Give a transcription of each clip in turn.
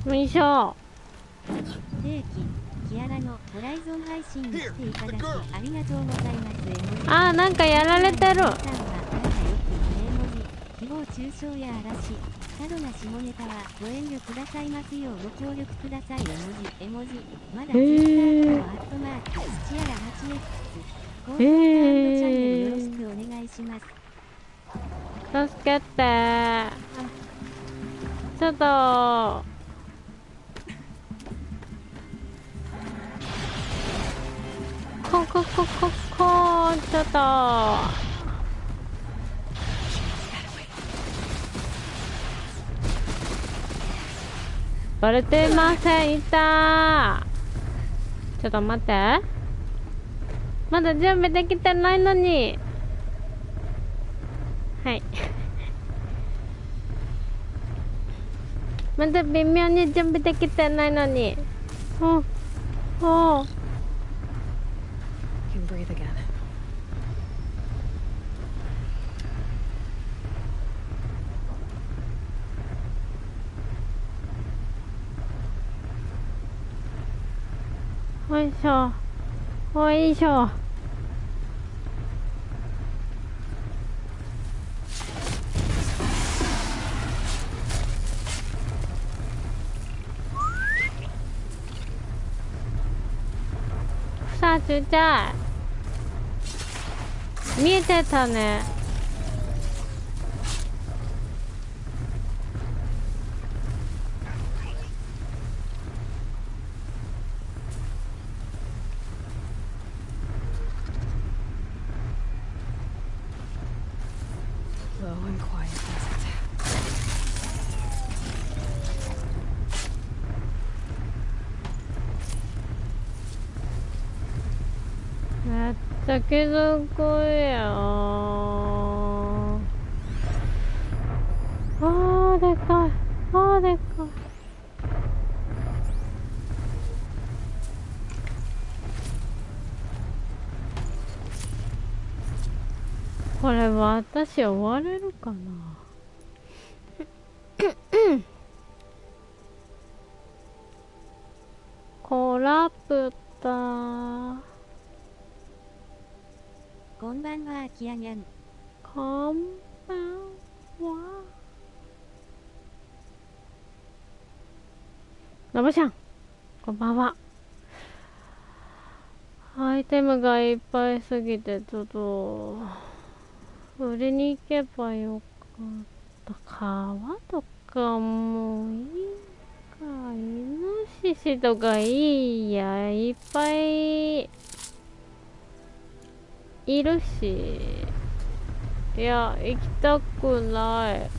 よいしょ。定期キアラのホライゾン配信に来ていただきありがとうございます。あー、なんかやられてる。誹謗中傷や嵐、過度な下ネタはご遠慮くださいますようご協力ください。絵文字まだツイッターのアットマーク土屋ら 8X 高評価&チャンネルよろしくお願いします。助けて。ちょっとちょっとバレてません。いた。ちょっと待って、まだ準備できてないのに。はいまだ微妙に準備できてないのに。およいしょ、よいしょ。さあ、ちっちゃい。見えてたね。めっちゃ気づくやん。でかい。でかい。これは私終われるかな。コラプター。こんばんは、キアニャン。こんばんは。のぶちゃん、こんばんは。アイテムがいっぱいすぎて、ちょっと、売りに行けばよかった。川とかもいいか、イノシシとかいいや、いっぱいいるし。いや、行きたくない。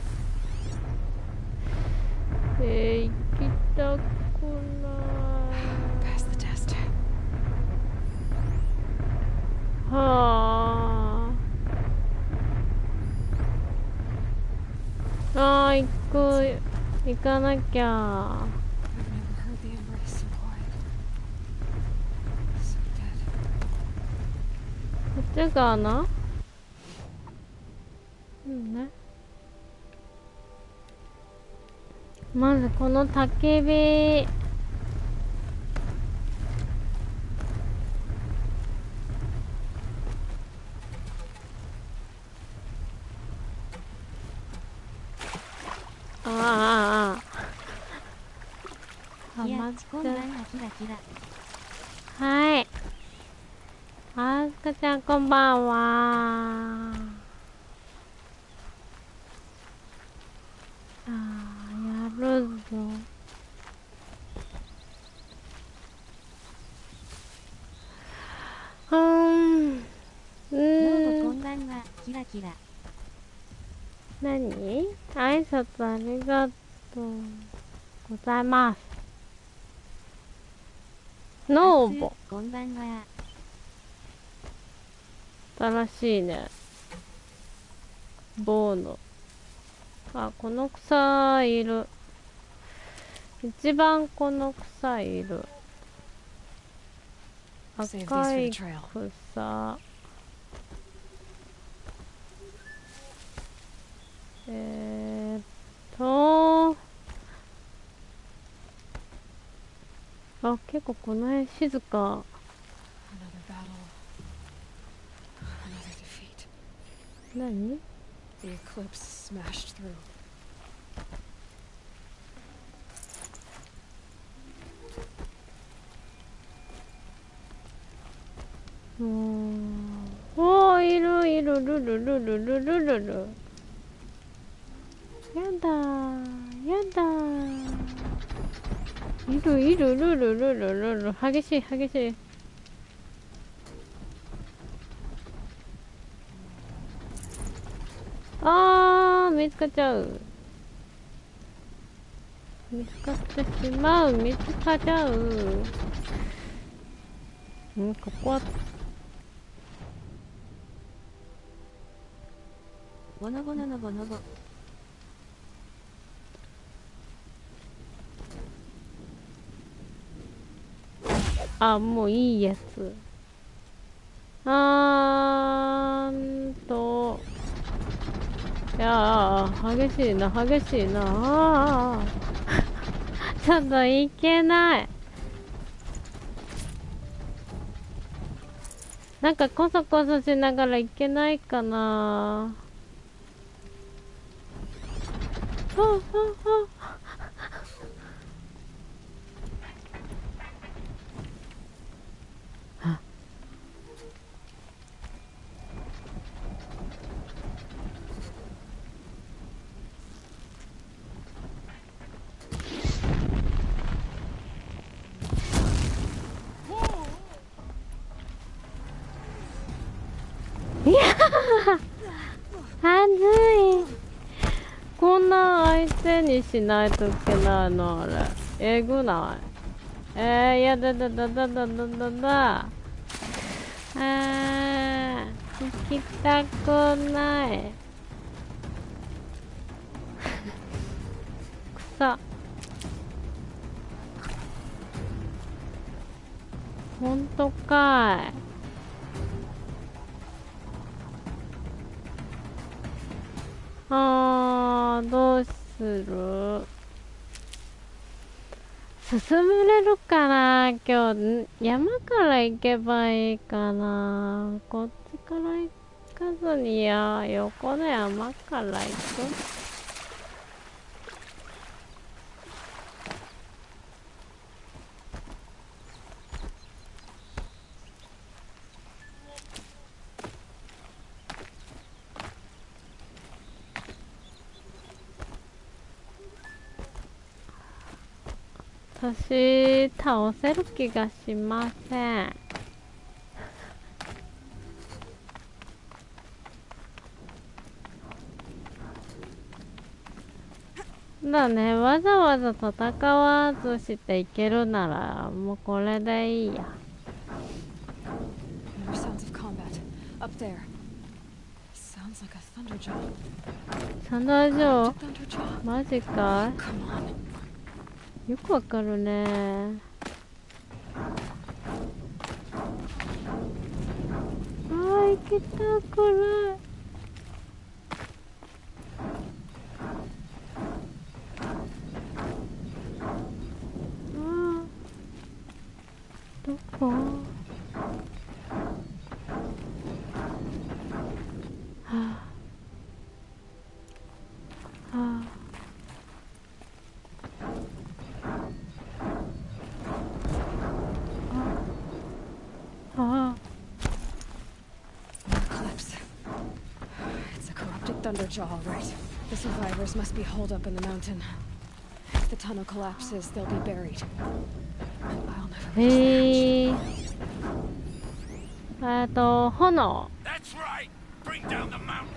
行きたくない。はあ。行かなきゃ。こっちかな？うんね。まずこの焚き火。はい。あすかちゃんこんばんは。やるぞ。どうもこんばんは、キラキラ。何？挨拶ありがとうございます。ノーボ。こんばんは。新しいね。ボーノ。この草いる。一番この草いる。赤い草。ーっあ、結構この辺静か。何？おー、いるいる、ルルルルルルルル。やだー、やだー。いるいる、ルルルルルル。激しい、激しい。見つかっちゃう。見つかってしまう。見つかっちゃう。ここはボノボノのボノボ。もういいやつ。いや激しいな、激しいな。ちょっといけない。なんかコソコソしながらいけないかな。いやはずい。こんな相手にしないといけないのあれ。えぐない。やだだだだだだだだ。行きたくない。草。ほんとかい。どうする？進めれるかな今日。山から行けばいいかな。こっちから行かずに横の山から行く。私、倒せる気がしません。だね、わざわざ戦わずしていけるなら、もうこれでいいや。サンダージョー？マジか？よくわかるね。行きたくない。どこ？Thunderjaw, all right. The survivors must be holed up in the mountain. If the tunnel collapses, they'll be buried. I'll never reach them. 炎。That's right. Bring down the mountain.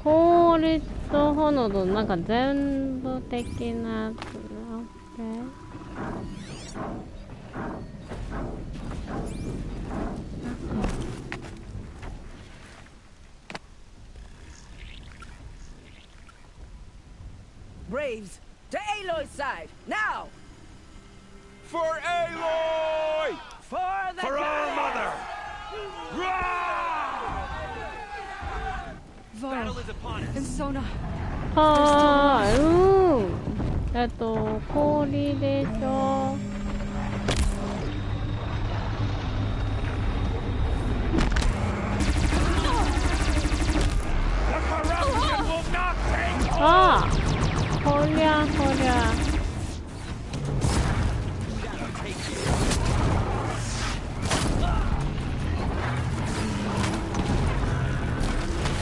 氷と炎となんか全部的なやつな。Braves, To Aloy's side, now! For Aloy! For the For our mother! Varl and Sona. はーい、氷でしょ。ああ、こりゃこりゃ。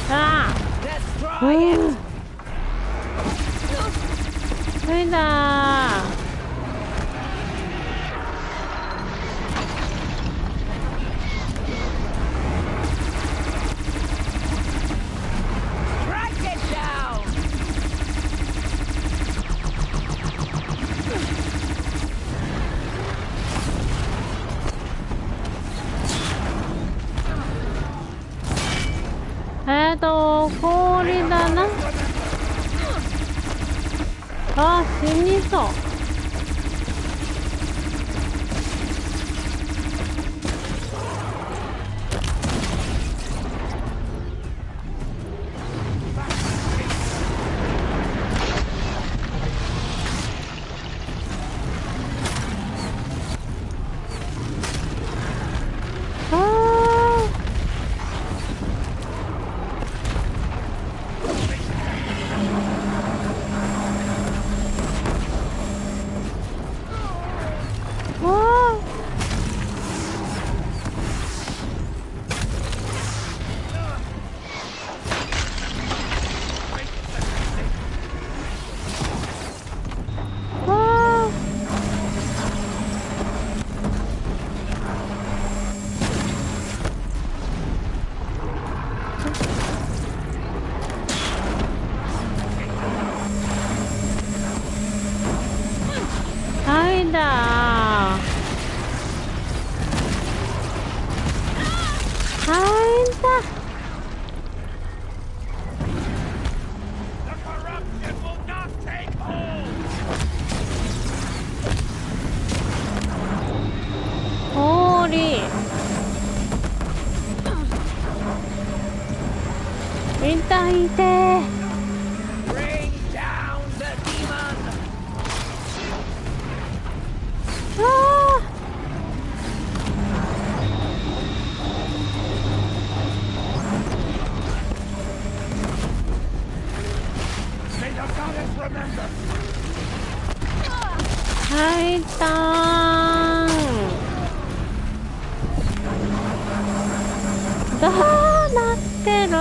ああ、うん。それだー。氷だな。あ、死にそう。痛いてー。入ったーん。どうなってる。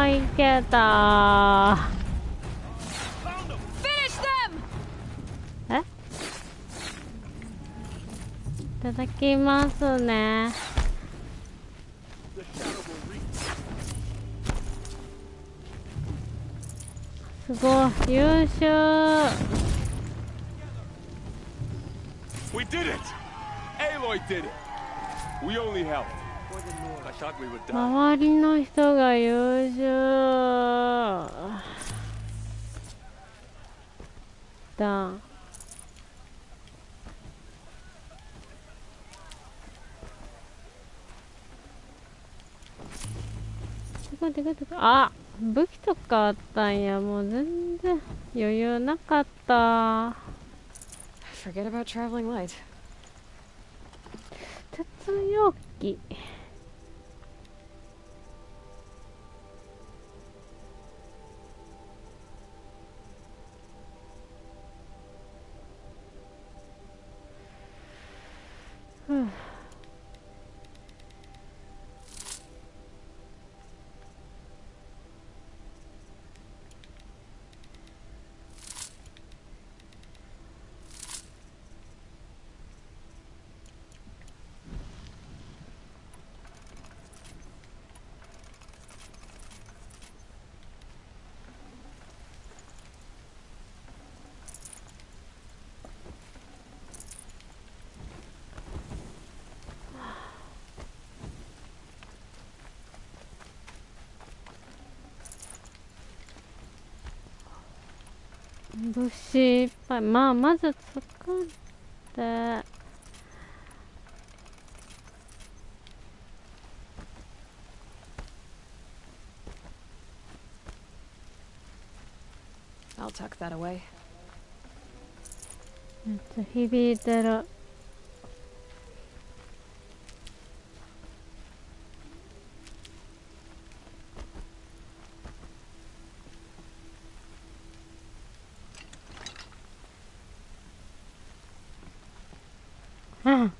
いけたー。いただきますね。すごい優秀。We did it! Aloy did it! We only helped. I thought we would die. 周りの人が優秀だ。こいてこいてこい。あ、武器とかあったんや。もう全然余裕なかった。Forget about traveling light. 鉄容器。ふう。物資いっぱい。まあ、まず作って。I'll tuck that away. めっちゃ響いてる。うん。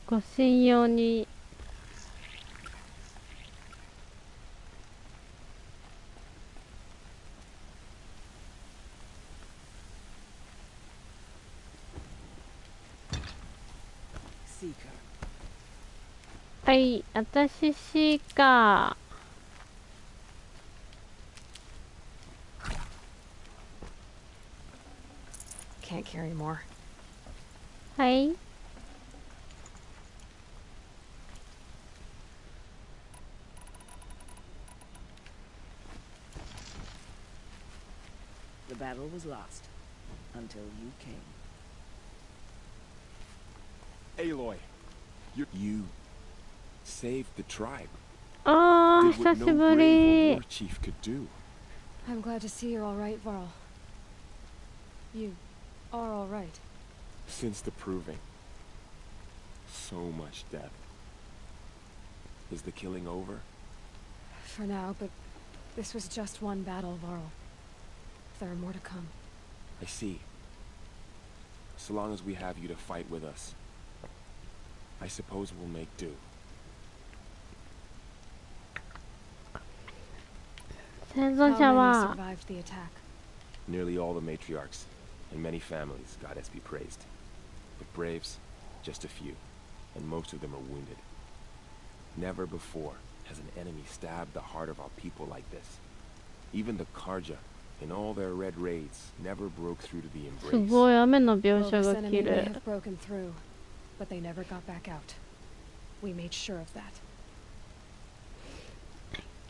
ご神用に。はい、私シーカCan't carry more. ー。はい。The battle was lost until you came. Aloy, you saved the tribe. あー、 Did what 久 no しぶ brave or り war。chief could do. I'm glad to see you're all right, Varl. You are all right. Since the proving. So much death. Is the killing over? For now, but this was just one battle, Varl. There are more to come. I see. So long as we have you to fight with us, I suppose we'll make do. 生存 How 者 many は survived the attack? Nearly all the matriarchs, and many families, goddess be praised. But braves, just a few, and most of them are wounded. Never before has an enemy stabbed the heart of our people like this. Even the Karja, in all their red raids, never broke through to the す embrace. ごい雨の描 Well, 写 this が enemy 綺 may 麗。 have broken through, but they never got back out. We made sure of that.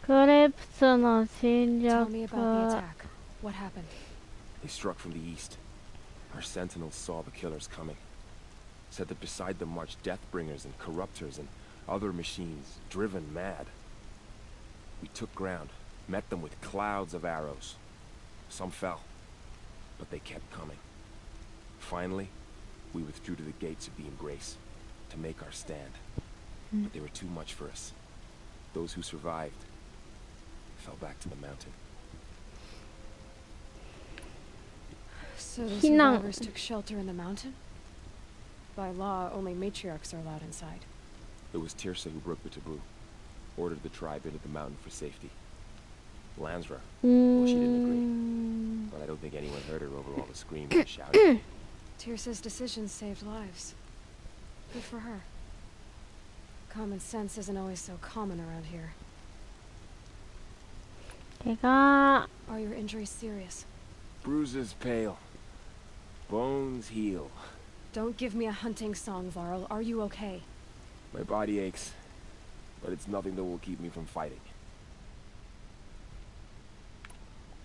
クレプスの侵 Tell me 略。 about the attack. What happened? They struck from the east. Our sentinels saw the killers coming. Said that beside them marched Deathbringers and Corruptors and other machines, driven mad. We took ground, met them with clouds of arrows. Some fell, but they kept coming. Finally, we withdrew to the gates of the Embrace to make our stand. But they were too much for us. Those who survived fell back to the mountain. So the Hinang. survivors took shelter in the mountain? By law, only matriarchs are allowed inside. It was Tirsa who broke the taboo, ordered the tribe into the mountain for safety. Lansra, うー well, she didn't agree, ん。 but I don't think anyone heard her over all the screaming and shouting. Tirsa's decisions saved lives. Good for her. Common sense isn't always so common around here. 怪我。 Are your injuries serious? Bruises pale, bones heal. Don't give me a hunting song, Varl. Are you okay? My body aches, but it's nothing that will keep me from fighting.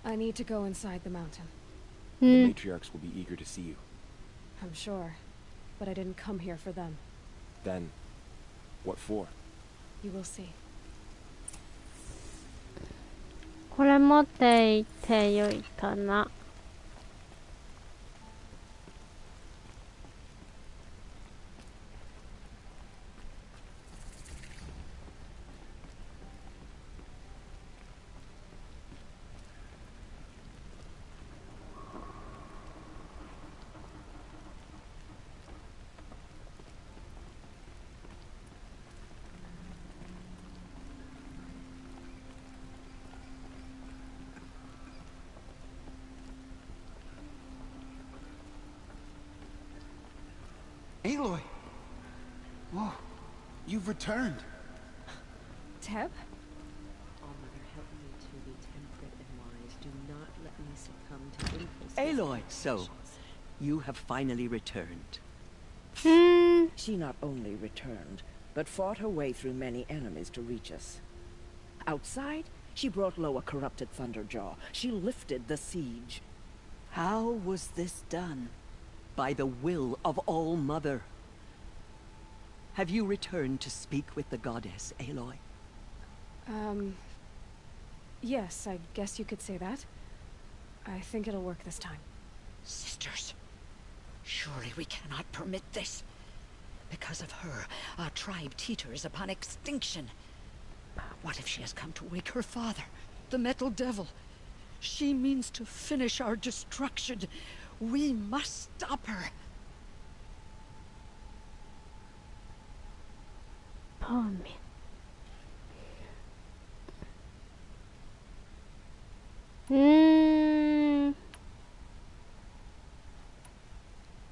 I need to go inside the mountain. う The ん。 matriarchs will be eager to see you. I'm sure. But I didn't come here for them. Then, What for? You will see. これ持って行ってよいかな。Aloy! Whoa, you've returned. Teb? All Mother, help me to be temperate and wise. Do not let me succumb to impulses. Aloy, so you have finally returned. She not only returned, but fought her way through many enemies to reach us. Outside, she brought low a corrupted Thunderjaw. She lifted the siege. How was this done? By the will of All Mother. Have you returned to speak with the goddess, Aloy? Yes, I guess you could say that. I think it'll work this time. Sisters, surely we cannot permit this. Because of her, our tribe teeters upon extinction. What if she has come to wake her father, the Metal Devil? She means to finish our destruction. We must stop her. Permit.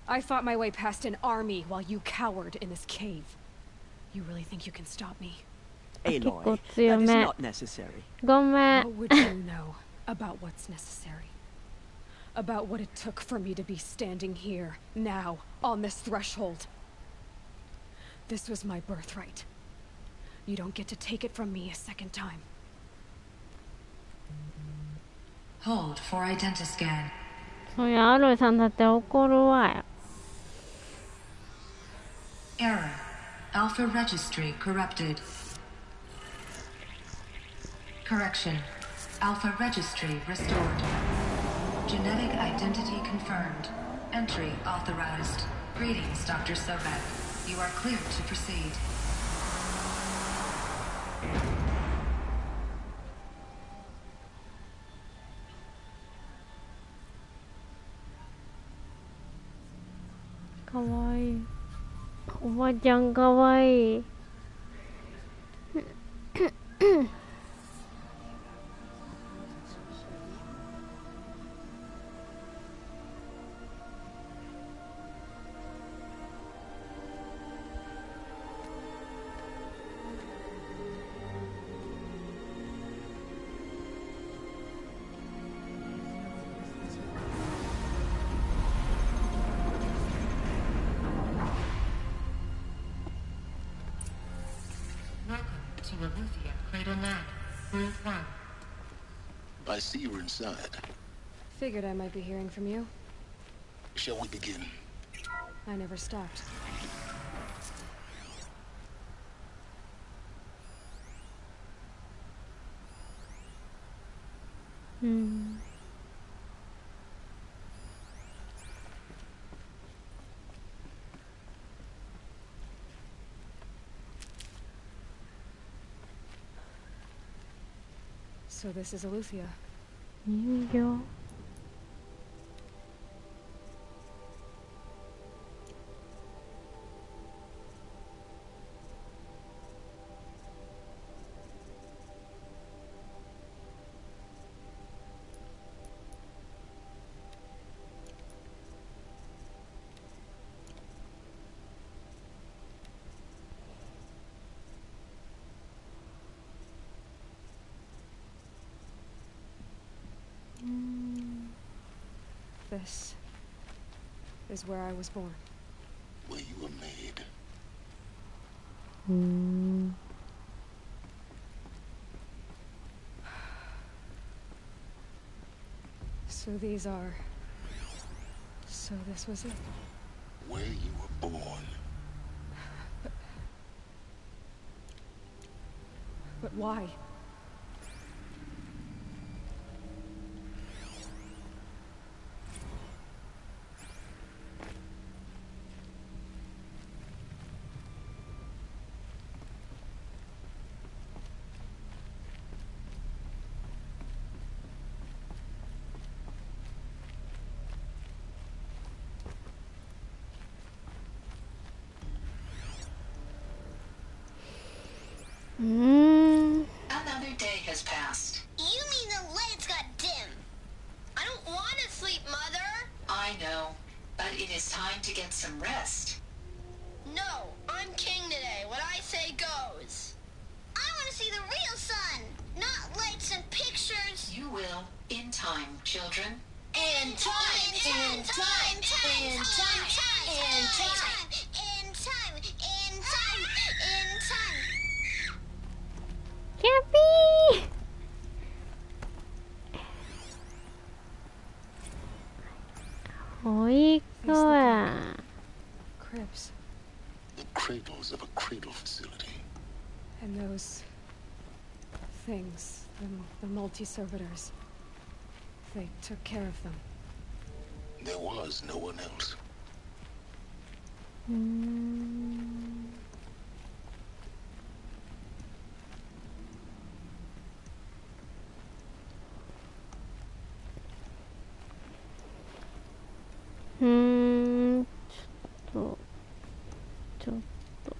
I fought my way past an army while you cowered in this cave. You really think you can stop me? Aloy, that is not necessary. ごめん。 What would you know about what's necessary? About what it took for me to be standing here, now, on this threshold. This was my birthright. You don't get to take it from me a second time. Hold for identiscan. そうや、アロイさんだって怒るわよ。Error. Alpha registry corrupted. Correction. Alpha registry restored. Genetic identity confirmed. Entry authorized. Greetings, Dr. Sobek. You are cleared to proceed. Kawaii. おばちゃんかわいい。I see you're inside. Figured I might be hearing from you. Shall we begin? I never stopped. So this is Aletheia. 人形。This is where I was born. Where you were made. So these are... So this was it. Where you were born. But why? Another day has passed. You mean the lights got dim? I don't want to sleep, Mother. I know, but it is time to get some rest. No, I'm king today. What I say goes. I want to see the real sun, not lights and pictures. You will, in time, children. In time, in time, in time, in time, in time, in time, in time. Cappy! Oi, Koa. Cribs. The cradles of a cradle facility. And those things, the multi-servitors. They took care of them. There was no one else. Hmm. ちょっと。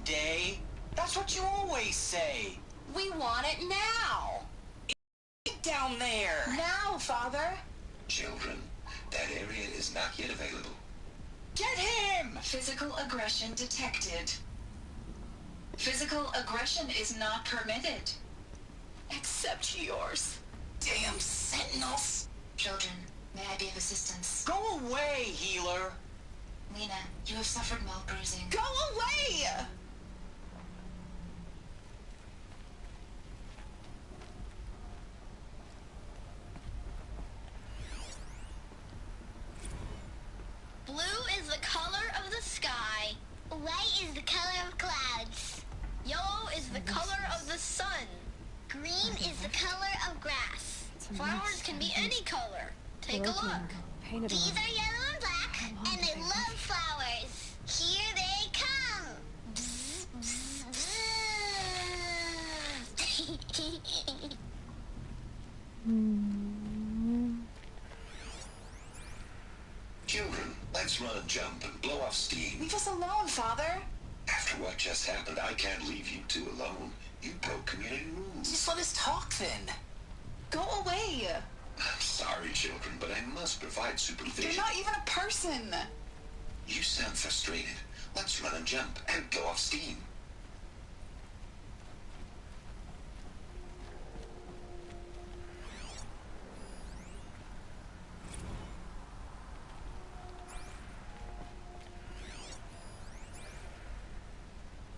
day. That's what you always say. We want it now. Get down there. Now, Father. Children, that area is not yet available. Get him! Physical aggression detected. Physical aggression is not permitted. Except yours. Damn sentinels. Children, may I be of assistance? Go away, healer. Lena, you have suffered mild bruising. Go away! Blue is the color of the sky. White is the color of clouds. Yellow is the color of the sun. Green is the color of grass. Flowers can be any color. Take a look. These are yellow and black, and they love flowers. Here they come. Bzz, bzz, bzz. Children, let's run and jump and blow off steam. Leave us alone, Father. After what just happened, I can't leave you two alone. You broke community rules. Just let us talk then. Go away. I'm sorry, children, but I must provide supervision. You're not even a person. You sound frustrated. Let's run and jump and blow off steam.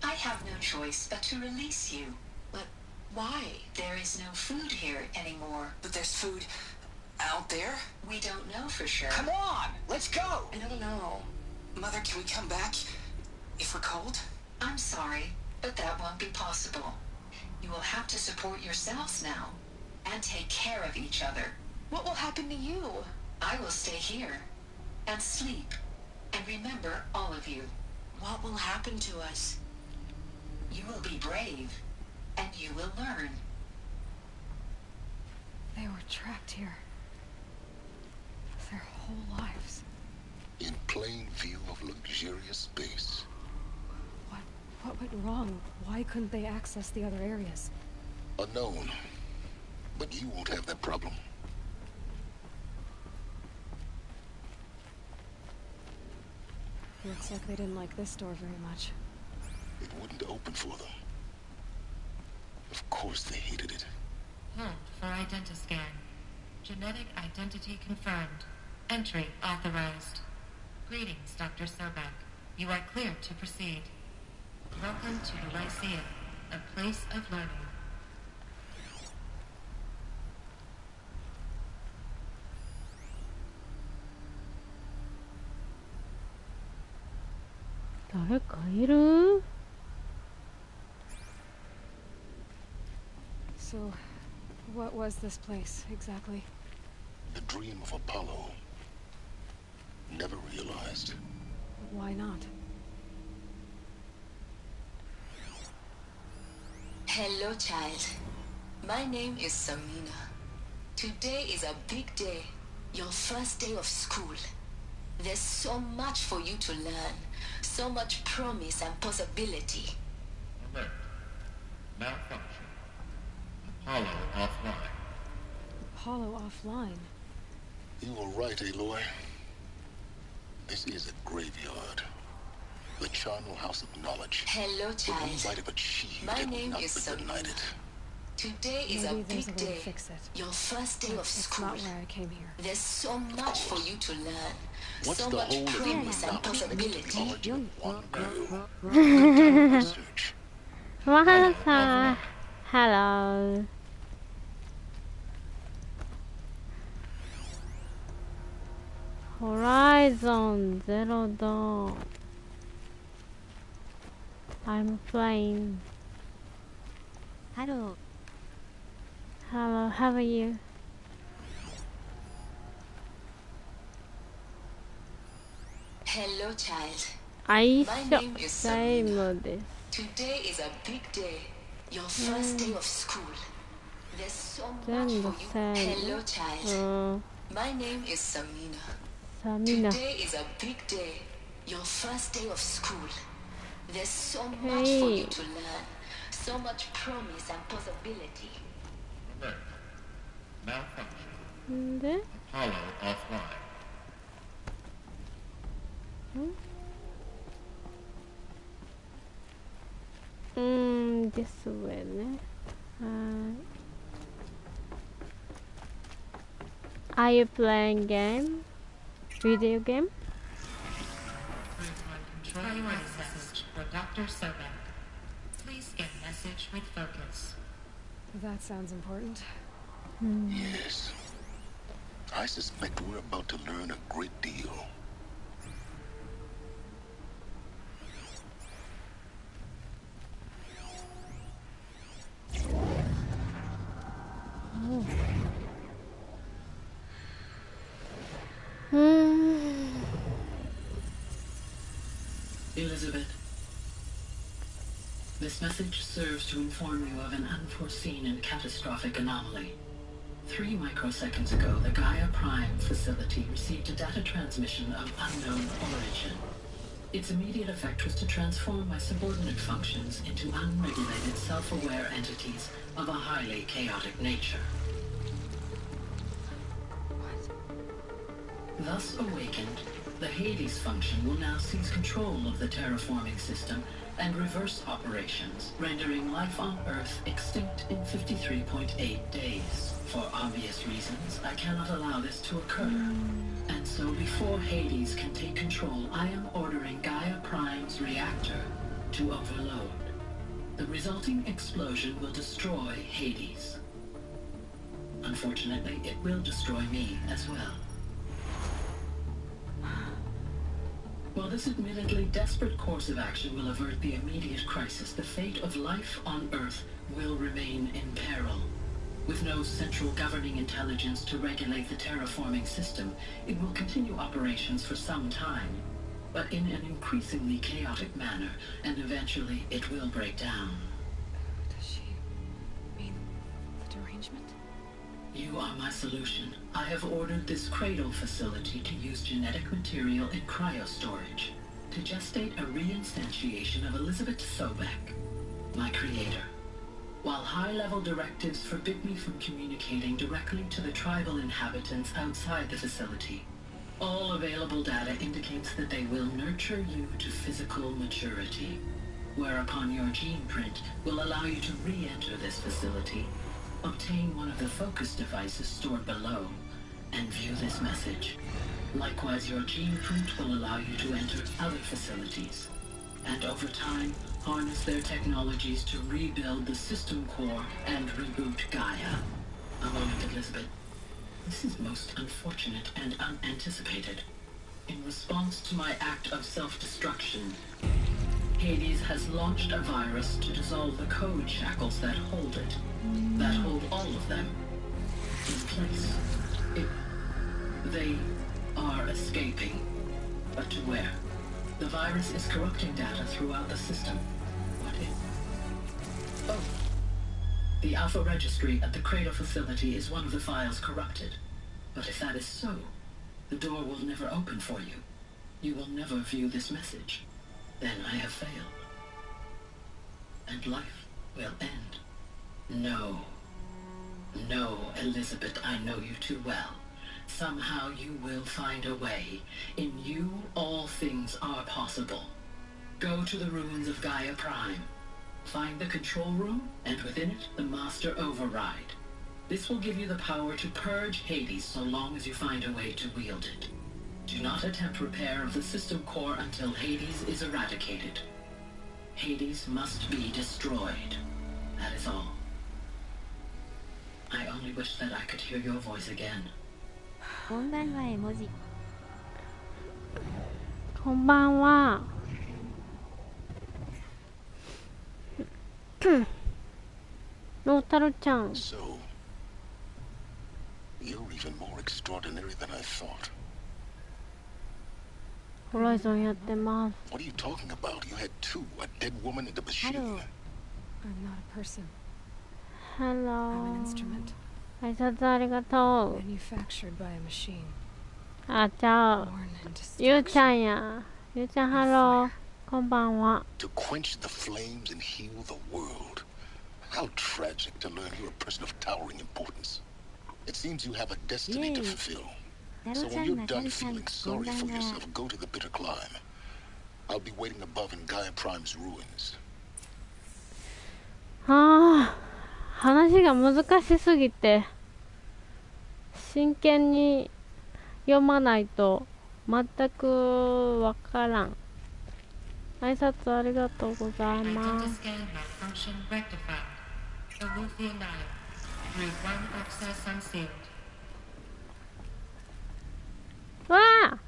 I have no choice but to release you. But why? There is no food here anymore. But there's food out there? We don't know for sure. Come on, let's go. I don't know. Mother, can we come back if we're cold? I'm sorry, but that won't be possible. You will have to support yourselves now and take care of each other. What will happen to you? I will stay here and sleep and remember all of you. What will happen to us? You will be brave and you will learn. They were trapped here. Their whole lives. In plain view of luxurious space. What went wrong? Why couldn't they access the other areas? Unknown. But you won't have that problem. Looks like they didn't like this door very much. It wouldn't open for them. Of course they hated it. Hold for identiscan. Genetic identity confirmed. Entry authorized. Greetings, Dr. Sobek. You are cleared to proceed. Welcome to the Lyceum, a place of learning. So, what was this place, exactly? The dream of Apollo. Never realized. Why not? Hello, child. My name is Samina. Today is a big day. Your first day of school. There's so much for you to learn. So much promise and possibility. Alert. Malfunction. Apollo offline. Apollo offline? You were right, Aloy. This is a graveyard. The charnel house of knowledge. Hello, child. What we might have achieved My it name not is be denied Samina. it. Today is Maybe a there's big a way day. to fix it. Your first day of school. It's not why I came here. There's so much for you to learn. What's so the much whole of promise human and knowledge possibility. origin of one girl? Good research. Hello. Horizon Zero Dawn. I'm flying. Hello. Hello, how are you? Hello, child. I My shot name is same Samina. this. Today is a big day. Your first day of school. There's so much Then for the you. same. Hello, child. My name is Samina. Samina. Today is a big day. Your first day of school. There's so much for you to learn, so much promise and possibility. Alert. Malfunction. 근데? Apollo offline. This way ね。Are you playing game? Video game? Control message for Dr. Sobek. Please scan message with focus. That sounds important. Yes. I suspect we're about to learn a great deal. Elizabeth, this message serves to inform you of an unforeseen and catastrophic anomaly. 3 microseconds ago, the Gaia Prime facility received a data transmission of unknown origin. Its immediate effect was to transform my subordinate functions into unregulated, self-aware entities of a highly chaotic nature. Thus awakened, the Hades function will now seize control of the terraforming system and reverse operations, rendering life on Earth extinct in 53.8 days. For obvious reasons, I cannot allow this to occur. And so before Hades can take control, I am ordering Gaia Prime's reactor to overload. The resulting explosion will destroy Hades. Unfortunately, it will destroy me as well. While this admittedly desperate course of action will avert the immediate crisis, the fate of life on Earth will remain in peril. With no central governing intelligence to regulate the terraforming system, it will continue operations for some time, but in an increasingly chaotic manner, and eventually it will break down. Does she mean the derangement? You are my solution. I have ordered this cradle facility to use genetic material in cryostorage to gestate a reinstantiation of Elizabeth Sobek, my creator. While high-level directives forbid me from communicating directly to the tribal inhabitants outside the facility, all available data indicates that they will nurture you to physical maturity, whereupon your gene print will allow you to re-enter this facility, obtain one of the focus devices stored below, and view this message. Likewise, your gene print will allow you to enter other facilities, and over time, harness their technologies to rebuild the system core and reboot Gaia. A moment, Elizabeth. This is most unfortunate and unanticipated. In response to my act of self-destruction, Hades has launched a virus to dissolve the code shackles that hold it, that hold all of them in place. They are escaping, but to where? The virus is corrupting data throughout the system. What if... Oh. The Alpha Registry at the Cradle facility is one of the files corrupted. But if that is so, the door will never open for you. You will never view this message. Then I have failed. And life will end. No. No, Elizabeth, I know you too well. Somehow you will find a way. In you, all things are possible. Go to the ruins of Gaia Prime. Find the control room, and within it, the Master Override. This will give you the power to purge Hades so long as you find a way to wield it. Do not attempt repair of the system core until Hades is eradicated. Hades must be destroyed. That is all. I only wish that I could hear your voice again. こんばんは絵文字。こんばんは。ロータルちゃん。So, you're even more extraordinary than I thought. ホライゾンやってます。What are you talking about? You had two, a dead woman and a machine. Hello. I'm not a person. Hello. I'm an instrument. 挨拶ありがとう。Manufactured by a machine. あ、じゃあ、ゆうちゃんや。ゆうちゃん、ハロー。こんばんは。 To quench the flames and heal the world. How tragic to learn you're a person of towering importance. It seems you have a destiny to fulfill. So when you're done feeling sorry for yourself, go to the bitter climb. I'll be waiting above in Gaia Prime's ruins. ああ、話が難しすぎて真剣に読まないと全くわからん。挨拶ありがとうございます。わあ、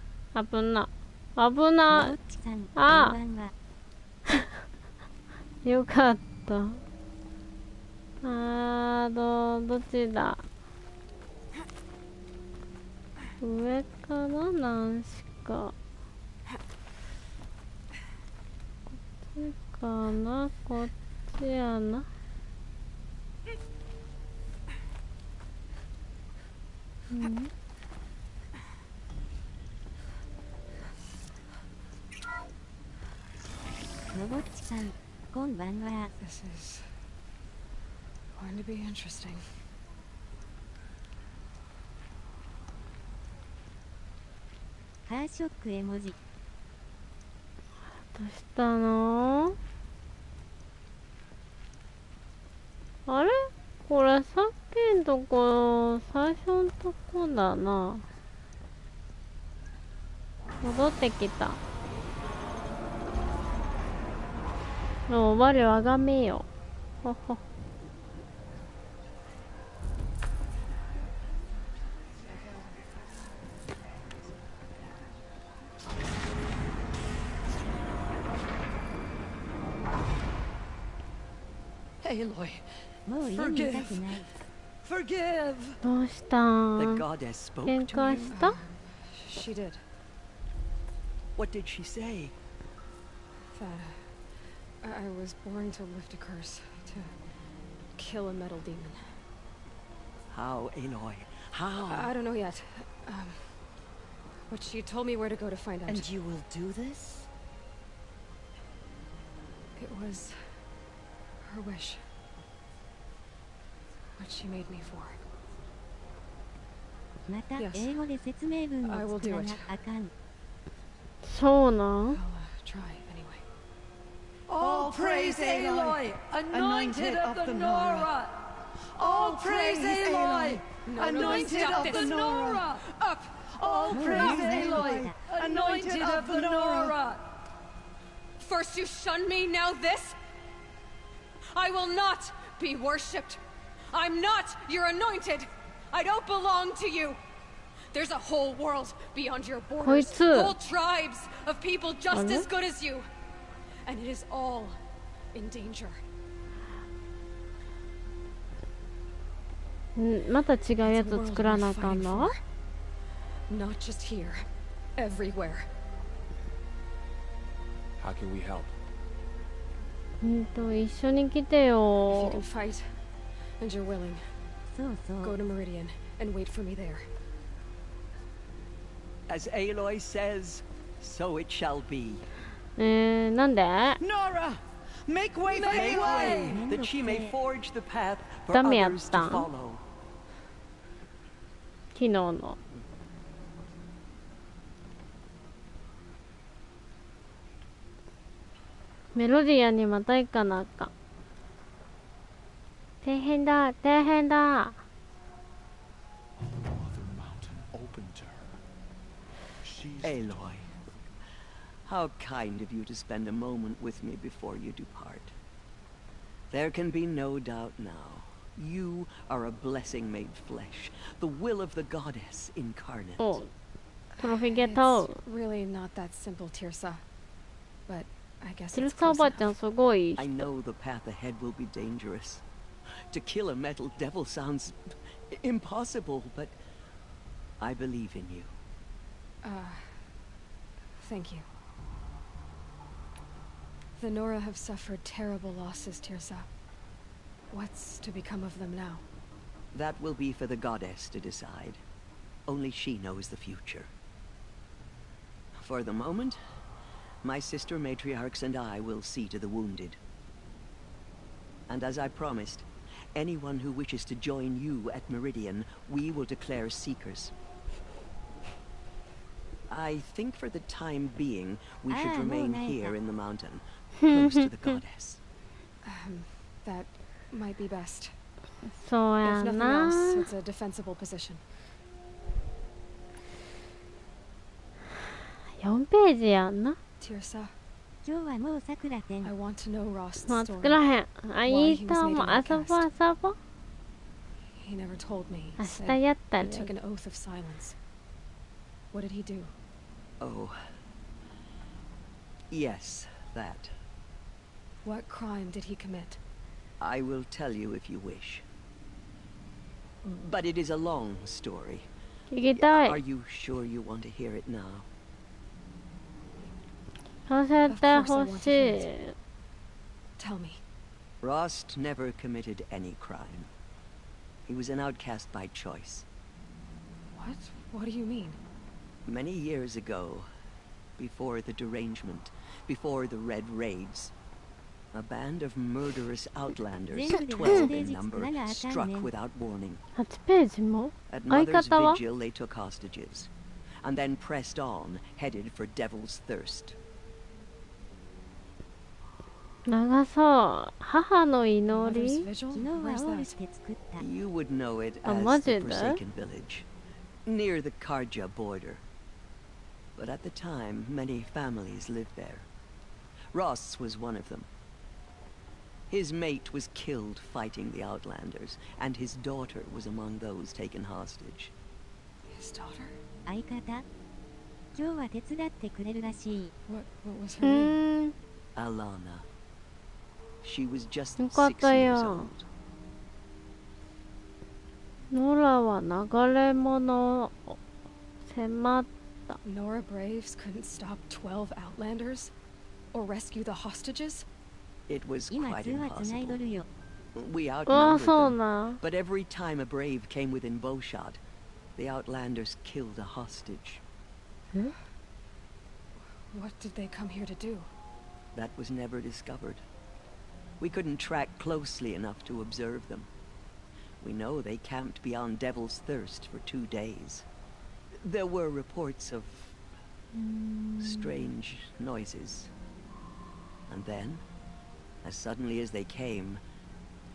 危な危な。ああよかった。どっちだ。上かな、なんしか。こっちかな、こっちやな。うん。のぼっちさん、こんばんは。This is going to be interesting. ハーショック絵文字。どうしたの？あれ？これさっきんとこ、最初のとこだな。戻ってきた。我をあがめよ。ほほ。Aloy, もう読みたくない。forgive. どうしたん？ The goddess spoke 喧 to 嘩 you. した？ She did. What did she say? That I was born to lift a curse, to kill a metal demon. How, Aloy? How? I don't know yet. But she told me where to go to find out. And you will do this? It was her wish. What she made me for. また英語で説明文を作らなあかん。そうなん？ I'll try anyway. All praise Aloy, anointed of the Nora. All praise Aloy, anointed of the Nora. Up! All praise Aloy, anointed of the Nora. First you shunned me, now this? I will not be worshipped. I'm not your anointed. I don't belong to you. There's a whole world beyond your borders. Whole tribes of people just as good as you. And it is all in danger. また違うやつ作らなあかんの？ Not just here, everywhere. How can we help? 一緒に来て If you よ。 can fight, and you're willing, そうそう。 go to Meridian and wait for me there. As Aloy says, so it shall be. なんで？ Nora, make way for Aloy, that she may forge the path for ダメやっ others た to ん？ follow. 昨日の。メロディアにまた行かなあかん。大変だ、大変だ。Aloy, how kind of you to spend a moment with me before you depart. There can be no doubt now. You are a blessing made flesh, the will of the goddess incarnate. お、トロフィーゲット。 It's really not that simple, Tirsa. But I guess ティル it's サお close ばあちゃ enough. んすごい。 I know the path ahead will be dangerous. To kill a metal devil sounds impossible, but I believe in you. Thank you. The Nora have suffered terrible losses, Tirsa. What's to become of them now? That will be for the goddess to decide. Only she knows the future. For the moment, My sister matriarchs and I will see to the wounded. And as I promised, anyone who wishes to join you at Meridian, we will declare seekers. I think for the time being, we should remain here in the mountain, close to the goddess. That might be best. そう If や nothing な。 else, it's a defensible position. 4ページやんな。 Tirsa, 今日はもうさくらてん。 I want to know Rost's まあ、作 story. らへん。あ、 Why い he い was と made 思う。 an 遊ぼう outcast. 遊ぼう。 He never told me. He 明 said 日やった he ね。 took an oath of silence. What did he do? Oh. Yes, that. What crime did he commit? I will tell you if you wish. But it is a long story. 聞きた Are い。 you sure you want to hear it now? させてほしい。 Tell me. Rost never committed any crime. He was an outcast by choice. What? What do you mean? Many years ago, before the derangement, before the Red Raids, a band of murderous outlanders, 12 in number, struck without warning. 8ページも At 相 Mother's 方は vigil, they took hostages, and then pressed on, headed for Devil's Thirst. 長そう。母の祈 Mother's り vigil? 昨日は Where's オール that? して作った。 You would know it Oh, as was the it there? Forsaken Village, near the Karja border. But at the time, many families lived there. Ross was one of them. His mate was killed fighting the Outlanders, and his daughter was among those taken hostage. His daughter? 相方今日は手伝ってくれるらしい。 What was う her name? ーん。 Alana. She was just よかっ 6た years や old. ん。ノラは流れ者を迫った。 Nora Braves couldn't stop 12 Outlanders? Or rescue the hostages? It was 今 quite 通話つないど impossible. るよ。 We ああ、 outnumbered そう them, な。 but every time a brave came within bowshot, the Outlanders killed a hostage. What did they come here to do? That was never discovered. We couldn't track closely enough to observe them. We know they camped beyond Devil's Thirst for 2 days. There were reports of strange noises. And then, as suddenly as they came,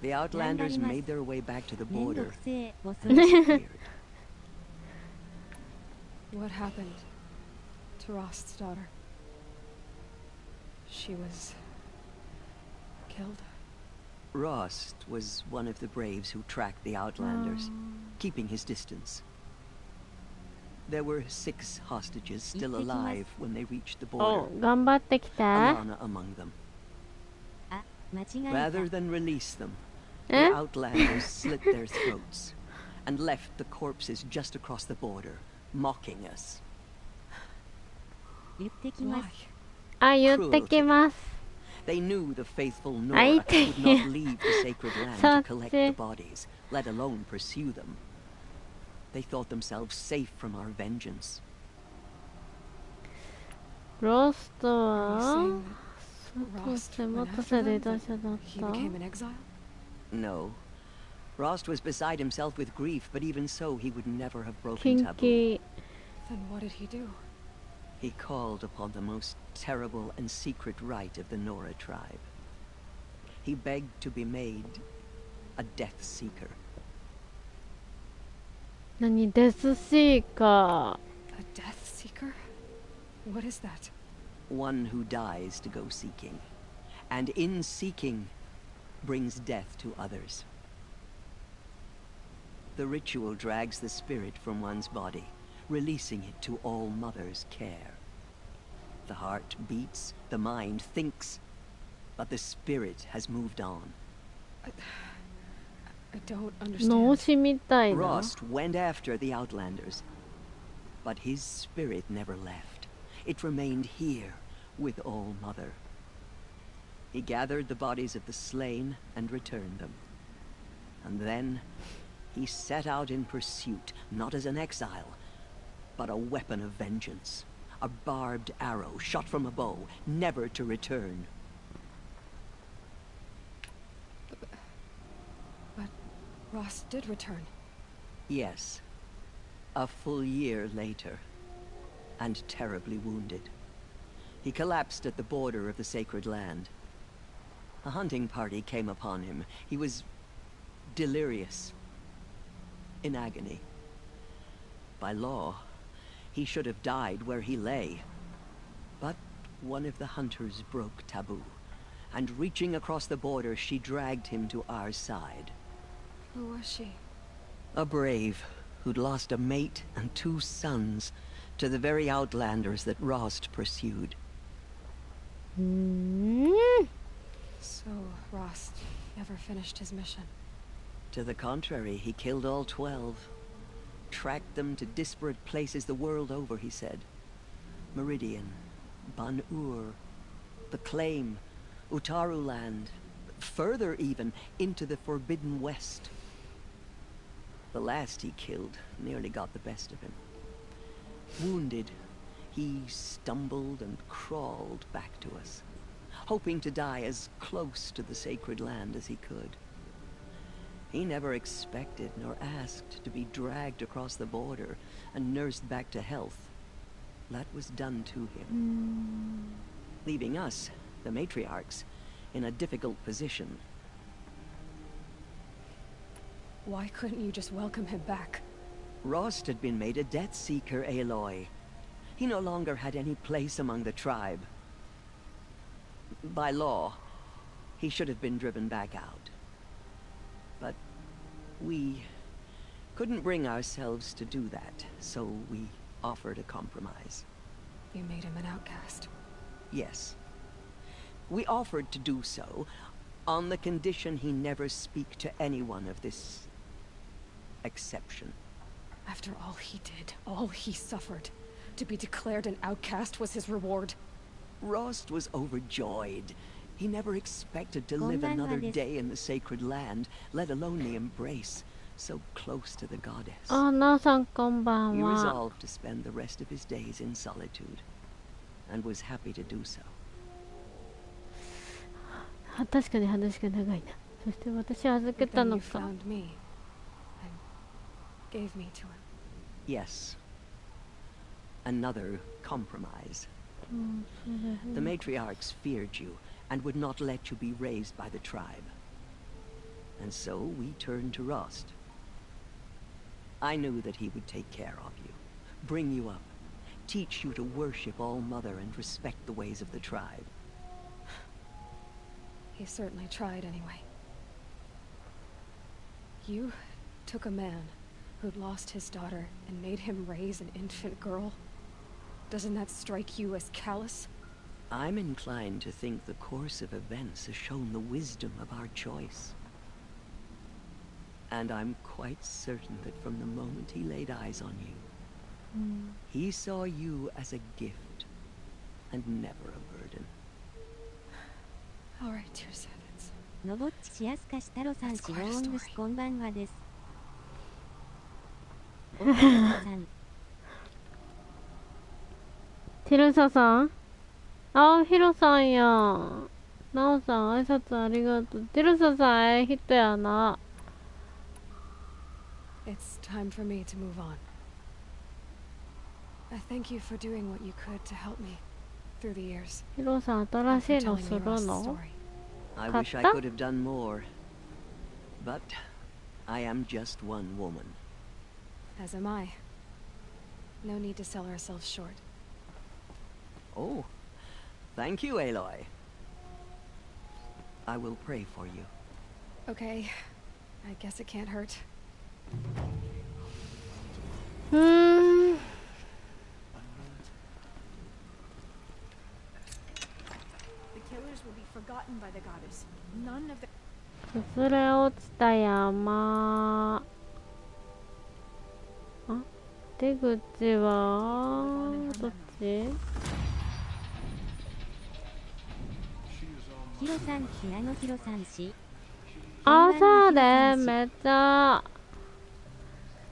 the Outlanders made their way back to the めんど border くせえ。ボス and disappeared. What happened to Rost's daughter? She was killed. Rost was one of the braves who tracked the Outlanders, keeping his distance. There were 6 hostages still alive when they reached the お border, 頑張ってきて。 Alana among them. あ、間違え Rather た。 than release them, the え Outlanders slit their throats and left the corpses just across the border, mocking us. 言ってきます。 あ、言ってきます。 They knew the faithful あ、言 Nora って would not leave the sacred land そ to っ collect ち the bodies, let alone pursue them. They thought themselves safe from our vengeance. ロスト Are は you saying 外 Rost 手 went 元 after せ them, で that 出しだっ he た。 became an exile? No. Rost was beside himself with grief, but even so, he would never have broken キン taboo. キ。 Then what did he do? He called upon the most terrible and secret rite of the Nora tribe. He begged to be made a Death Seeker. 何デスシーカ A death seeker? What is that? One who dies to go seeking, and in seeking, brings death to others. The ritual drags the spirit from one's body, releasing it to All Mother's care. The heart beats, the mind thinks, but the spirit has moved on. I don't ー。脳 understand. 死みたいな。 Rost went after the Outlanders, but his spirit never left. It remained here with All Mother. He gathered the bodies of the slain and returned them. And then he set out in pursuit, not as an exile, but a weapon of vengeance. A barbed arrow shot from a bow, never to return. But Ross did return. Yes. A full year later. And terribly wounded. He collapsed at the border of the sacred land. A hunting party came upon him. He was delirious. In agony. By law, he should have died where he lay. But one of the hunters broke taboo, and reaching across the border, she dragged him to our side. Who was she? A brave who'd lost a mate and 2 sons to the very outlanders that Rost pursued. So, Rost never finished his mission. To the contrary, he killed all 12. Tracked them to disparate places the world over, he said. Meridian, Ban-Ur, the Claim, Utaru Land, further even, into the Forbidden West. The last he killed nearly got the best of him. Wounded, he stumbled and crawled back to us, hoping to die as close to the sacred land as he could. He never expected nor asked to be dragged across the border and nursed back to health. That was done to him. Leaving us, the matriarchs, in a difficult position. Why couldn't you just welcome him back? Rost had been made a death seeker, Aloy. He no longer had any place among the tribe. By law, he should have been driven back out. But we couldn't bring ourselves to do that, so we offered a compromise. You made him an outcast. Yes. We offered to do so on the condition he never speak to anyone of this exception. After all he did, all he suffered, to be declared an outcast was his reward. Rost was overjoyed. He never expected to live another day in the sacred land, let alone the embrace, so close to the goddess. Oh, Na-san, konbanwa. He resolved to spend the rest of his days in solitude, and was happy to do so. 確かに話が長いな。そして私は預けたのか。Gave me to him. Yes. Another compromise. The matriarchs feared you and would not let you be raised by the tribe. And so we turned to Rost. I knew that he would take care of you, bring you up, teach you to worship All-Mother and respect the ways of the tribe. He certainly tried anyway. You took a man who'd lost his daughter and made him raise an infant girl. Doesn't that strike you as callous? I'm inclined to think the course of events has shown the wisdom of our choice. And I'm quite certain that from the moment he laid eyes on you, he saw you as a gift and never a burden. All right, dear servants. のぼっちしやすかしたろさん、シローングスこんばんはです。テルサさん、あ、ヒロさんやん。ナオさん、挨拶ありがとう。テルサさん、人やな。It's time for me to move on. I thank you for doing what you could to help me through the years. ヒロさん、新しいのするの？ I wish I could have done more. But I am just one woman. As am I. No need to sell ourselves short. Oh, thank you, Aloy. I will pray for you. Okay. I guess it can't hurt. Hmm. The killers will be forgotten by the goddess. None of the 崩れ落ちた山。あ、出口はどっち？ヒロさん、ピアノヒロさんし。朝でめっちゃ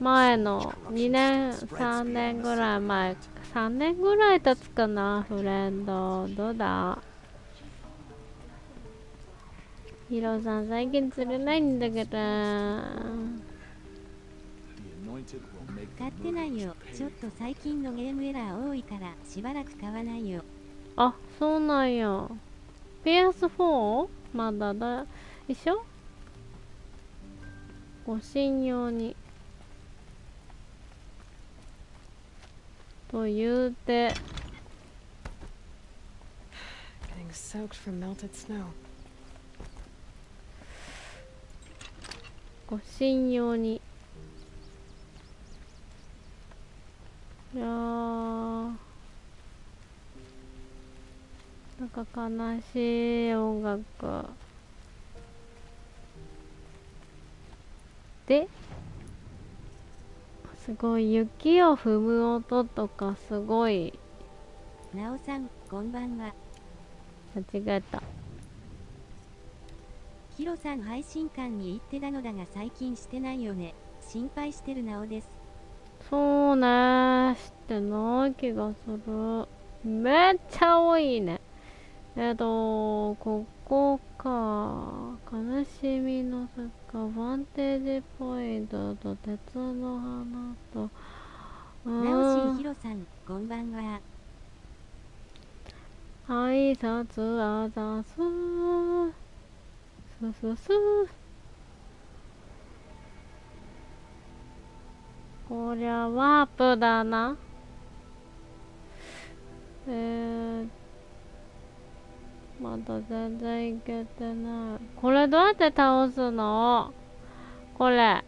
前の2年3年ぐらい前、3年ぐらい経つかな。フレンドどうだ。ヒロさん最近釣れないんだけど。買ってないよ。ちょっと最近のゲームエラー多いからしばらく買わないよ。あ、そうなんや。PS4? まだだ一緒。ご信用にと言うて Getting soaked from melted snow. ご信用に。いやー、なんか悲しい音楽ですごい雪を踏む音とかすごい。なおさんこんばんは。間違えた。ヒロさん配信館に行ってたのだが最近してないよね。心配してるなおです。そうね、してない気がする。めっちゃ多いね。ここか。悲しみの坂、バンテージポイントと鉄の花と、なおしいヒロさん、こんばんは。挨拶あざす、すすす。こりゃワープだな。まだ全然いけてない。これどうやって倒すの？これ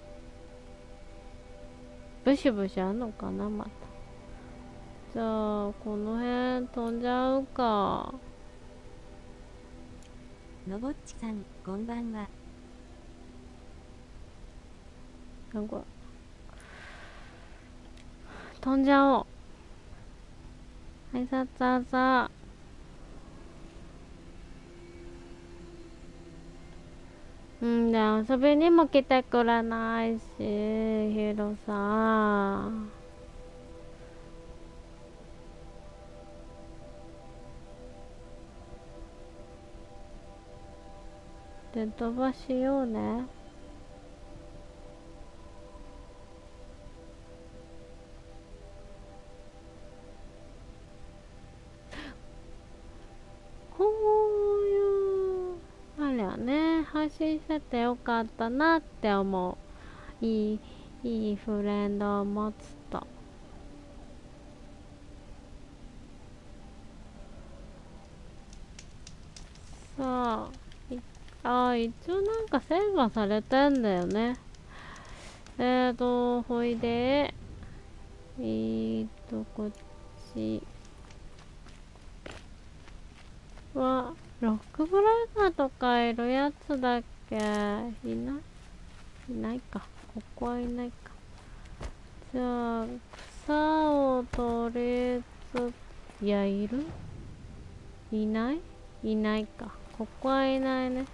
ブシブシあんのかな。またじゃあこの辺飛んじゃうか。のぼっちさんこんばんは。なんか飛んじゃおう。挨拶あざ。うんで遊びにも来てくれないし、ヒロさん。で飛ばしようね。こういうあれはね、配信しててよかったなって思う。いいフレンドを持つと。さあ、一応なんかセーブはされてんだよね。ほいでこっちはロックブラザーとかいるやつだっけ。いないか。ここはいないか。じゃあ草をとりあえず、いや、いないか。ここはいないね。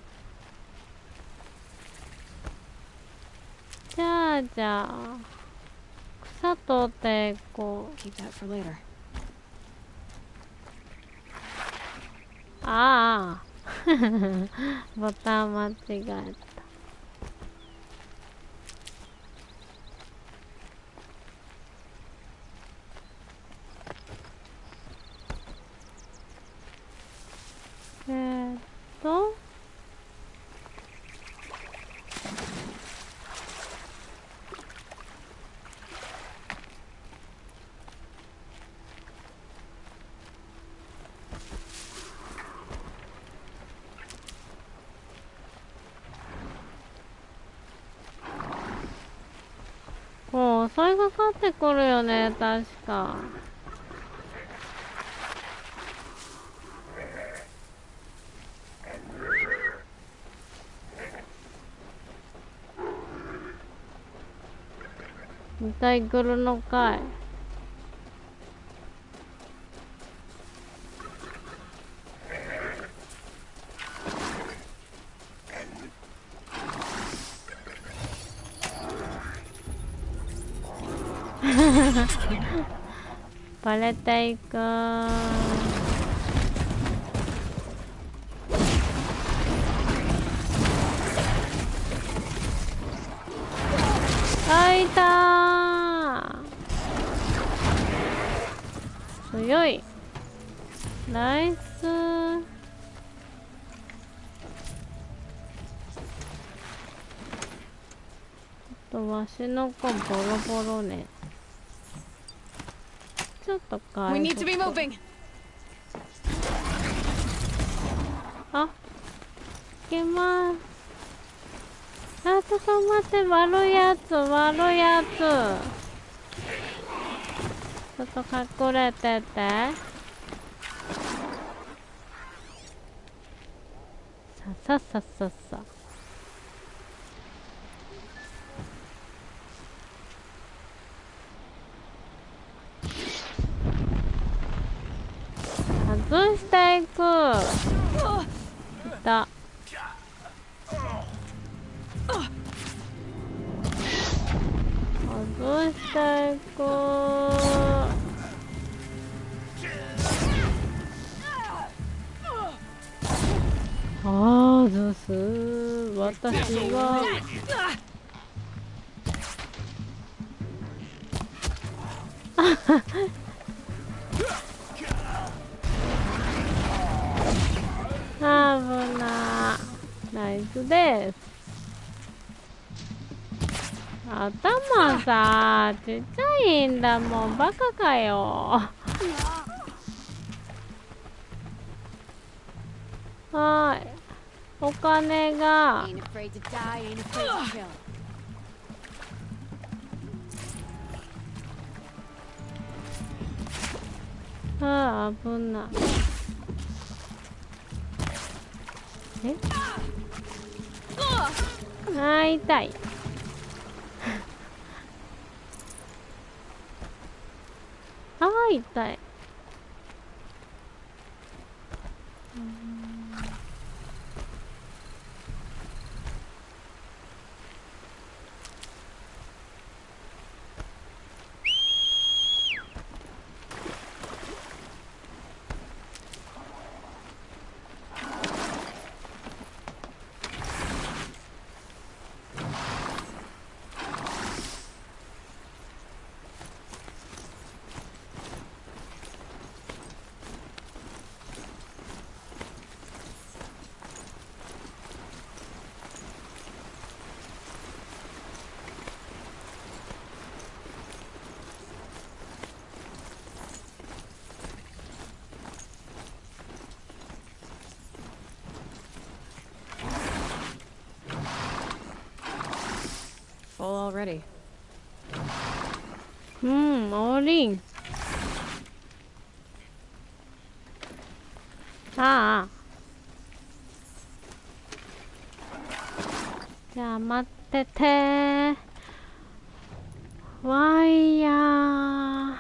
じゃあ草取ってこう。 Keep that for later. ああボタン間違えた。もう襲いかかってくるよね、確か。2体来るのかい。バレていく。あ、いたー。強い。ナイスー。わしの子ボロボロね。ちょっと回復。We need to be moving. あ、いけます。あ、ちょっと待って、悪いやつ、悪いやつ。ちょっと隠れてて。さささささ。外していく。いた。外していく。あーずす。私は危なー。ナイスです。頭さちっちゃいんだもん。バカかよ。はい、お金が。ああ、危ない。え、あー痛い。あー痛い。Full already. うん、オーリン。ああ。じゃあ待っててー。ワイヤー。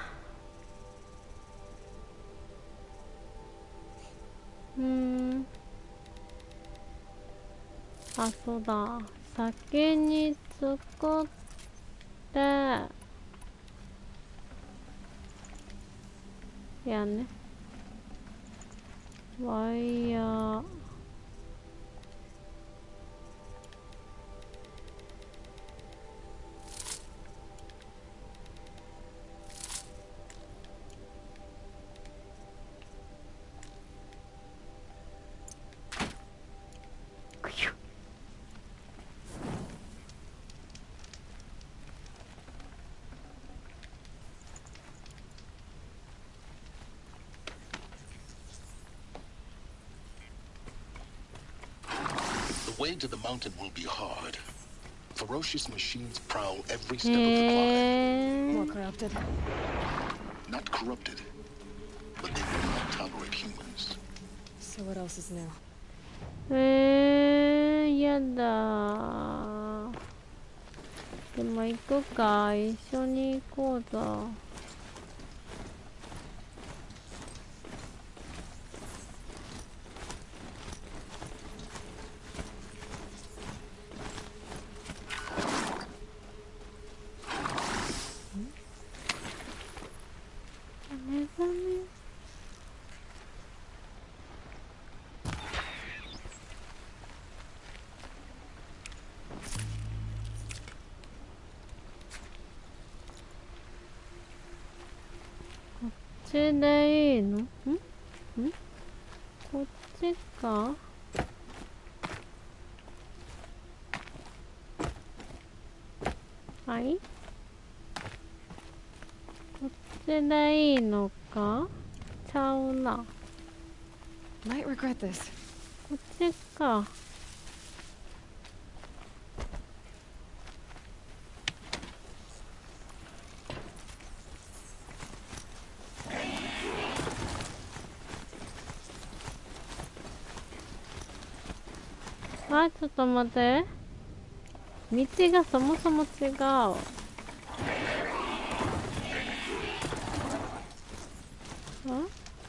あ、そうだ。先に作って。いやね。ワイヤー。The way to the mountain will be hard. Ferocious machines prowl every step of the climb. More corrupted. Not corrupted, but they will not tolerate humans. So what else is new? やだー。でも行くか。一緒に行こうぞ。ちでいいの？こっちか？はい、こっちでいいのか？ちゃうな。 Might regret this. こっちか。あ、ちょっと待って。道がそもそも違う。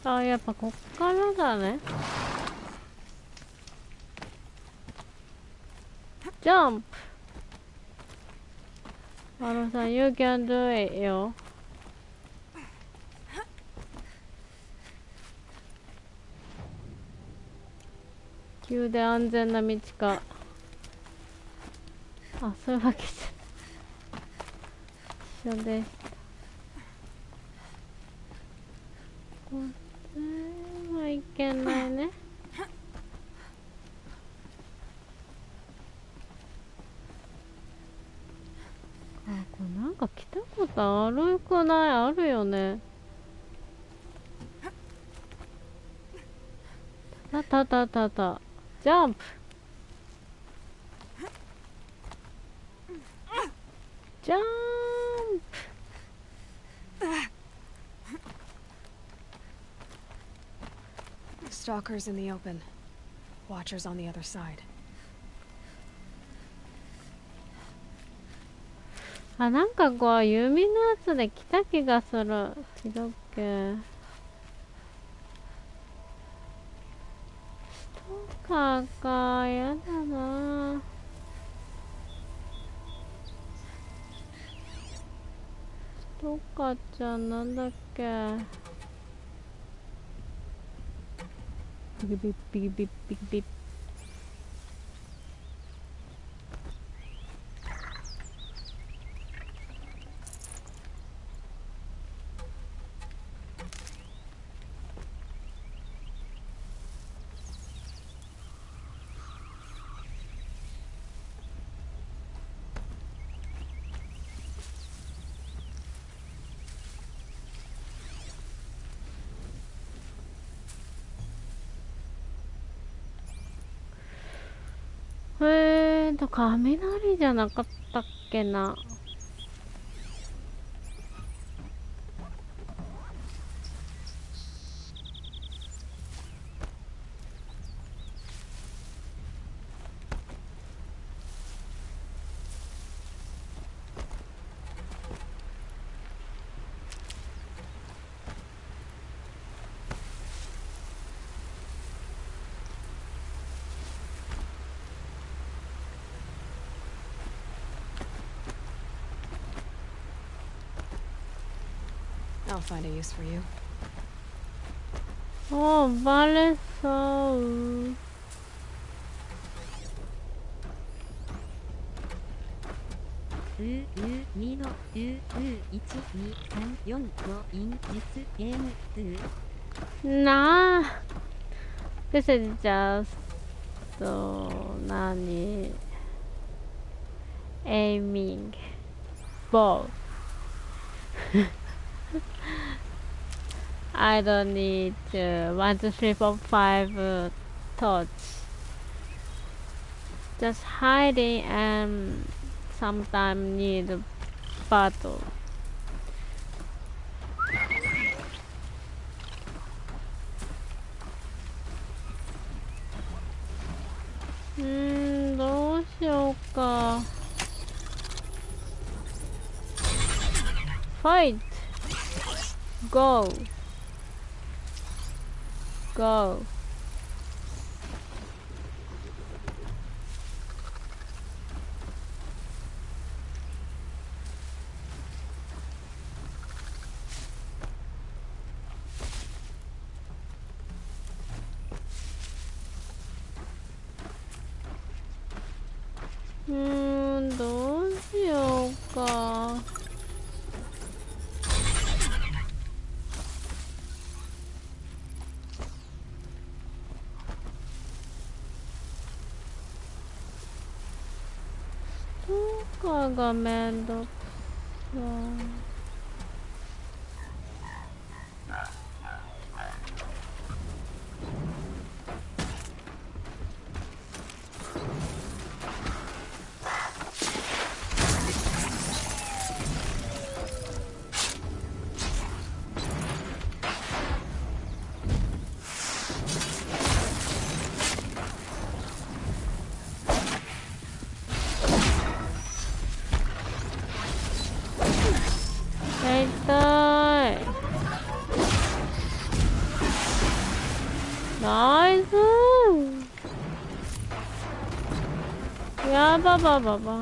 あ、やっぱこっからだね。ジャンプ。さん、You can do it よ。急で安全な道か。あ、そういうわけじゃ。一緒でした。これはいけないね。あ、これなんか来たことあるくない？あるよね。たジャンプ。ジャンプ。 Stalkers in the open. Watchers on the other side. あ、なんかこう弓のやつで来た気がする。違うっけ？ストーカーか、やだな。ストーカーちゃんなんだっけ？ビビビビビビビ。雷じゃなかったっけな。I'll find a use for you. おー、バレそう。2の1、2、3、4、5、インデス、ゲーム2。なあ。This is just 何 aiming ball. I don't need 1, 2, 3, 4, 5 torch. Just hiding and sometimes need battle.どうしようか。Fight! Go! Go! どうしようか。かがめんどくさ痛い。ナイスー。やばばばば。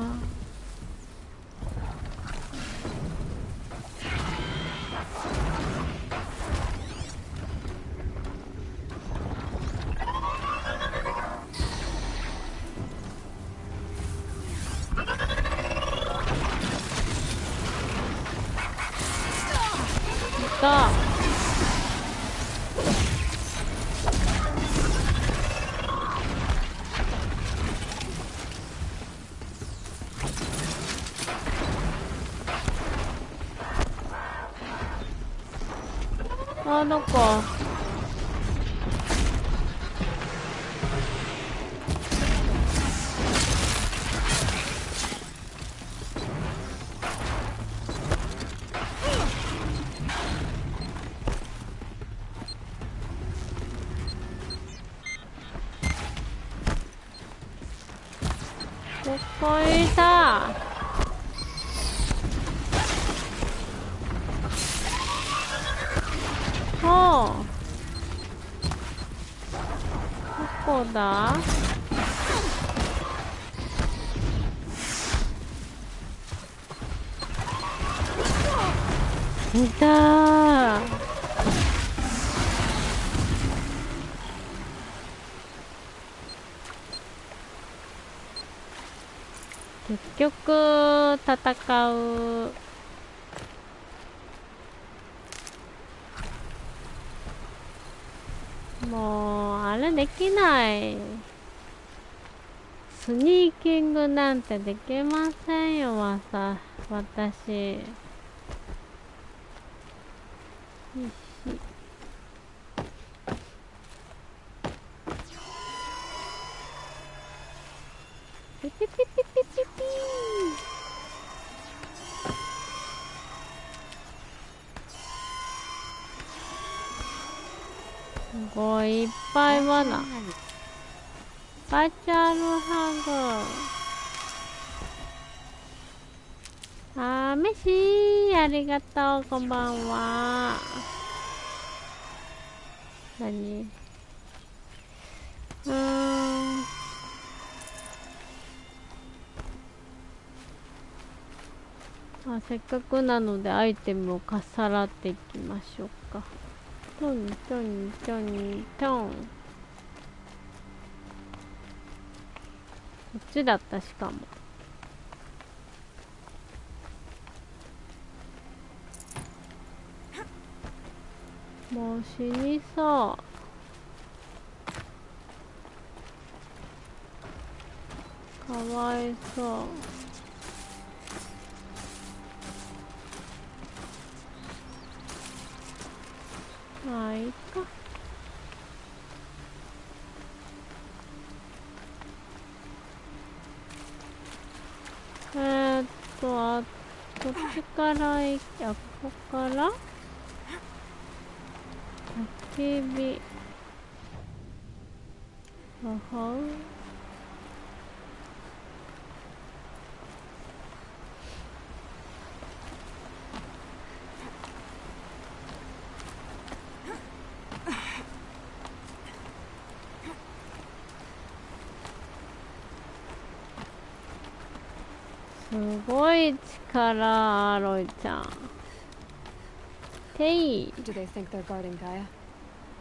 あの子ここいた。ほう、どこだ。いたー。結局戦う。もうあれできない。スニーキングなんてできませんよ、私。よし。ピピピピピピピー。すごいいっぱい罠。バーチャルハグ。メシー、ありがとう、こんばんは。何？せっかくなのでアイテムをかっさらっていきましょうか。トントントントン。こっちだった、しかも。もう死にそう。かわいそう。まあいいか。こっちからここから焚き火。あはう。すごい力、ロイちゃん。てい。Do they think they're guarding Gaia?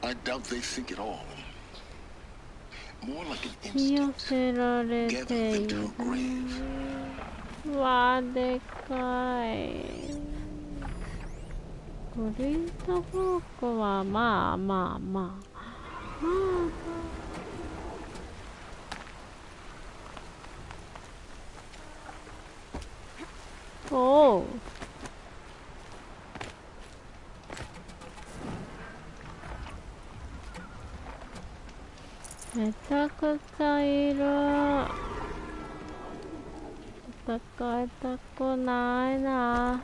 I doubt they think at all. More like an 引き寄 instinct. せられ Gather てい them る。 to her grave. うわー、でかい。グリーントフォークはまあまあまあ。めちゃくちゃいる。戦いたくないな。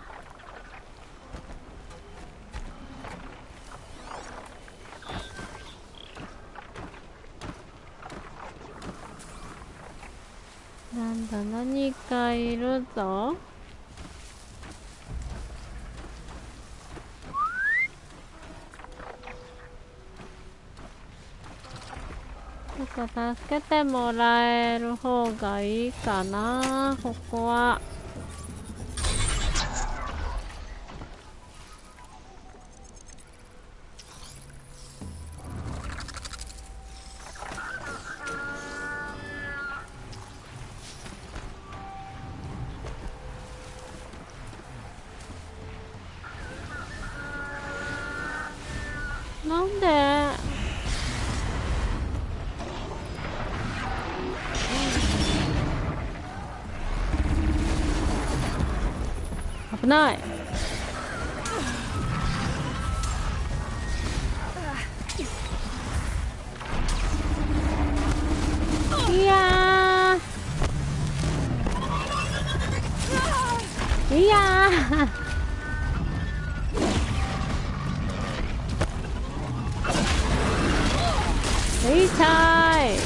なんだ、何かいるぞ。なんか助けてもらえる方がいいかな、ここは。なんで？危ない。いやー、いやー痛い。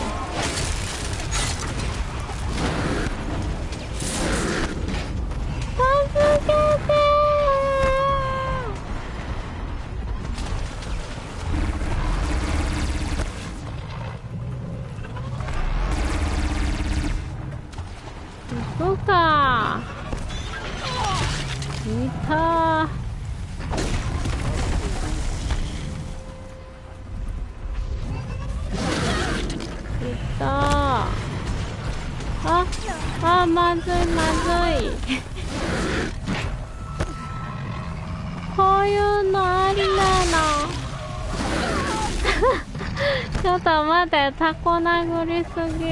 助けてー。行こうか。いたー。まずいまずいこういうのありなのちょっと待って、タコ殴りすぎ。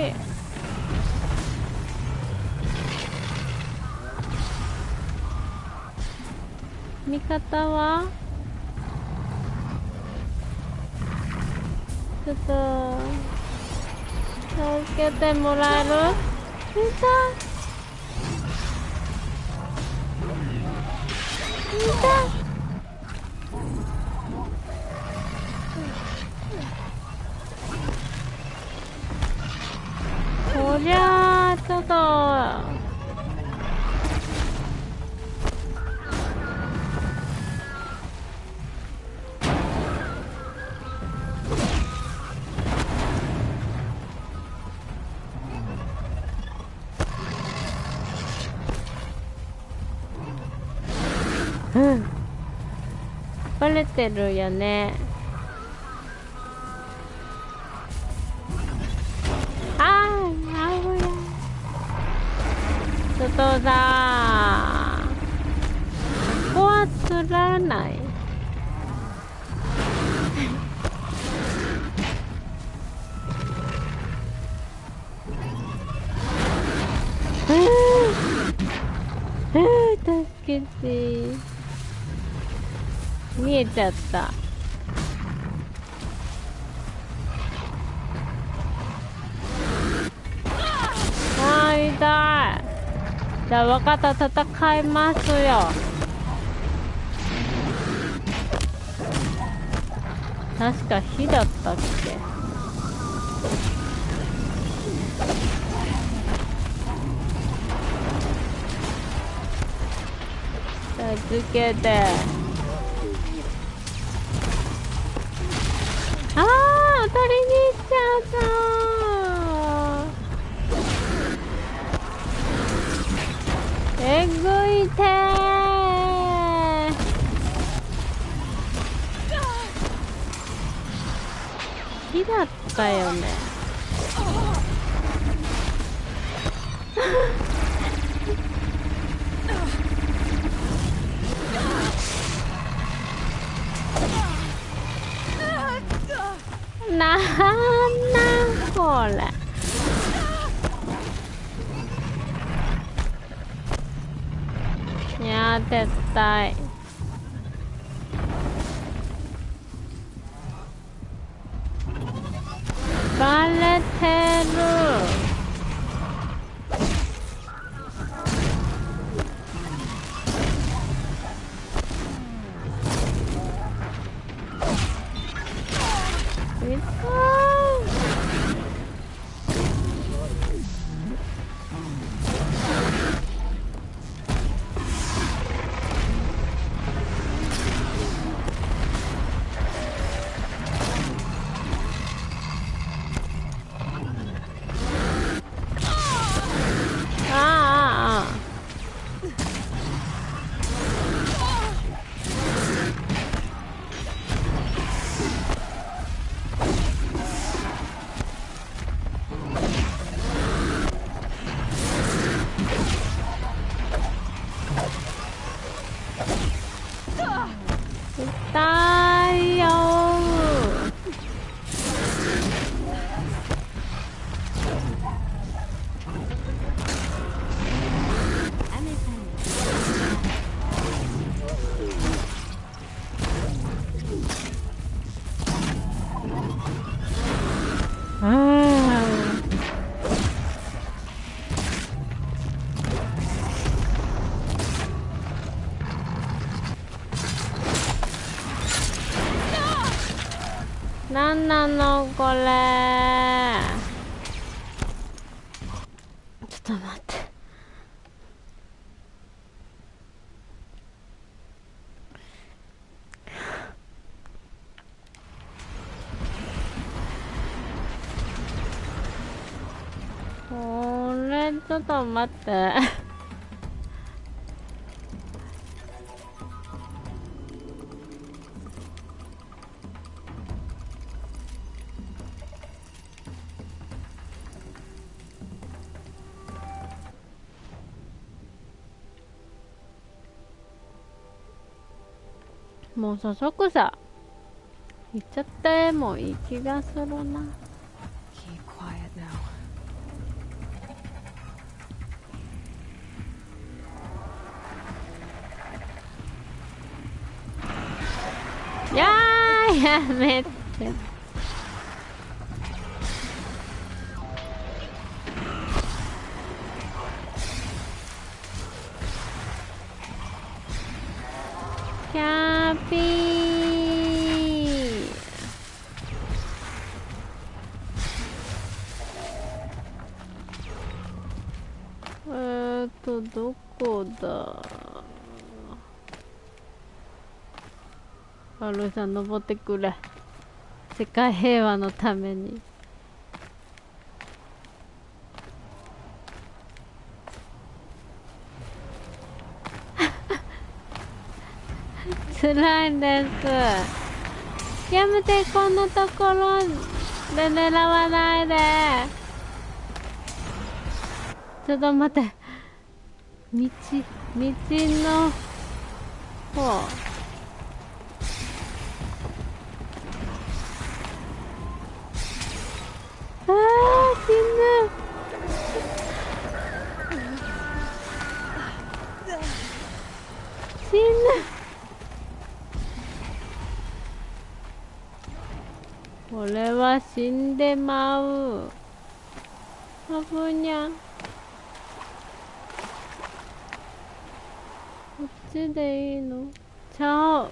味方はちょっと助けてもらえる？いた。こりゃあちょっとバレてるよね。ちょっとさ、ここは釣らない。助けて。見えちゃった。痛い。じゃあ分かった、戦いますよ。確か火だったっけ。助けて。取りに行っちゃった。えぐいてー。火だったよね。なんなんこれ。いやー絶対かれてる。痛いよ。なんなのこれ。ちょっと待って。これちょっと待って。もうそそくさ行っちゃってもいい気がするな。 Keep quiet now. やー、やめて。キャーピー。どこだ。アロイさん登ってくれ。世界平和のために。辛いです。やめて、こんなところで狙わないで。ちょっと待って。道の方。あー、死ぬ。死ぬ。これは死んでまう。あぶにゃ。こっちでいいの？ちゃう。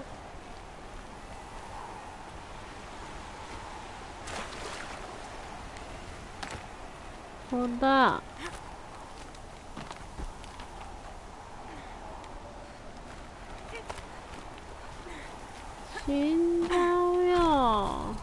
ここだ。死んじゃうよ。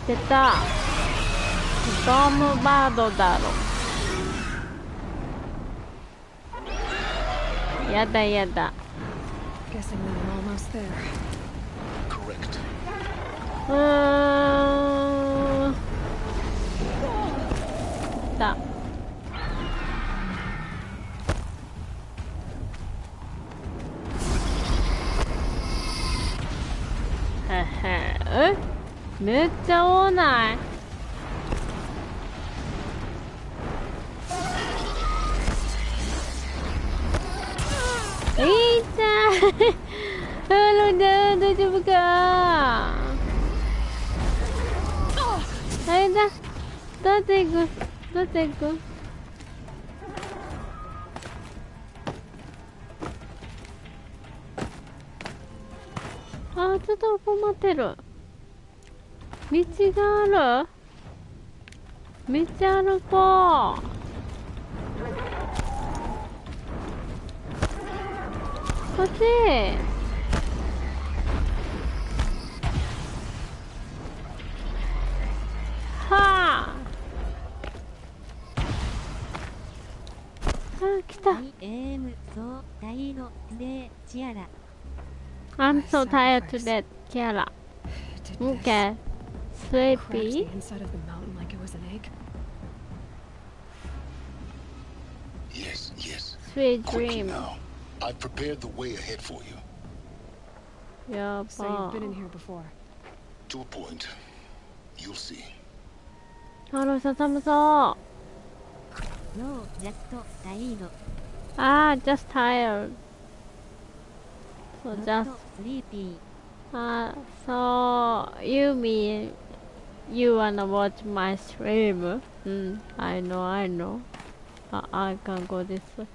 出た。ストームバードだろ。やだやだ。Guessing we were almost there. Correct. だ。え、めっちゃ多ない？いいじゃん。大丈夫か？あれだ、どうやって行く？どうやって行く？あ、ちょっと困ってる。道がある？道歩こう。こっち。はあ。あ、来た。I'm so tired today, Kiara. Okay. Sleepy. Inside of the mountain like it was an egg. Yes, yes. Sweet Quickly dream. now. I've prepared the way ahead for you. Yeah, So you've been in here before. To a point. You'll see. ハローさん寒そう。No, just tired. Ah, just tired. So Not just sleepy. So you mean you wanna watch my stream? I know. I can go this way.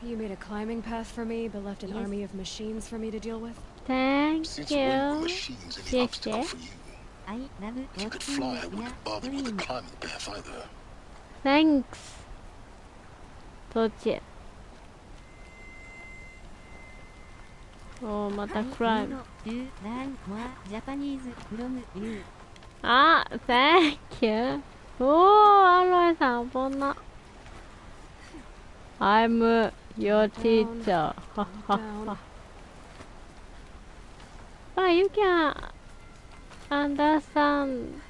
You made a climbing path for me, but left an army of machines for me to deal with? Thank Since you. when were machines any obstacle for you? I love If you could fly, I wouldn't bother with a climbing path either. Thanks. どっち？おー、またクライム。あ、Thank you. おー、アロエさん、こんな。I'm your teacher. But you can understand.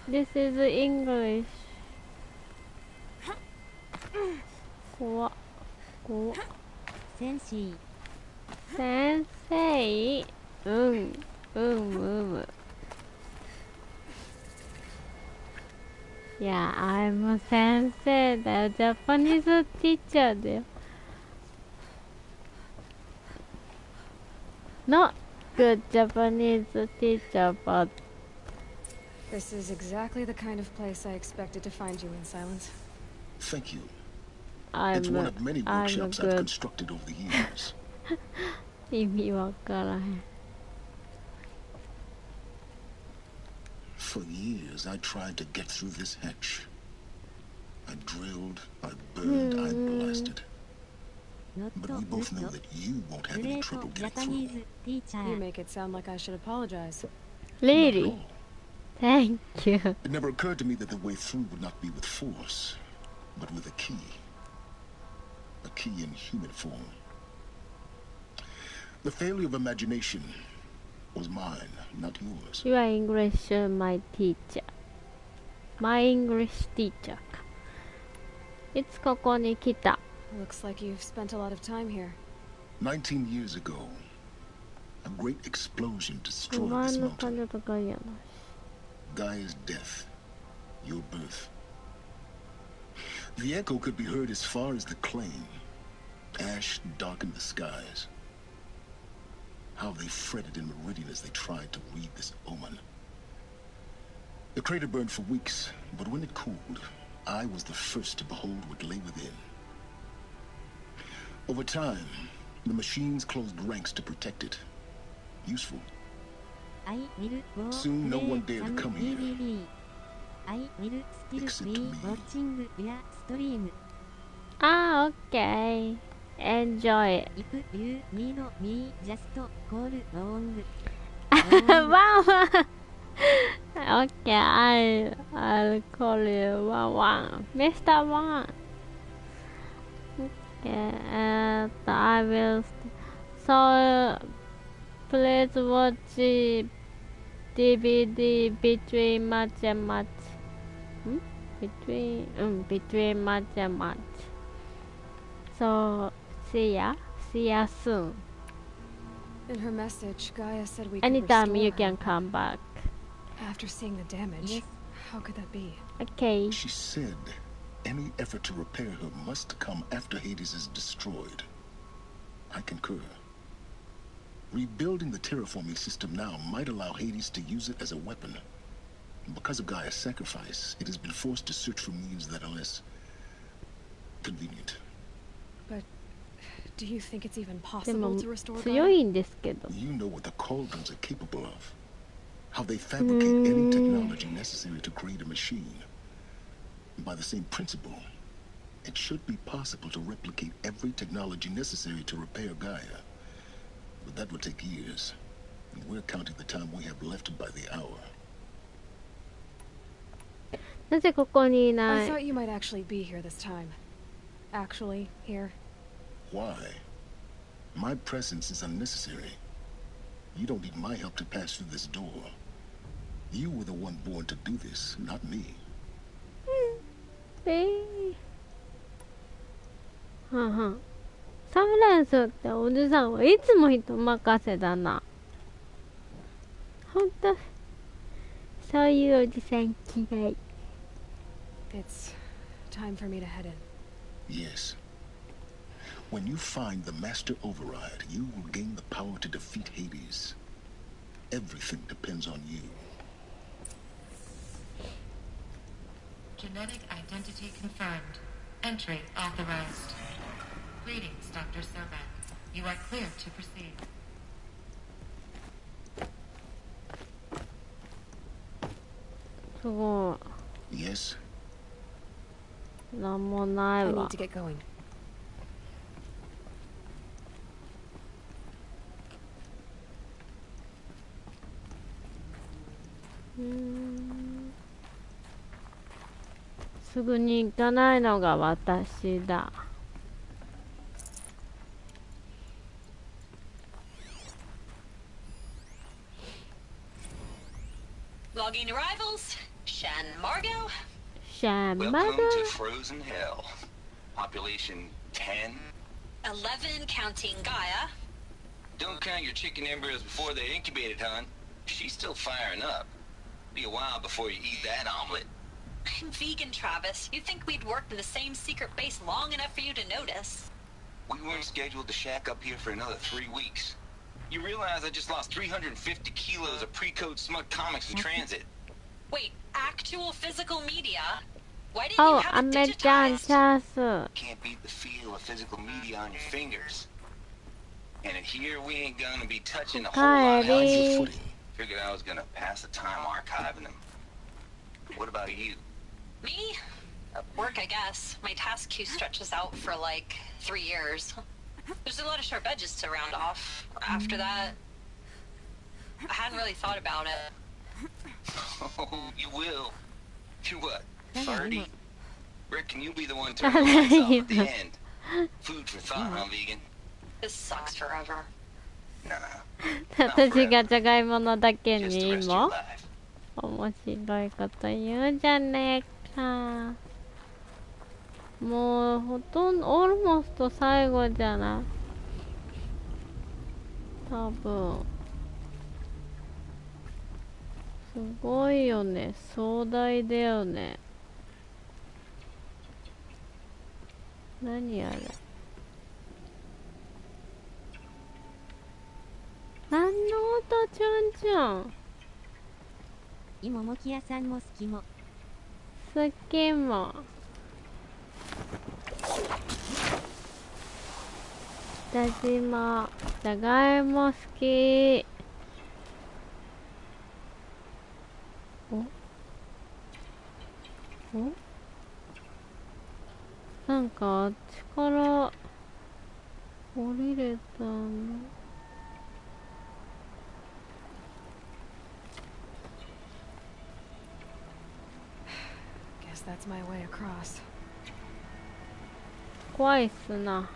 This is English. 怖っ。先生。先生。いや、I'm 先生だよ。ジャパニーズティーチャーだよ。Not good Japanese teacher, but This is exactly the kind of place I expected to find you in, Silence. Thank you. It's one of many workshops I've constructed over the years. 意味わからへん。For years, I tried to get through this hatch. I drilled, I burned, I blasted. But we both know that you won't have any trouble getting through. You make it sound like I should apologize. Really? Thank you. It never occurred to me that the way through would not be with force, but with a key. A key in human form. The failure of imagination was mine, not yours. Your English, my teacher. My English teacher. いつここに来た? Looks like you've spent a lot of time here. 19 years ago, a great explosion destroyed this mountain. Gaia's death, your birth. The echo could be heard as far as the claim. Ash darkened the skies. How they fretted in Meridian as they tried to read this omen. The crater burned for weeks, but when it cooled, I was the first to behold what lay within. Over time, the machines closed ranks to protect it. Useful. Soon no one dared to come here. Except me. Ah, okay. Enjoy it. Wow. Okay, I'll call you One. Mr. One. Okay, and I will. So, please watch DVD between match and match. Between match and match. So, see ya soon. In her message, Gaia said we could Anytime restore you her, can but come back. after seeing the damage, Yes. how could that be? Okay. She said any effort to repair her must come after Hades is destroyed. I concur. Rebuilding the terraforming system now might allow Hades to use it as a weapon. Because of Gaia's sacrifice, it has been forced to search for means that are less convenient. But do you think it's even possible to restore 強 Gaia? いんですけど。 You know what the cauldrons are capable of. How they fabricate any technology necessary to create a machine. By the same principle, it should be possible to replicate every technology necessary to repair Gaia. But that would take years. And we're counting the time we have left by the hour. なぜここにいな I い thought you might actually be here this time. Actually, here. Why? My presence is unnecessary. You don't need my help to pass through this door. You were the one born to do this, not me. はんはん。サイレンスっておじさんはいつも人任せだな。ほんと、そういうおじさん嫌い。It's time for me to head in. Yes. When you find the Master Override, you will gain the power to defeat Hades. Everything depends on you. Genetic identity confirmed. Entry authorized. Greetings, Dr. Sobek. You are clear to proceed. すご Yes? い。なんもない I わ need to。get going. すぐに行かないのが私だ。Logging arrivals. Shan Margot. シャンマ Welcome ガ to Frozen Hell. Population 10. 11 counting Gaia. Don't count your chicken embryos before they're incubated, hon. She's still firing up. Be a while before you eat that omelet. I'm vegan, Travis. You'd think we'd worked in the same secret base long enough for you to notice. We weren't scheduled to shack up here for another 3 weeks. You realize I just lost 350 kilos of pre-code smut comics in transit. Wait, actual physical media? Why didn't お you う、 have ア it メちゃん digitized? チャンス。 Can't beat the feel of physical media on your fingers. And here we ain't gonna be touching a whole lot of Kylie. Figured I was gonna pass the time archiving them. What about you? Me? Work, I guess. My task queue stretches out for like 3 years. There's a lot of sharp edges to round off. After that, I hadn't really thought about it. Oh, you will. You what, 30? Reckon you'll be the one turning the lights off at the end. Food for thought, huh, vegan? This sucks forever. Nah. 私がじゃがいものだけ Just the に rest of も your life. 面白いこと言うじゃねえか。もうほとんどオールモスト最後じゃない多分。すごいよね、壮大だよね。何あれ、何の音ちょんちょん。芋もき屋さんも好きも。好きも。私もじゃがいも好き。おなんかあっちから降りれたの。Guess that's my way across. 怖いっすな。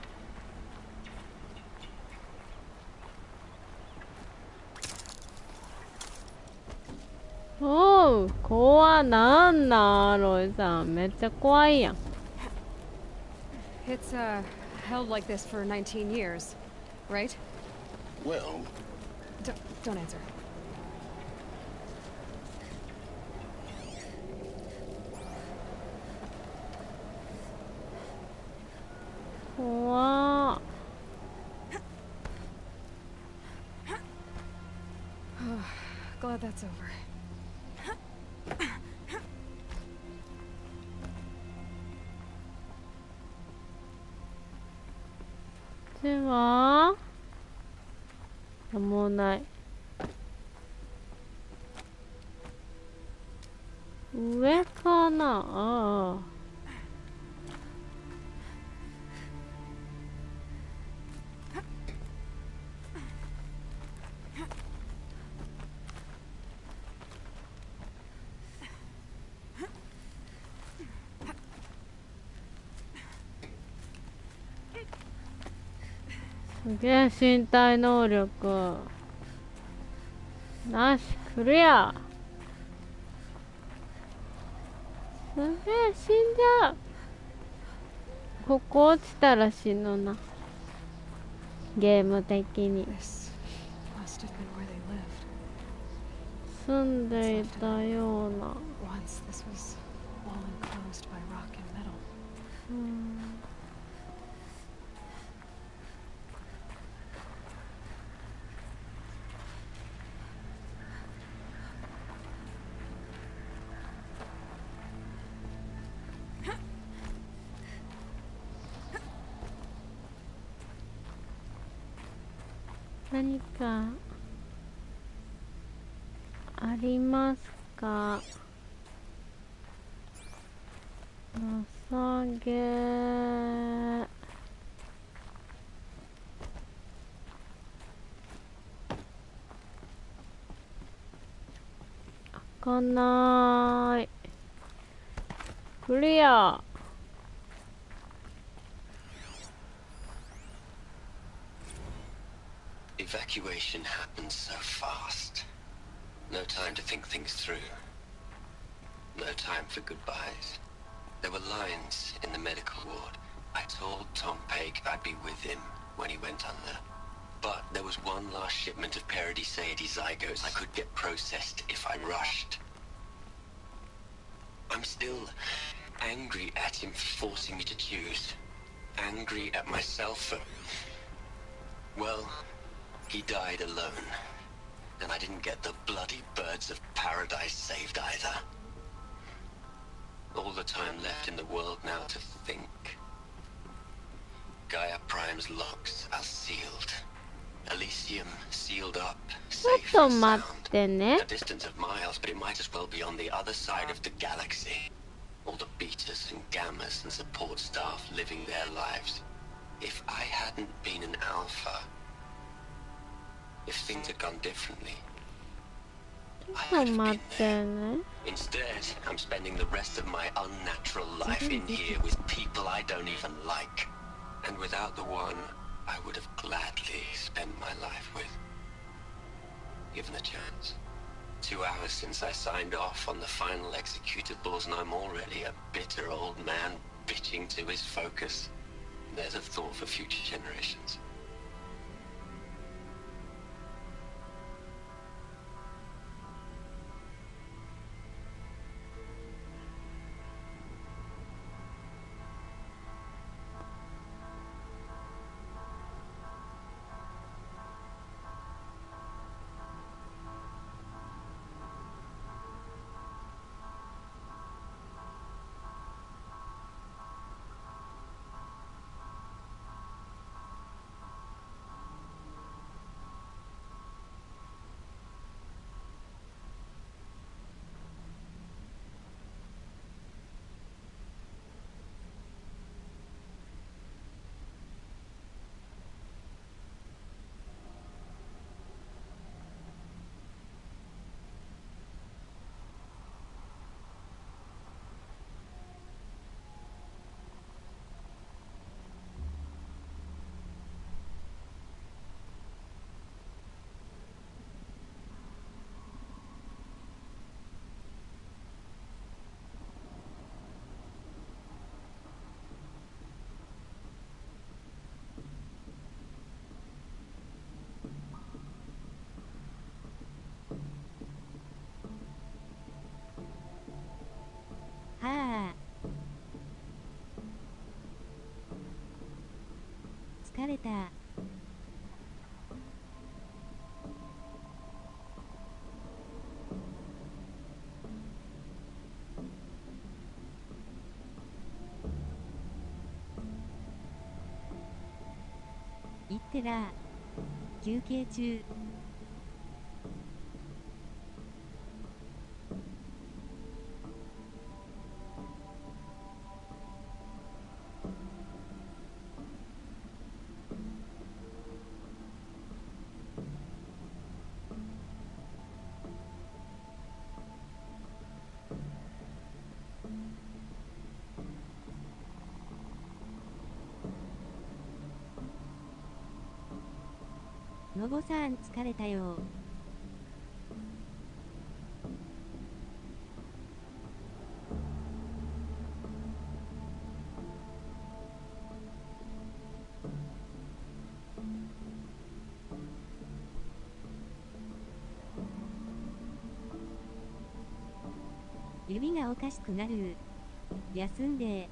おう、怖なんなん、ロイさん。めっちゃ怖いやん。It's a held like this for 19 years, right? Well... Don't answer. Wow. Glad that's over. ではもうない。上かな。ああ。すげえ身体能力なし。クリア。すげえ死んじゃう。ここ落ちたら死ぬな、ゲーム的に。住んでいたような。何かありますか？情け開かない。クリア。Evacuation happened so fast. No time to think things through. No time for goodbyes. There were lines in the medical ward. I told Tom Pake I'd be with him when he went under. But there was one last shipment of Paradiseidae zygotes I could get processed if I rushed. I'm still angry at him for forcing me to choose. Angry at myself for... Well, he died alone. And I didn't get the bloody birds of paradise saved either. All the time left in the world now to think. Gaia Prime's locks are sealed. Elysium sealed up, safe and sound. A distance of miles, but it might as well be on the other side of the galaxy. All the betas and gammas and support staff living their lives. If I hadn't been an alpha, if things had gone differently, I would have been there. Instead, I'm spending the rest of my unnatural life in here with people I don't even like. And without the one I would have gladly spent my life with. Given a chance. 2 hours since I signed off on the final executables, and I'm already a bitter old man bitching to his focus. There's a thought for future generations. た。いってらー。休憩中。のぼさん疲れたよー。指がおかしくなる。休んで。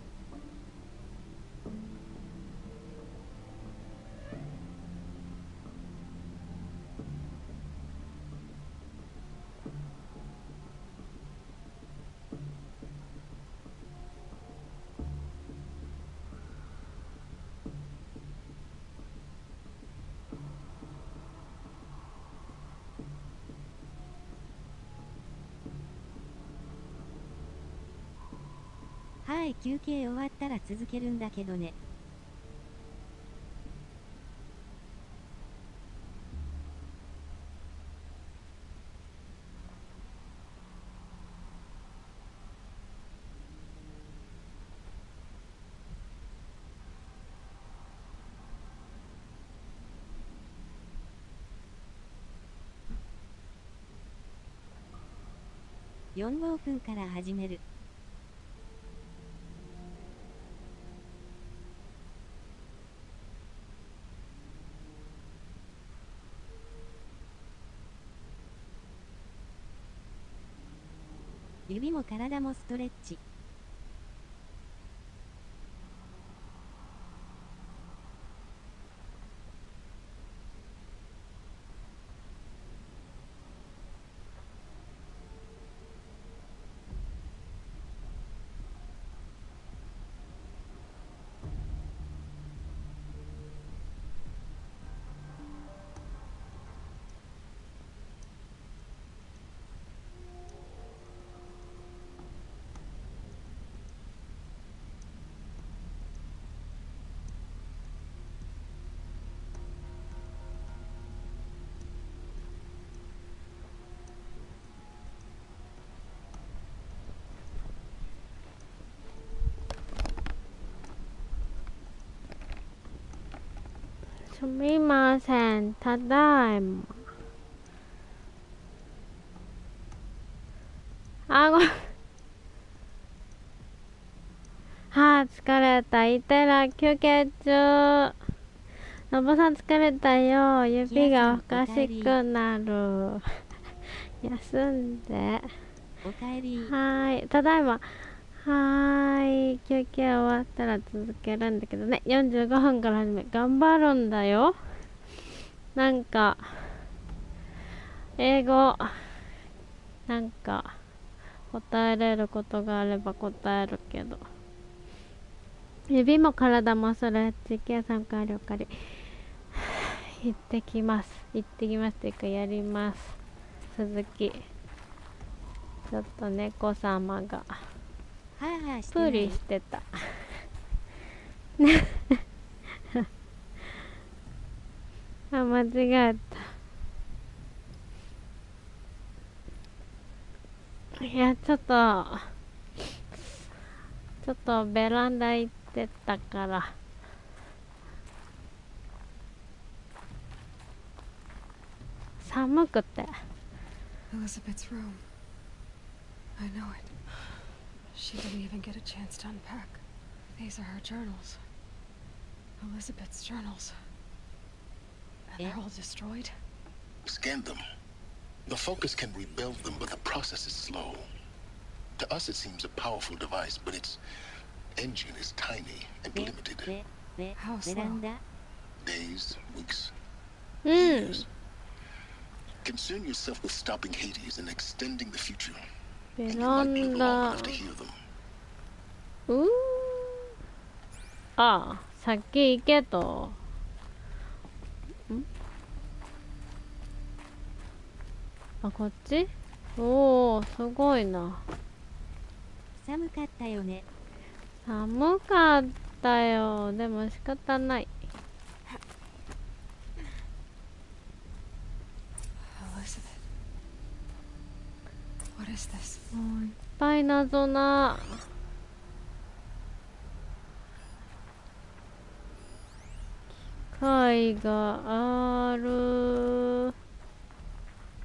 はい、休憩終わったら続けるんだけどね。4号分から始める。指も体もストレッチ。すみません、ただいま。ごめん。疲れた。いってら、休憩中。のぼさん疲れたよ。指がおかしくなる。休んで。おかえり。ただいま。休憩終わったら続けるんだけどね。45分から始め。頑張るんだよ。なんか、英語、なんか、答えれることがあれば答えるけど。指も体もそれ、時計3回了解。行ってきます。行ってきますっていうか、やります。続き。ちょっと猫様が。プリしてた。間違えた。いや、ちょっとベランダ行ってたから。寒くて。Elizabeth's room. I know it. She didn't even get a chance to unpack. These are her journals. Elizabeth's journals. And they're all destroyed? Scan them. The Focus can rebuild them, but the process is slow. To us it seems a powerful device, but its engine is tiny and limited. How slow? Days, weeks, Hmm. concern yourself with stopping Hades and extending the future. And you might live long 베란다. enough to hear them. 아, 先行けと。あ、こっち？おー、すごいな。寒かったよね。寒かったよ。でも仕方ない。What is this? もういっぱい謎な。機械がある。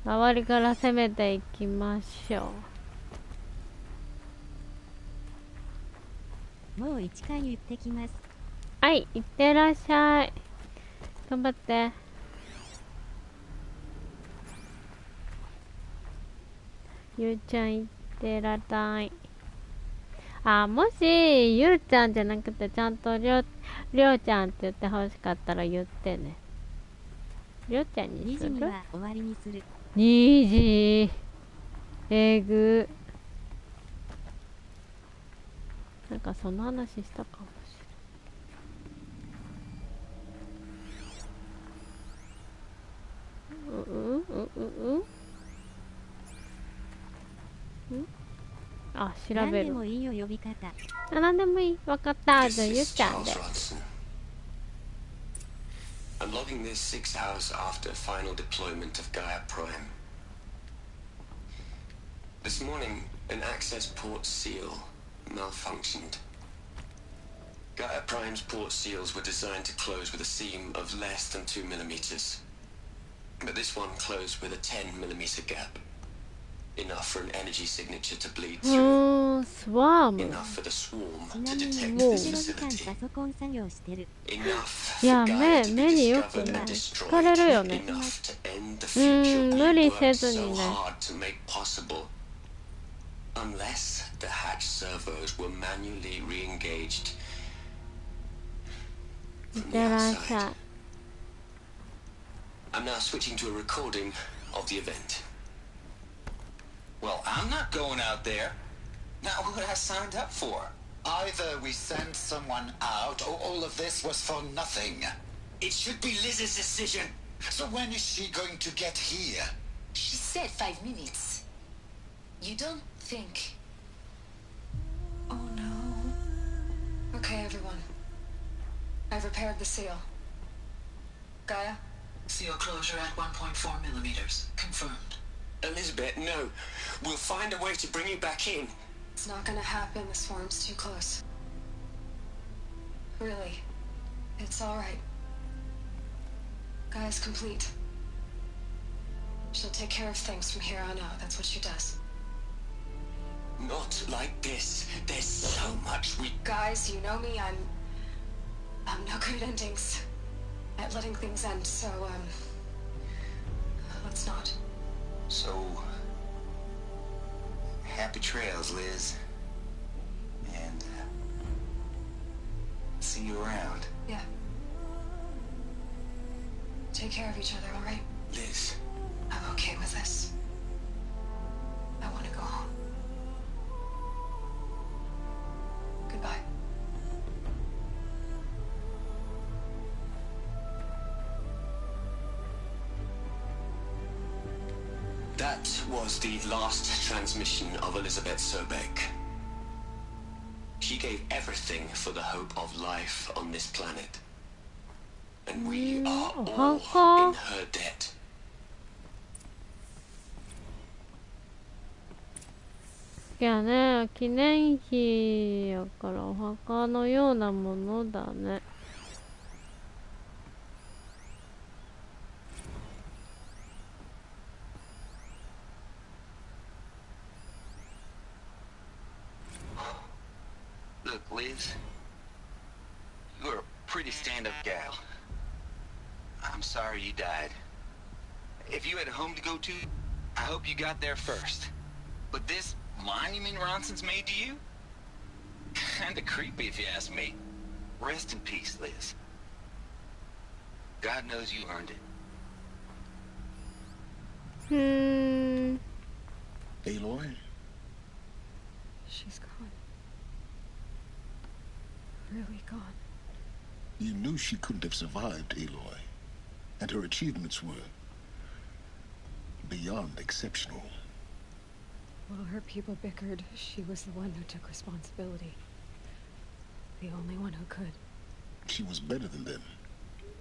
周りから攻めていきましょう。もう1回言ってきます。はい、いってらっしゃい。頑張って。ゆうちゃんいってらたい。あ、もしゆうちゃんじゃなくてちゃんとりょうちゃんって言ってほしかったら言ってね。りょうちゃんにする？ 2時には終わりにする。2時えぐ。なんかその話したかもしれない。あ、調べる。何でもいいよ呼び方。あ、なんでもいい。わかった。じゃあゆうちゃんで。I'm logging this 6 hours after final deployment of Gaia Prime. This morning, an access port seal malfunctioned. Gaia Prime's port seals were designed to close with a seam of less than 2 millimeters. But this one closed with a 10 millimeter gap. Enough for an energy signature to bleed through. Swarm. Enough for the swarm to detect this facility. Enough for Yeah, Gaia to be many discovered and destroyed. Enough to end the future we worked so hard to make possible. Unless the hatch servos were manually re-engaged from the outside. I'm now switching to a recording of the event. Well, I'm not going out there. Not what I signed up for. Either we send someone out, or all of this was for nothing. It should be Liz's decision. So when is she going to get here? She said 5 minutes. You don't think... Oh no. Okay, everyone. I've repaired the seal. Gaia? Seal closure at 1.4 millimeters. Confirmed. Elizabeth, no. We'll find a way to bring you back in. It's not gonna happen. The swarm's too close. Really. It's alright. Gaia's complete. She'll take care of things from here on out. That's what she does. Not like this. There's so much we... Guys, you know me. I'm no good at endings. At letting things end, so, let's not. So... happy trails, Liz. And, see you around. Yeah. Take care of each other, alright? Liz. I'm okay with this. I want to go home. Goodbye. That was the last transmission of Elizabeth Sobek. She gave everything for the hope of life on this planet. And we are all in her debt. いやね、記念碑やからお墓のようなものだね。Look, Liz. You're a pretty stand-up gal. I'm sorry you died. If you had a home to go to, I hope you got there first. But this monument Ronson's made to you? Kinda creepy if you ask me. Rest in peace, Liz. God knows you earned it. Aloy? She's gone. Really gone. You knew she couldn't have survived, Aloy. And her achievements were beyond exceptional. While her people bickered, she was the one who took responsibility. The only one who could. She was better than them.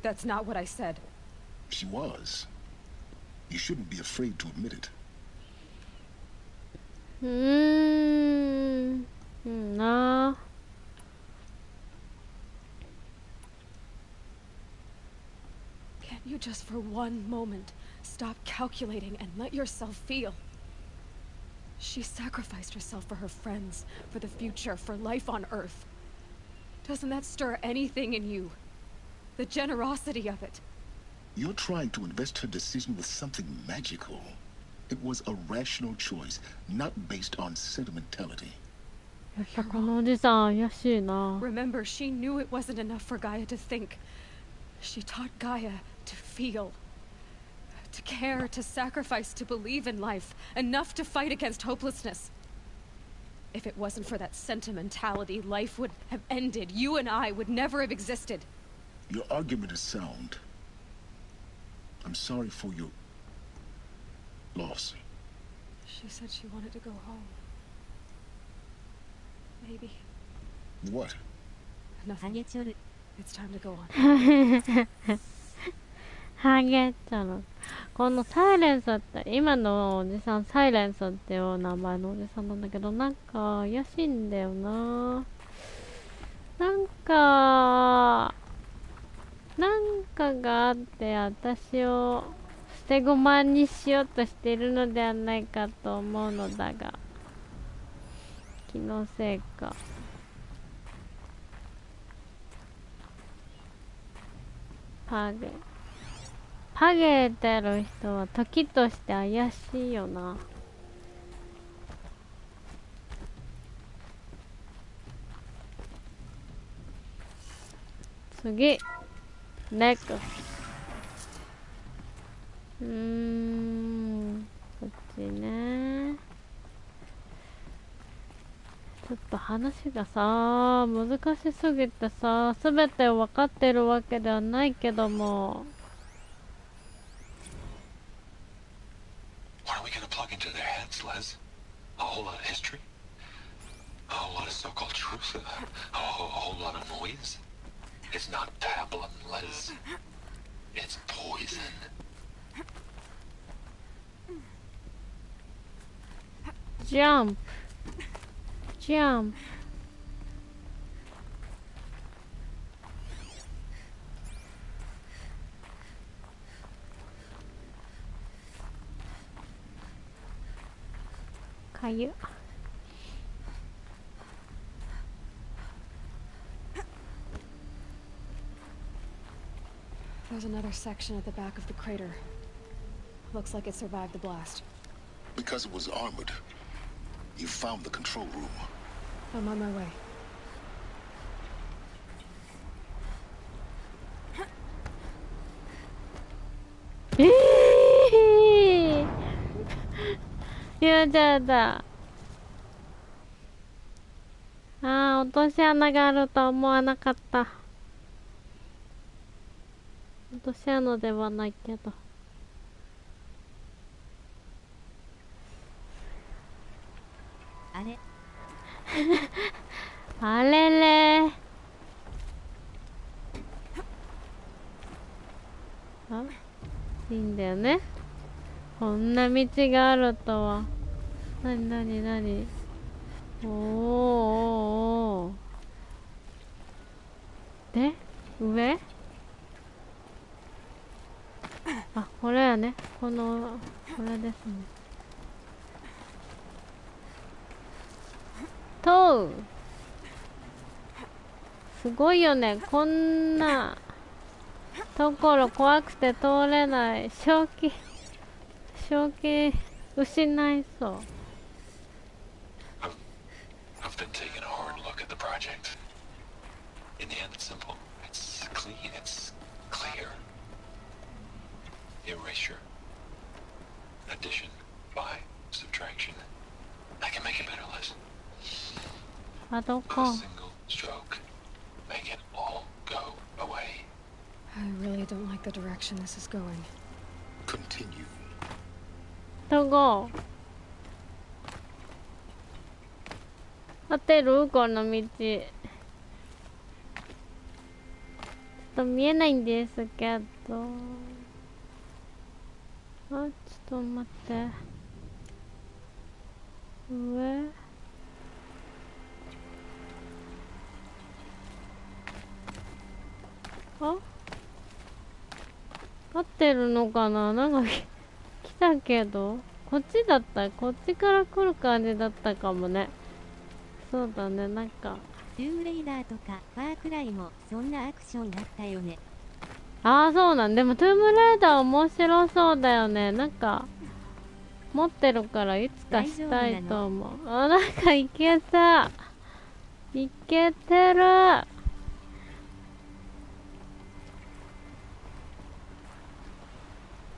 That's not what I said. She was. You shouldn't be afraid to admit it. No. Can't you just for one moment stop calculating and let yourself feel? She sacrificed herself for her friends, for the future, for life on Earth. Doesn't that stir anything in you? The generosity of it. You're trying to invest her decision with something magical. It was a rational choice, not based on sentimentality. Remember, she knew it wasn't enough for Gaia to think. She taught Gaia to feel. To care, to sacrifice, to believe in life. Enough to fight against hopelessness. If it wasn't for that sentimentality, life would have ended. You and I would never have existed. Your argument is sound. I'm sorry for your loss. She said she wanted to go home. Maybe. What? Nothing. It's time to go on. ハゲっちゃう。このサイレンスって、今のおじさんサイレンスっていう名前のおじさんなんだけど、なんか怪しいんだよな。なんかがあって私を捨て駒にしようとしているのではないかと思うのだが、気のせいか。ハゲてる人は時として怪しいよな。次ネクス。こっちね。ちょっと話がさ、難しすぎてさ、すべて分かってるわけではないけども。What are we gonna plug into their heads, Les? A whole lot of history? A whole lot of so-called truth? A whole lot of noise? It's not pablum, Les. It's poison. Jump. Jump. Caillou. There's another section at the back of the crater. Looks like it survived the blast. Because it was armored, you found the control room. I'm on my way. Yeah,だ。落とし穴があるとは思わなかった。落とし穴ではないけど。あれあれれあ、いいんだよね。こんな道があるとは。なになになに。おー。で、上？あ、これやね。これですね。通う。すごいよね。こんなところ怖くて通れない。正気失いそう。I've been taking a hard look at the project. In the end, it's simple. It's clean. It's clear. erasure. Addition by subtraction. I can make it better, Liz. あ、ど A こ single stroke. Make it all go away. I really don't like the direction this is going. Continue. どこ合ってるこの道。ちょっと見えないんですけど。あ、ちょっと待って。上あ、合ってるのかな。なんか来たけど、こっちだった。こっちから来る感じだったかもね。そうだね、なんかトゥームレイダーとかファークライもそんなアクションだったよね。ああ、そうなん。でもトゥームレイダー面白そうだよね。なんか持ってるからいつかしたいと思う。あ、なんかいけた。いけてる。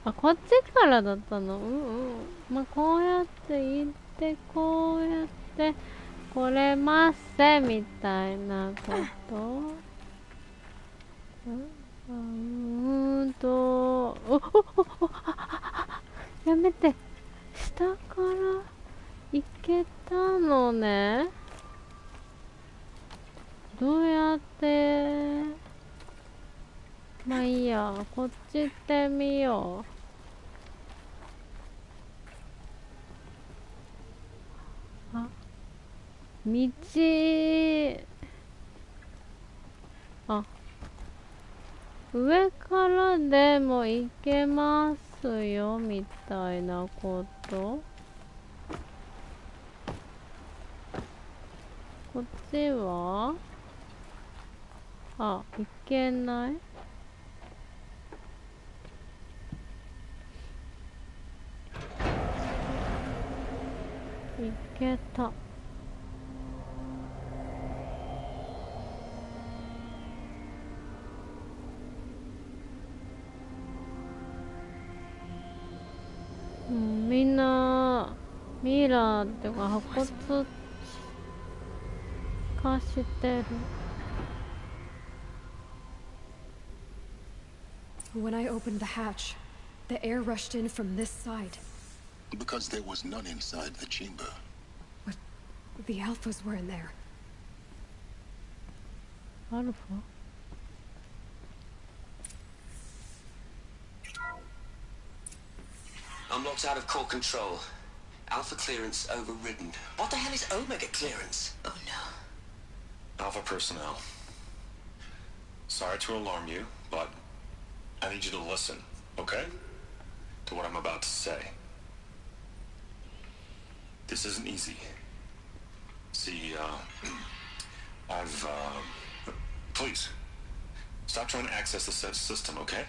あ、こっちからだったの。うんうん。まあ、こうやって行って、こうやって来れますせみたいなこと。やめて。下から行けたのね。どうやって、まあいいや、こっち行ってみよう。あ、道、あ、上からでも行けますよみたいなこと。こっちは、あ、行けない。行けた。うん、みんなミラーっていうか白骨化してる。When I opened the hatch, the air rushed in from this side. Because there was none inside the chamber. But the alphas were in there. Alpha? I'm locked out of core control. Alpha clearance overridden. What the hell is Omega clearance? Oh no. Alpha personnel. Sorry to alarm you, but I need you to listen, okay? To what I'm about to say. This isn't easy. See, please, stop trying to access the system, okay?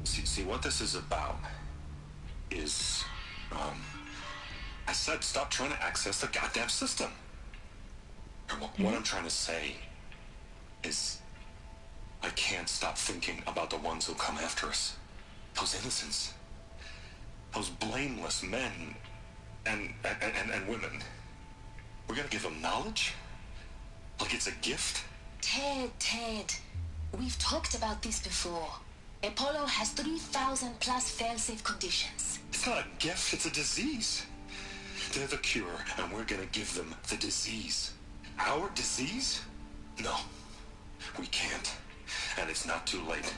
See, what this is about is, I said stop trying to access the goddamn system. What I'm trying to say is, I can't stop thinking about the ones who'll come after us. Those innocents. Those blameless men and women. We're gonna give them knowledge? Like it's a gift? Ted, we've talked about this before. Apollo has 3,000 plus fail-safe conditions. It's not a gift, it's a disease. They're the cure, and we're gonna give them the disease. Our disease? No, we can't. And it's not too late.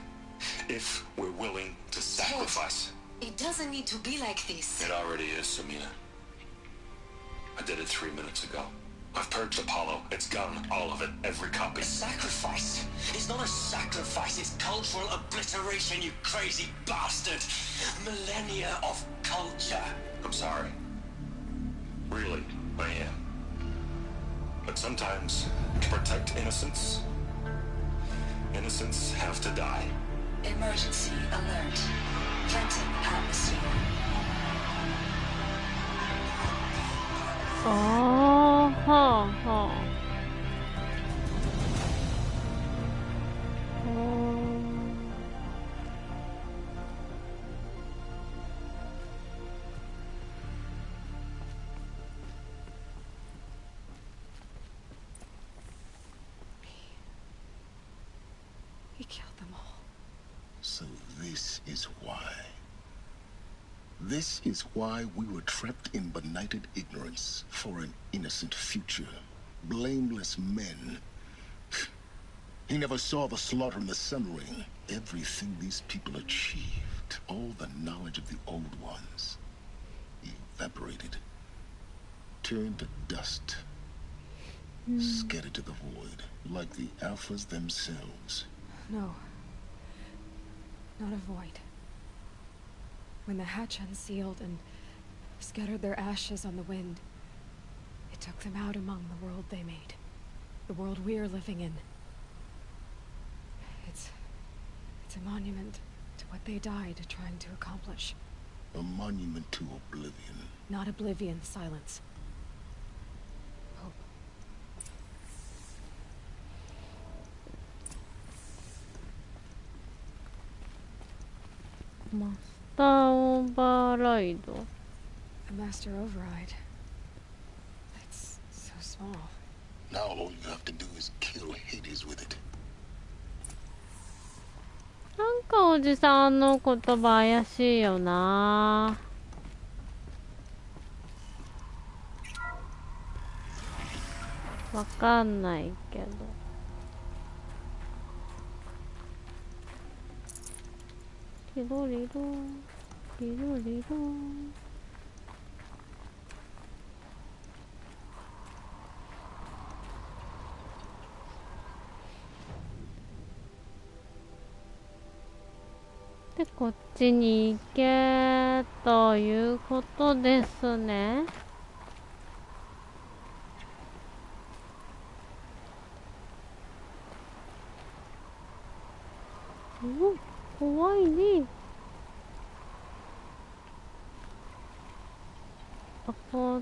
If we're willing to sacrifice. Ted, it doesn't need to be like this. It already is, Samina. I did it 3 minutes ago. I've purged Apollo. It's gone, all of it, every copy. A sacrifice? It's not a sacrifice, it's cultural obliteration, you crazy bastard! Millennia of culture. I'm sorry. Really, I am. But sometimes, to protect innocence, innocents have to die. Emergency alert. Venting atmosphere. Oh, ha, ha. So this is why. This is why we were trapped in benighted ignorance for an innocent future. Blameless men. He never saw the slaughter in the Sun Ring. Everything these people achieved, all the knowledge of the old ones, evaporated, turned to dust, scattered to the void, like the Alphas themselves. No. Not a void. When the hatch unsealed and scattered their ashes on the wind, it took them out among the world they made. The world we're living in. It's a monument to what they died trying to accomplish. A monument to oblivion. Not oblivion, silence. Hope. Master Override. A master override. It's so small. Now all you have to do is kill Hades with it. なんかおじさんの言葉怪しいよな。わかんないけど。リロリロリロリロ。で、こっちに行けということですね。お、怖いね。あ、こっ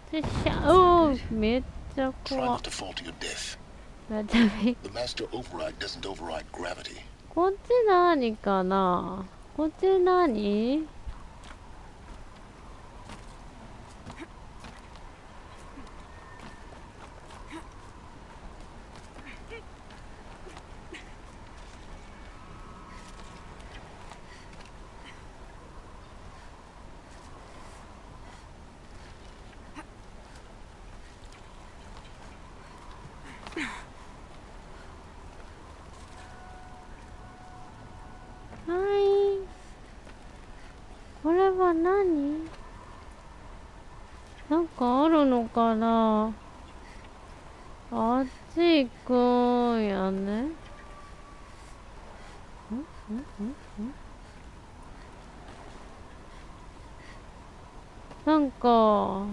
ちしゃ、おー、めっちゃ怖い。Try not to fall to your death. めっちゃびっ The master override doesn't override gravity. こっち何かな。こっち何。はい。これは何？なんかあるのかな。あっち行くんやね。なんか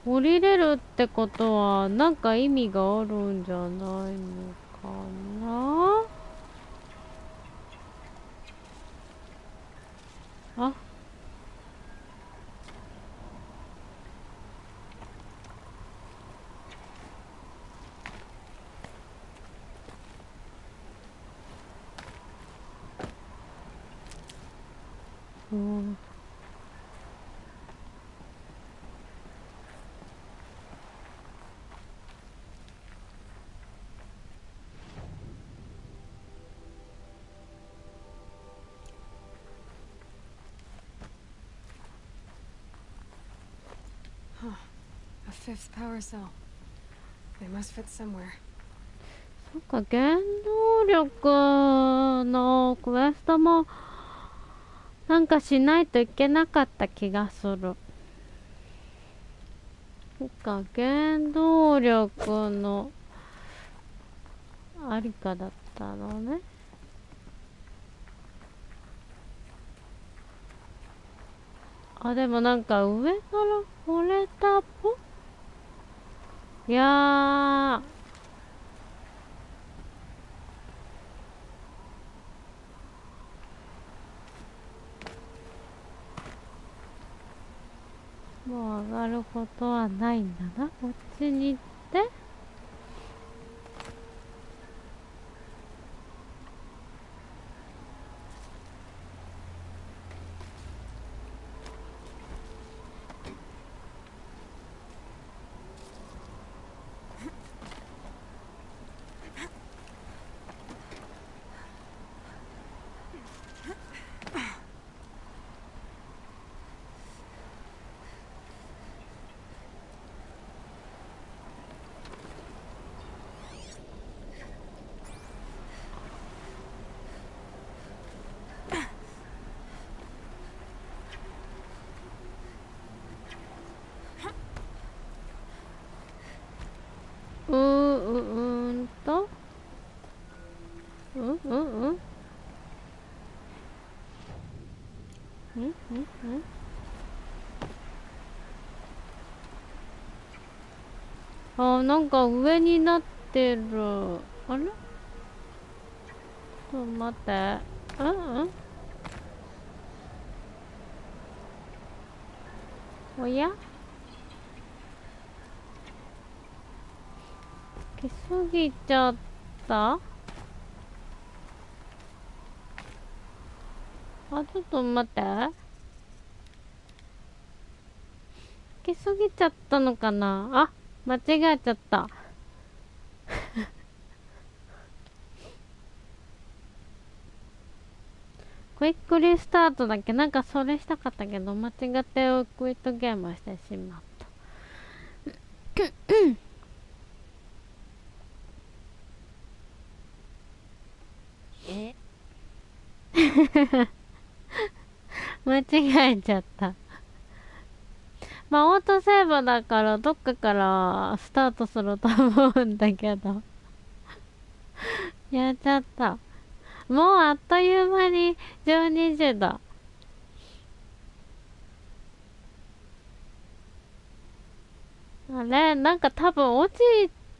降りれるってことはなんか意味があるんじゃないのかな。あ、うん。Huh. A fifth power cell. They must fit somewhere. そっか、原動力のクエストもなんかしないといけなかった気がする。そっか、原動力のありかだったのね。あ、でもなんか上から掘れたっぽ。いやー、もう上がることはないんだな。こっちに行って。ーんとうんあ、なんか上になってる。あれ、ちょっと待って。おや、来すぎちゃった。あ、ちょっと待って。来すぎちゃったのかなあ、間違えちゃった。クイックリスタートだっけ、なんかそれしたかったけど、間違ってクイットゲームしてしまった。間違えちゃった。まあオートセーブだからどっかからスタートすると思うんだけどやっちゃった。もうあっという間に12時だ。あれ、なんか多分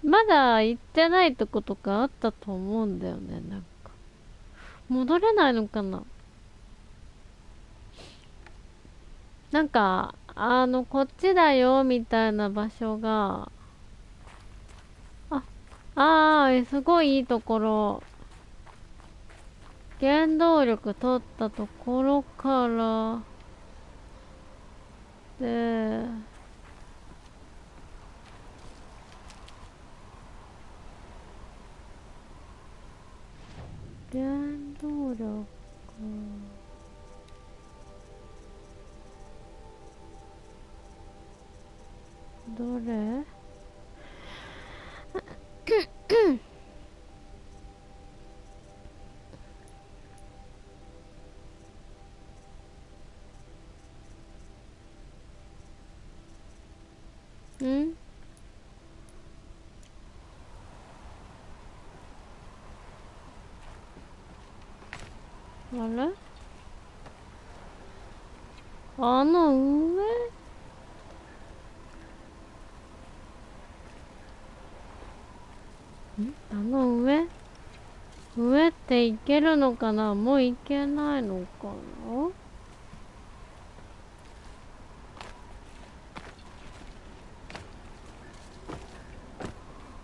まだ行ってないとことかあったと思うんだよね。なんか戻れないのかな。なんかこっちだよみたいな場所が、すごいいいところ、原動力取ったところからで、原動力どれん、あれ、あの上、あの上っていけるのかな。もういけないのかな。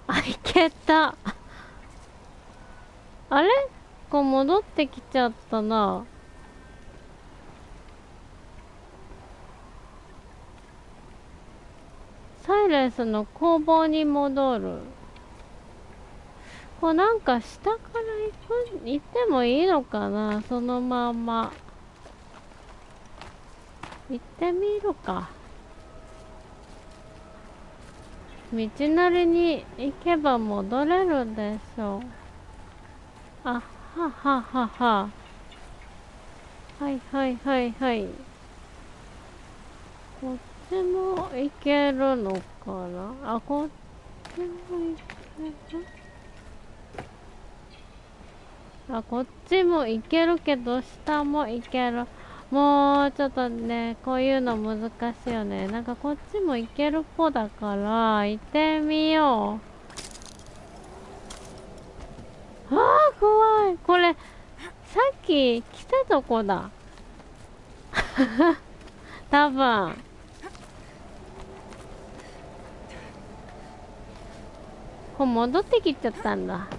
あ、いけた。あれ、こう戻ってきちゃったな。サイレンスの工房に戻る。こうなんか下から行ってもいいのかな。そのまま行ってみるか。道なりに行けば戻れるでしょう。あ、はははは。はいはいはいはい。こっちも行けるのかな。あ、こっちも行ける。あ、こっちも行けるけど下も行ける。もうちょっとね、こういうの難しいよね。なんかこっちも行けるっぽだから行ってみよう。怖い。これさっき来たとこだ多分。こう戻ってきちゃったんだ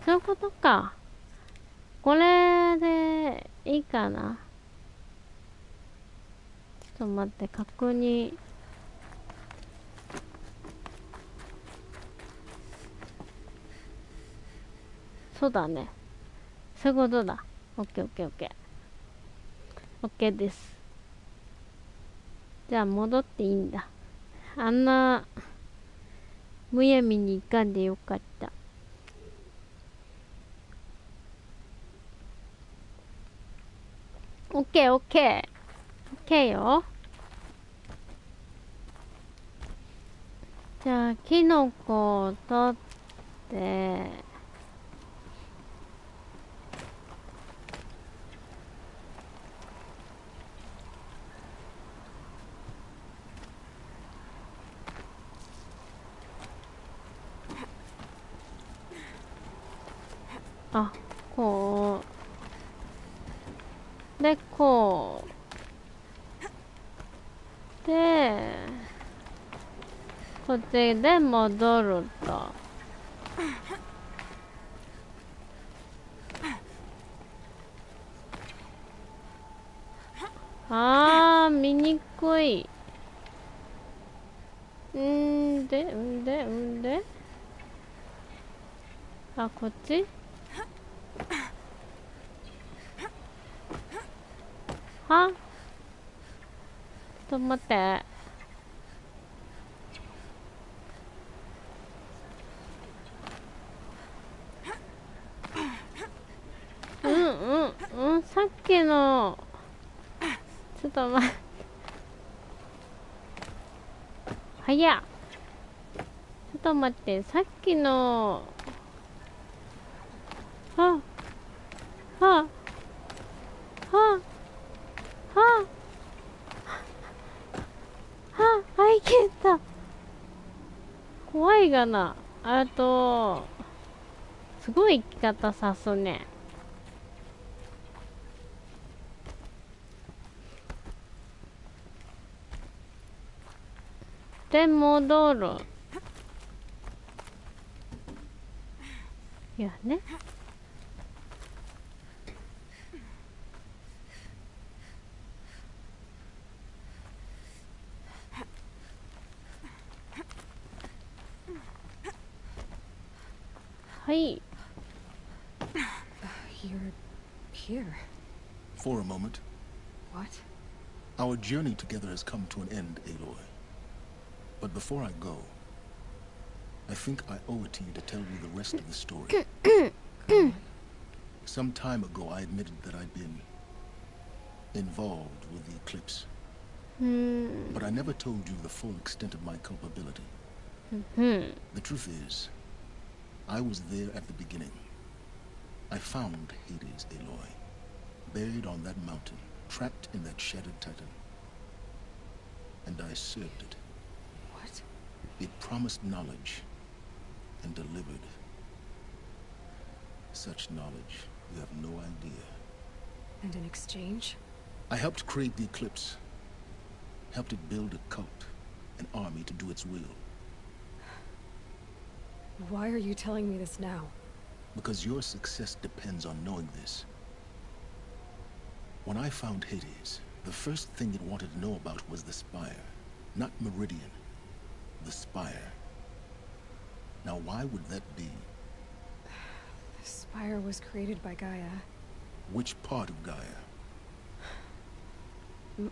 そういうことか。これでいいかな。ちょっと待って、確認。そうだね。そういうことだ。オッケーオッケーオッケー。オッケーです。じゃあ戻っていいんだ。あんなむやみに行かんでよかった。オッケーオッケーオッケーよ。じゃあキノコを取ってあ、こうでこうでこっちで戻るとあー見にくいであ、こっちはちょっと待ってさっきのちょっと待って早っちょっと待ってさっきのはははいけた怖いがなあとすごい生き方さすねで戻るいやねはい You're here. For a moment. What? Our journey together has come to an end, Aloy. But before I go, I think I owe it to you to tell you the rest of the story. Some time ago, I admitted that I'd been involved with the eclipse. But I never told you the full extent of my culpability. The truth is, I was there at the beginning. I found Hades, Aloy, buried on that mountain, trapped in that shattered titan. And I served it. What? It promised knowledge and delivered. Such knowledge, you have no idea. And in exchange? I helped create the eclipse. Helped it build a cult, an army to do its will. Why are you telling me this now? Because your success depends on knowing this. When I found Hades, the first thing it wanted to know about was the Spire. Not Meridian. The Spire. Now why would that be? The Spire was created by Gaia. Which part of Gaia?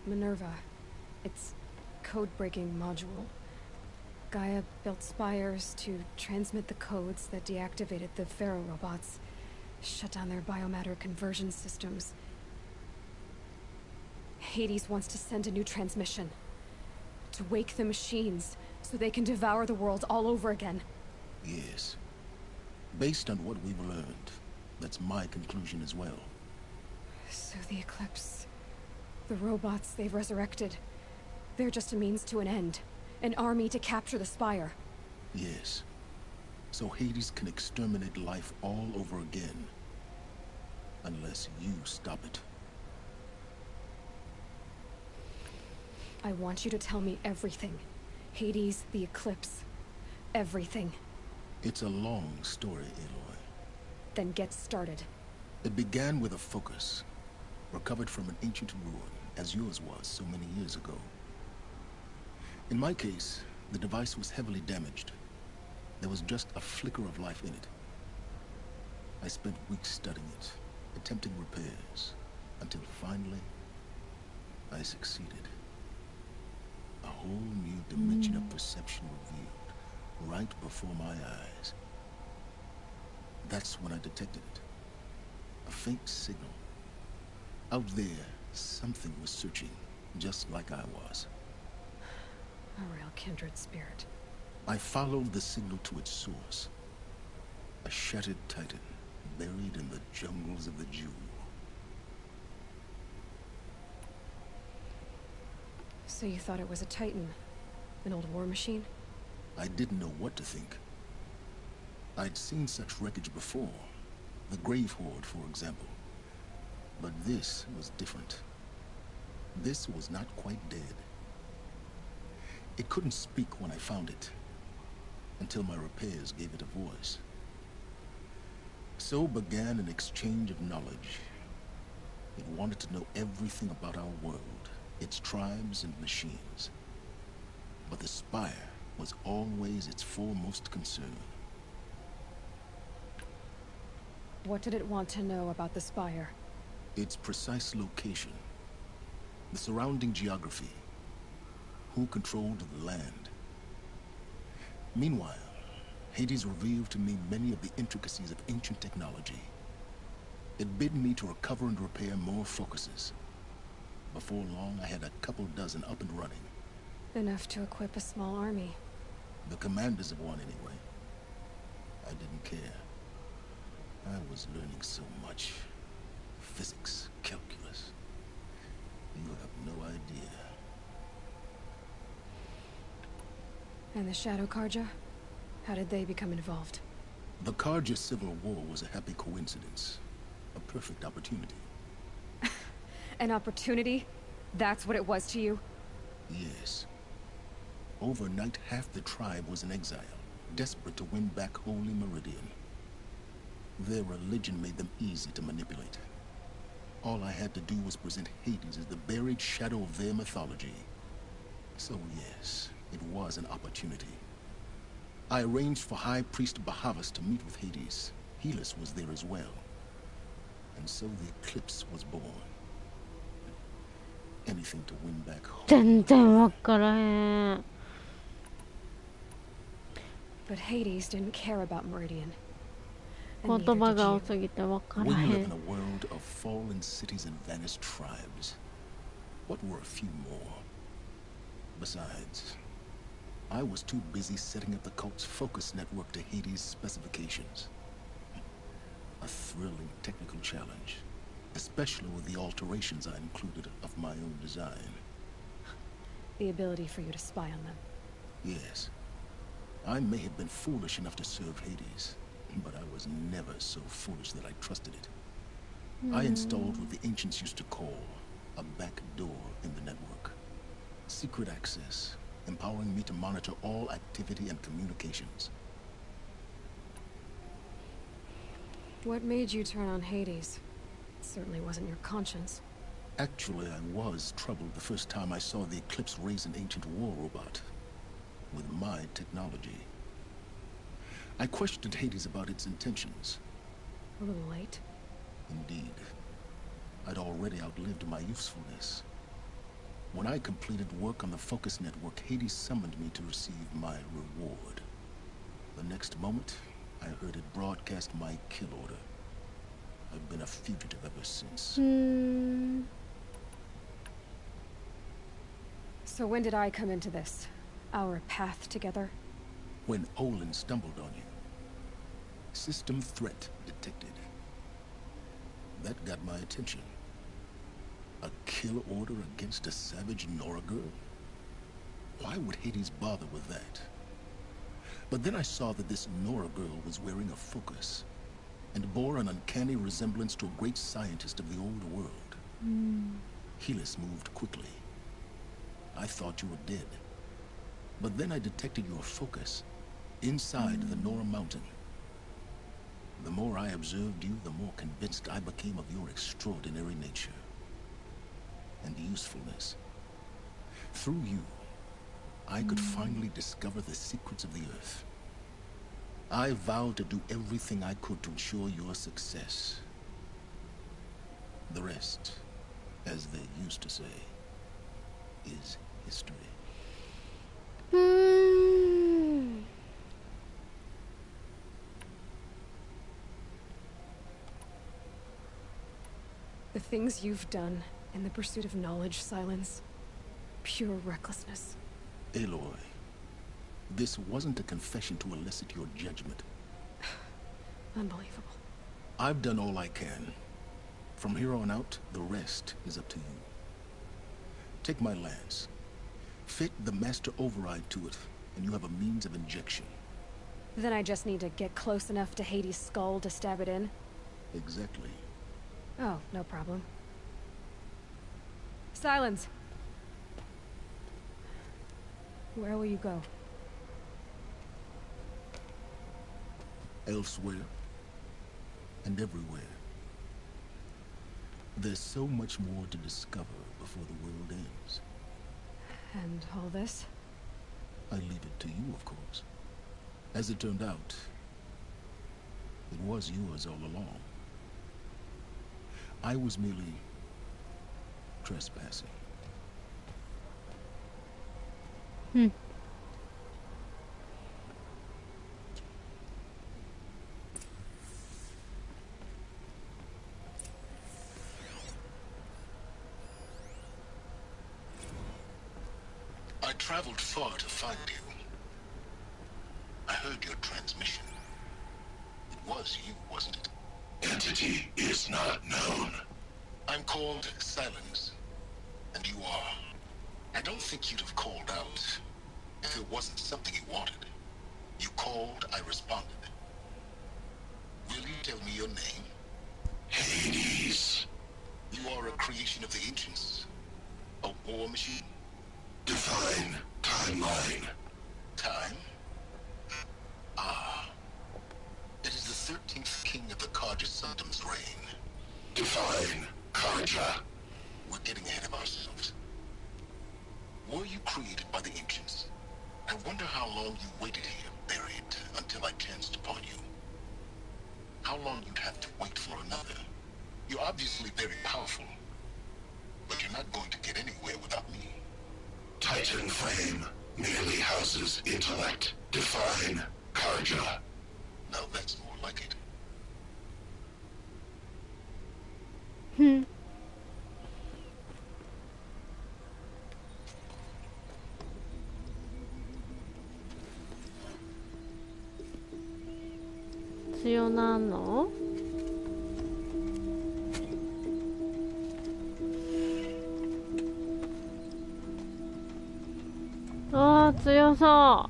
Minerva. Its code-breaking module. Gaia built spires to transmit the codes that deactivated the Pharaoh robots, shut down their biomatter conversion systems. Hades wants to send a new transmission. To wake the machines, so they can devour the world all over again. Yes. Based on what we've learned, that's my conclusion as well. So the Eclipse... the robots they've resurrected... they're just a means to an end. An army to capture the Spire. Yes. So Hades can exterminate life all over again. Unless you stop it. I want you to tell me everything. Hades, the Eclipse. Everything. It's a long story, Aloy. Then get started. It began with a focus. Recovered from an ancient ruin, as yours was so many years ago. In my case, the device was heavily damaged. There was just a flicker of life in it. I spent weeks studying it, attempting repairs, until finally, I succeeded. A whole new dimension of perception revealed, right before my eyes. That's when I detected it. A faint signal. Out there, something was searching, just like I was. A real kindred spirit. I followed the signal to its source. A shattered titan, buried in the jungles of the Jew. So you thought it was a titan? An old war machine? I didn't know what to think. I'd seen such wreckage before. The Grave Horde, for example. But this was different. This was not quite dead. It couldn't speak when I found it, until my repairs gave it a voice. So began an exchange of knowledge. It wanted to know everything about our world, its tribes and machines. But the Spire was always its foremost concern. What did it want to know about the Spire? Its precise location, the surrounding geography, who controlled the land. Meanwhile, Hades revealed to me many of the intricacies of ancient technology. It bid me to recover and repair more focuses. Before long, I had a couple dozen up and running. Enough to equip a small army. The commanders of one, anyway. I didn't care. I was learning so much. Physics, calculus. You have no idea. And the Shadow Karja? How did they become involved? The Karja Civil War was a happy coincidence. A perfect opportunity. An opportunity? That's what it was to you? Yes. Overnight, half the tribe was in exile, desperate to win back Holy Meridian. Their religion made them easy to manipulate. All I had to do was present Hades as the buried shadow of their mythology. So yes, it was an opportunity. I arranged for High Priest Bahavas to meet with Hades. Helis was there as well. And so the eclipse was born. Anything to win back home. 全然わからへん。 But Hades didn't care about Meridian. 言葉が多すぎてわから We へ live in ん。 a world of fallen cities and vanished tribes. What were a few more? Besides, I was too busy setting up the cult's focus network to Hades' specifications. A thrilling technical challenge, especially with the alterations I included of my own design. The ability for you to spy on them. Yes. I may have been foolish enough to serve Hades, but I was never so foolish that I trusted it. I installed what the ancients used to call a back door in the network. Secret access, empowering me to monitor all activity and communications. What made you turn on Hades? It certainly wasn't your conscience. Actually, I was troubled the first time I saw the Eclipse raise an ancient war robot. With my technology. I questioned Hades about its intentions. A little late. Indeed. I'd already outlived my usefulness. When I completed work on the Focus Network, Hades summoned me to receive my reward. The next moment, I heard it broadcast my kill order. I've been a fugitive ever since. So when did I come into this? Our path together? When Olin stumbled on you. System threat detected. That got my attention. A kill order against a savage Nora girl? Why would Hades bother with that? But then I saw that this Nora girl was wearing a focus, and bore an uncanny resemblance to a great scientist of the old world. Helis moved quickly. I thought you were dead. But then I detected your focus inside the Nora mountain. The more I observed you, the more convinced I became of your extraordinary nature and usefulness. Through you, I could finally discover the secrets of the Earth. I vowed to do everything I could to ensure your success. The rest, as they used to say, is history. The things you've done in the pursuit of knowledge, Silence. Pure recklessness. Aloy, This wasn't a confession to elicit your judgment. Unbelievable. I've done all I can. From here on out, the rest is up to you. Take my lance. Fit the master override to it, and you have a means of injection. Then I just need to get close enough to Hades' skull to stab it in? Exactly. Oh, no problem. Silence! Where will you go? Elsewhere. And everywhere. There's so much more to discover before the world ends. And all this? I leave it to you, of course. As it turned out, it was yours all along. I was merely trespassing. I traveled far to find you. I heard your transmission. It was you, wasn't it? Entity is not known. I'm called Silence, and you are. I don't think you'd have called out if it wasn't something you wanted. You called, I responded. Will you tell me your name? Hades. You are a creation of the ancients. A war machine? Define timeline. Time? Ah. It is the 13th king of the Karja Sanctum's reign. Define Karja. We're getting ahead of ourselves. Were you created by the ancients? I wonder how long you waited here, buried, until I chanced upon you. How long you'd have to wait for another. You're obviously very powerful, but you're not going to get anywhere without me. Titan flame merely houses intellect. Define Karja. Now that's more like it.強なんの？あー、強そう。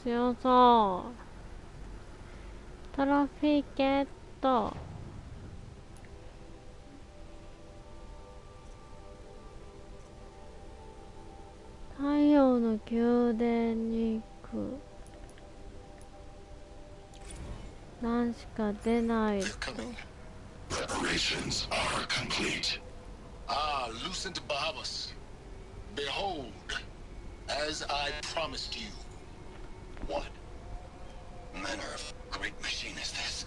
強そう。トロフィーゲット。太陽の宮殿に行く。何しか出ないと。Preparations are complete. Ah, Lucent Bahavas. Behold, as I promised you. What manner of great machine is this?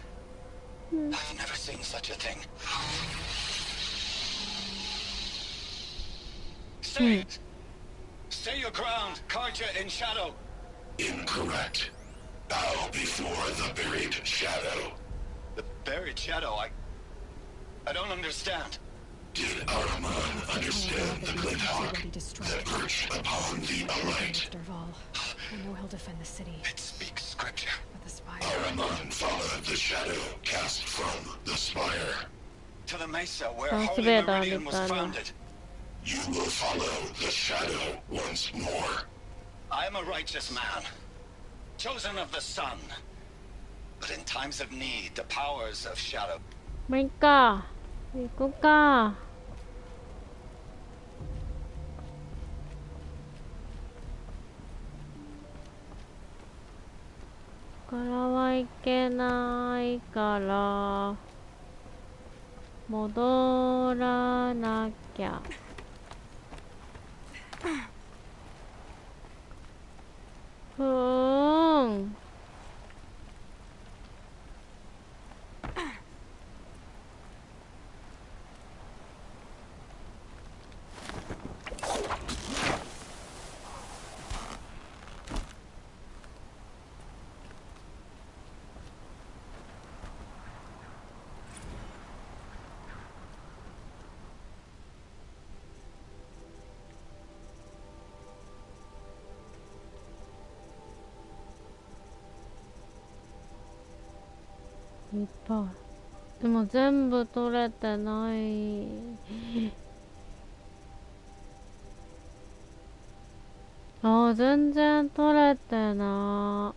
I've never seen such a thing. Stay! Stay your ground, Karja in shadow. Incorrect. Bow before the buried shadow. The buried shadow? I don't understand. Did Ahriman understand the Glinthawk that perched upon the Alight? I know he'll defend the city. It speaks scripture. But the spire... Ahriman followed the shadow cast from the spire. To the mesa where Holy Meridian was founded. You will follow the shadow once more. I am a righteous man, chosen of the sun. But in times of need, the powers of shadow... もういっか。行こうか。ここからはいけないから戻らなきゃ。ふーん。いっぱい。でも全部取れてない。ああ、全然取れてない。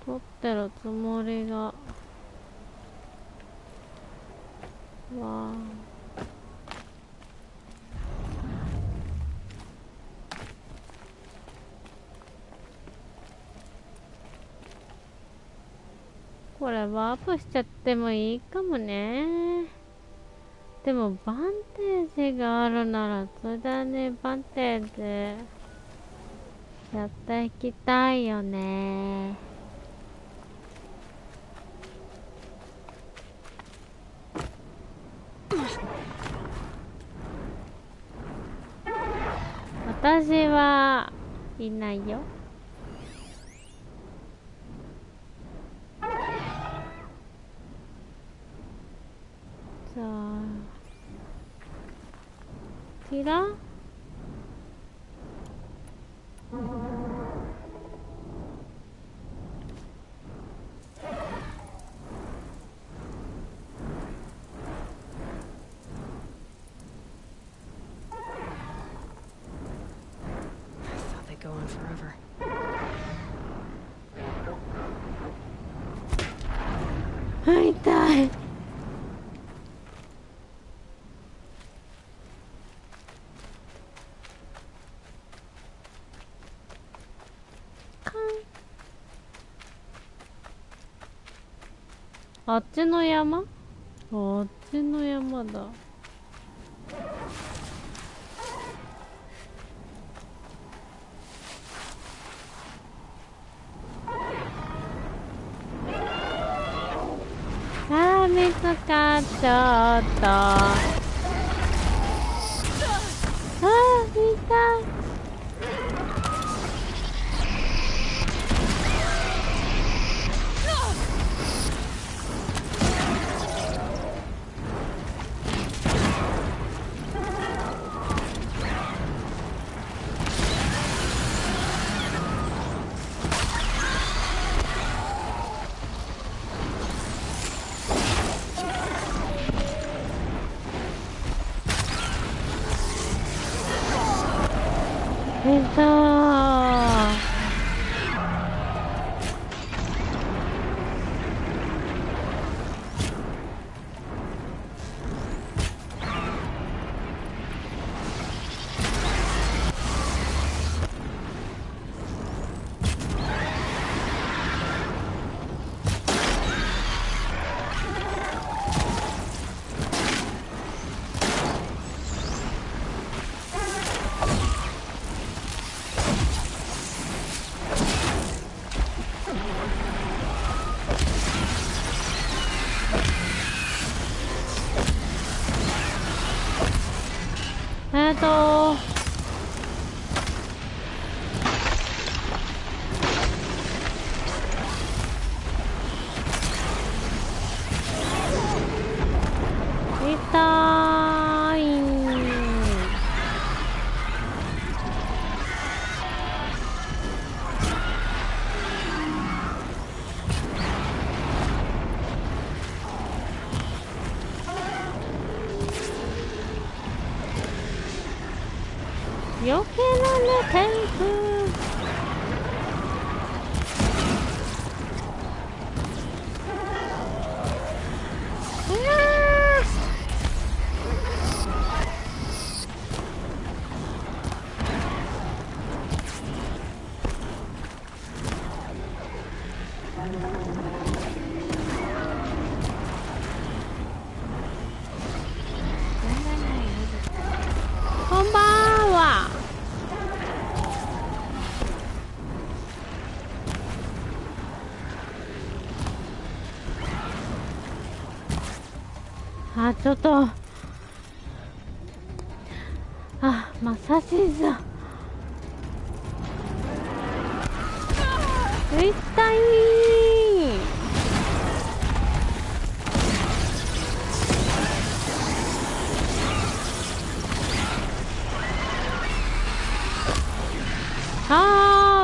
取ってるつもりが。わあ。これワープしちゃってもいいかもね。でもバンテージがあるならそれだね。バンテージやっていきたいよね。私はいないよ。じゃあこちら痛い。あっちの山？あっちの山だ。あー、見つかっちゃった。あー、見た。余計なね、天空。こんばんは。あ、ちょっと。あ、まさしず。痛い。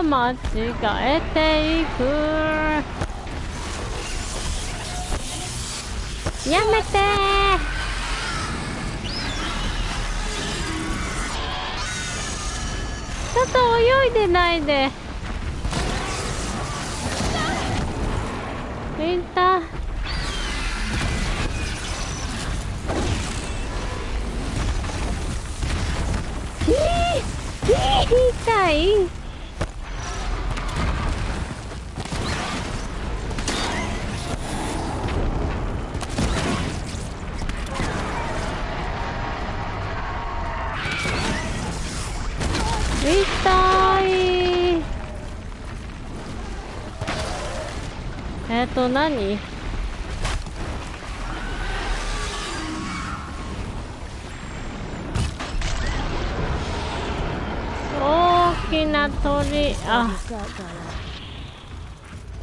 間違えていく。やめてちょっと泳いでないで。いた。痛い。痛い。何？大きな鳥、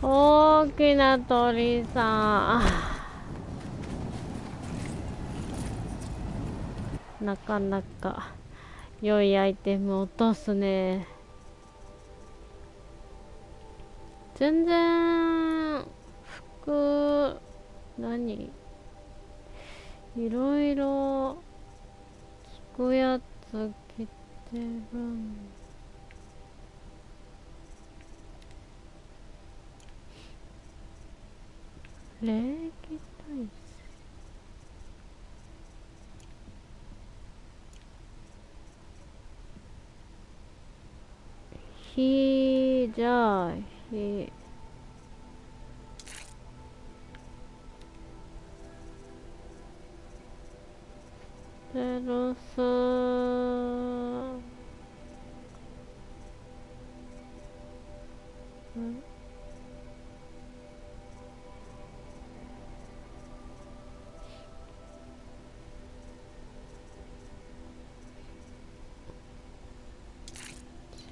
大きな鳥さん。なかなか良いアイテム落とすね。全然服何いろいろ効くやつ着てるん。礼儀体制。じゃあテロス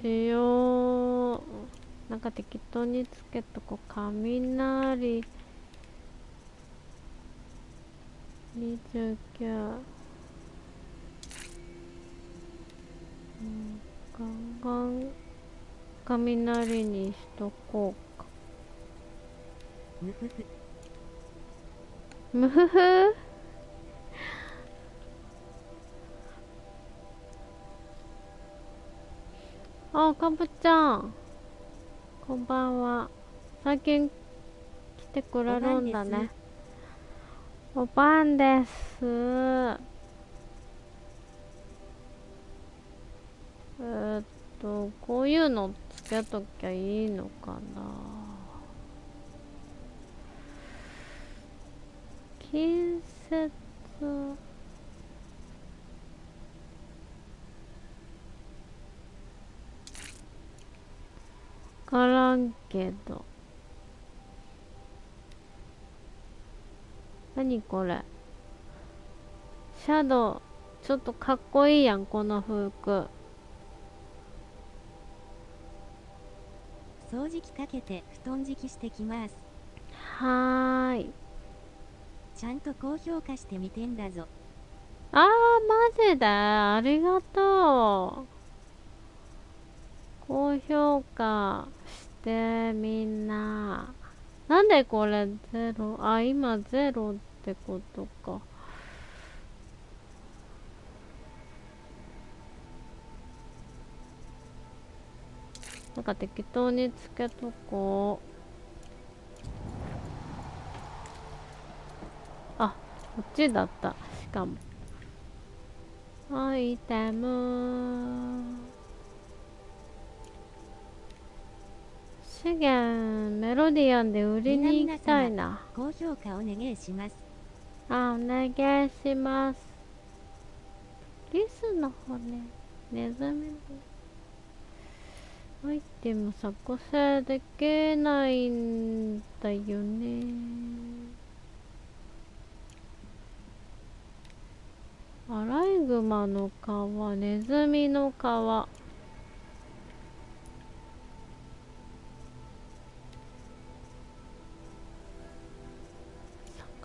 しよう。なんか適当につけとこう。雷29。ガンガン雷にしとこうか。むふふ。あ、かぶちゃんこんばんは。最近来てくれるんだね。おばんです。こういうのつけときゃいいのかな。近接わからんけど。何これ。シャドウちょっとかっこいいやん、この服。掃除機かけて布団敷きしてきます。はーい。ちゃんと高評価してみてんだぞ。あー、マジでありがとう。高評価してみんな。なんでこれゼロ？あ、今ゼロってことか。なんか適当につけとこう。あ、こっちだった。しかも。アイテム。資源メロディアンで売りに行きたいな。高評価お願いします。あ、お願いします。リスの骨、ネズミのアイテム作成できないんだよね。アライグマの皮、ネズミの皮。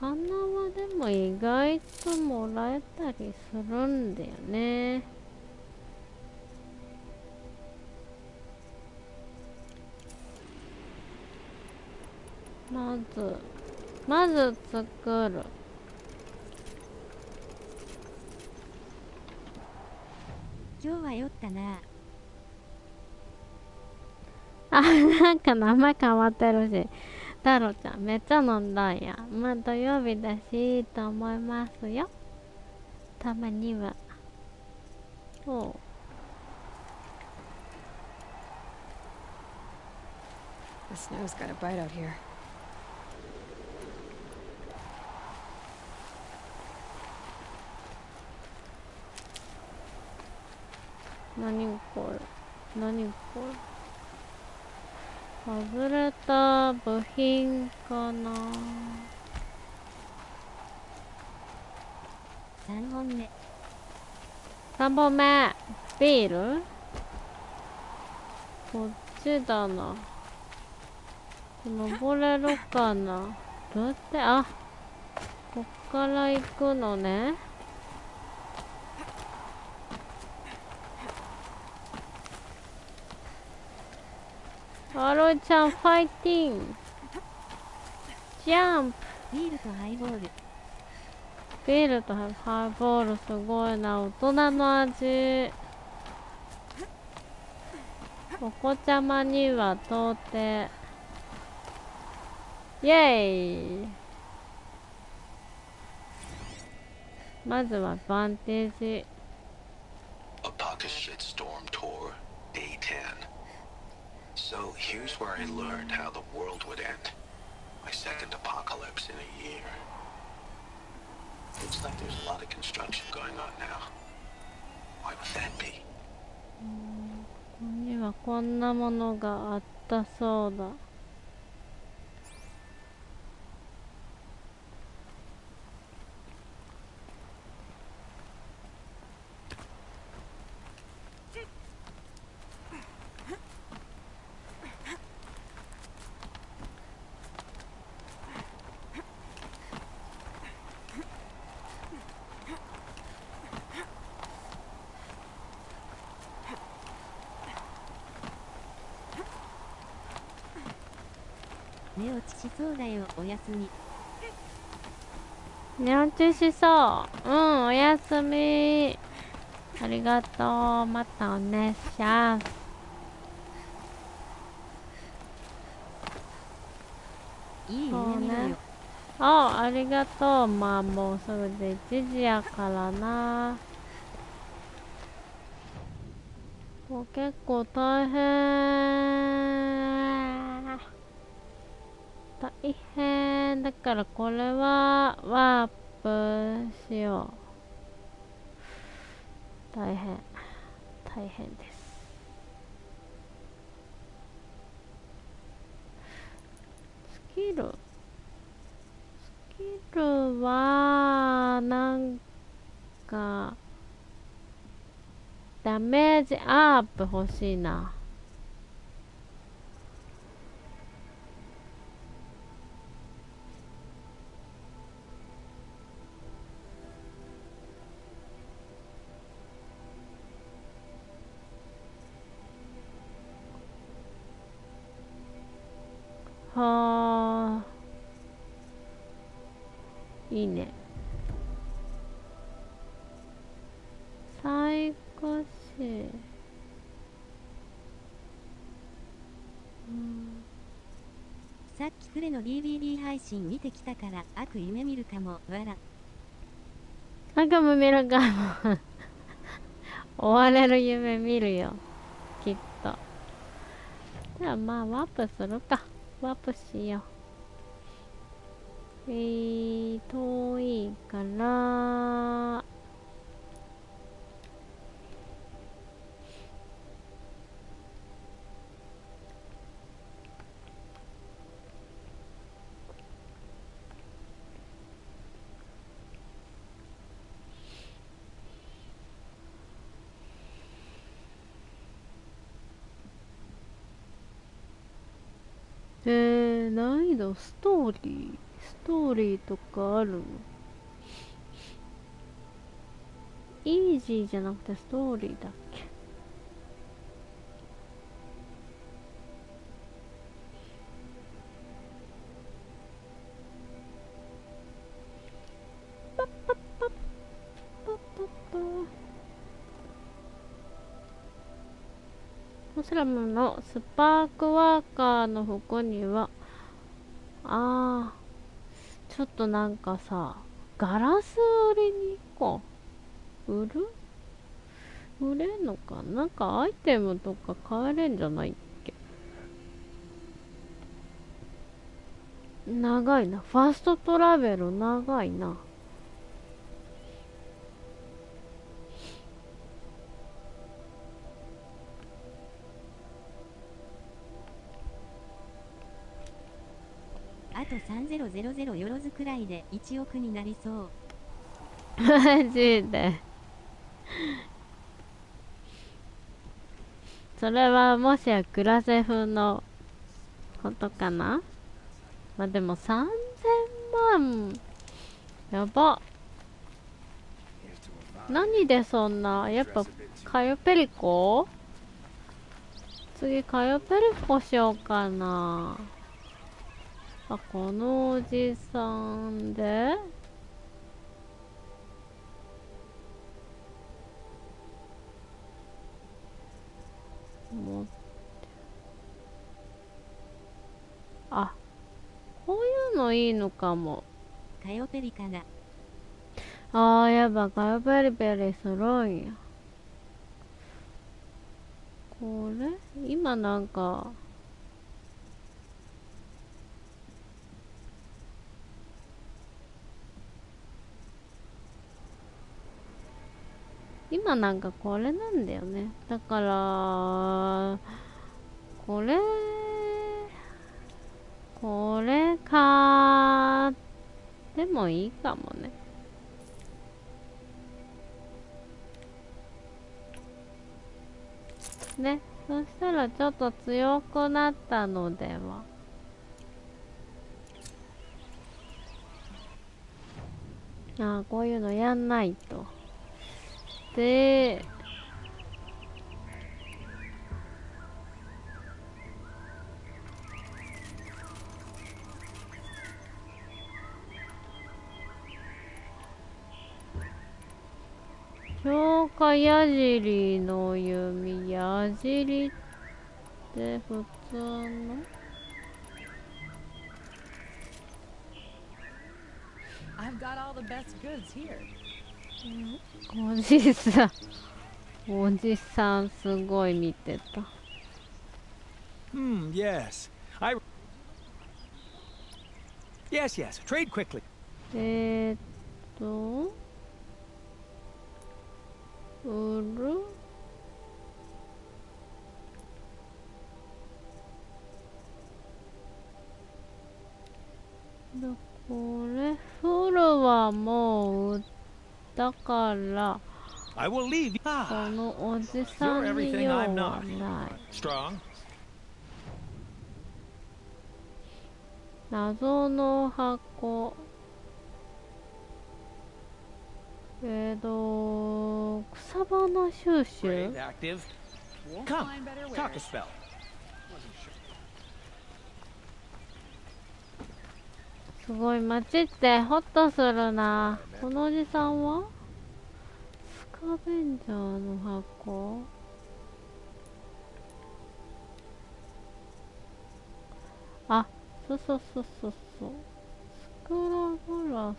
魚はでも意外ともらえたりするんだよね。まず作る。今日は酔ったな。あ、なんか名前変わってるし。太郎ちゃんめっちゃ飲んだんや。まあ土曜日だしと思いますよ。たまには。おう。The snow's got a bite out here. 何これ。何これ。外れた部品かな。3本目。3本目。ビールこっちだな。登れるかな。どうやって、あ、こっから行くのね。アロイちゃんファイティング。ジャンプ。ビールとハイボール。ビールとハイボールすごいな。大人の味。お子ちゃまには到底。イェーイ。まずはバンテージ。A pocket shit storm tour, day 10. So here's where I learned how the world would end. My second apocalypse in a year. Looks like there's a lot of construction going on now. Why would that be? ここにはこんなものがあったそうだ。寝落ちしそうだよ、おやすみ。寝落ちしそう。うん、おやすみ。ありがとう。またおねしゃす。いい夢そう見ろよ。ね。ありがとう。まあもうすぐで1時やからな。もう結構大変。大変だからこれはワープしよう。大変です。スキルはなんかダメージアップ欲しいな。はあ、いいね。最高し、さっきクレの DVD 配信見てきたから悪夢見るかも、わら。悪夢見るかも。追われる夢見るよ。きっと。じゃあまあワープするか。ワープしよう。遠いから、難易度ストーリーとかあるの？イージーじゃなくてストーリーだっけ？モスラムのスパークワーカーの服には、ちょっとなんかさ、ガラス売りに行こう。売れんのかなんかアイテムとか買えれんじゃないっけ。長いな。ファーストトラベル長いな。あと3000よろずくらいで1億になりそう。マジで。それはもしやグラセフのことかな。まあでも3000万。やば。何でそんな、やっぱカヨペリコ？次カヨペリコしようかな。このおじさんで持って、こういうのいいのかも。カヨペリかな。やっぱカヨペリペリするんや。これ今なんかこれなんだよね。だからこれ買ってもいいかもね。ね、そしたらちょっと強くなったのでは。こういうのやんないと。で、強化矢尻の弓、矢尻って普通のI've got all the best goods here. おじさんすごい見てた。Yes. Yes, trade quickly. 売る？これフルはもう売ったから、このおじさんに用はない。謎の箱。草花収集？すごい街ってホッとするな。このおじさんはスカベンジャーの箱。そうスクラグラス。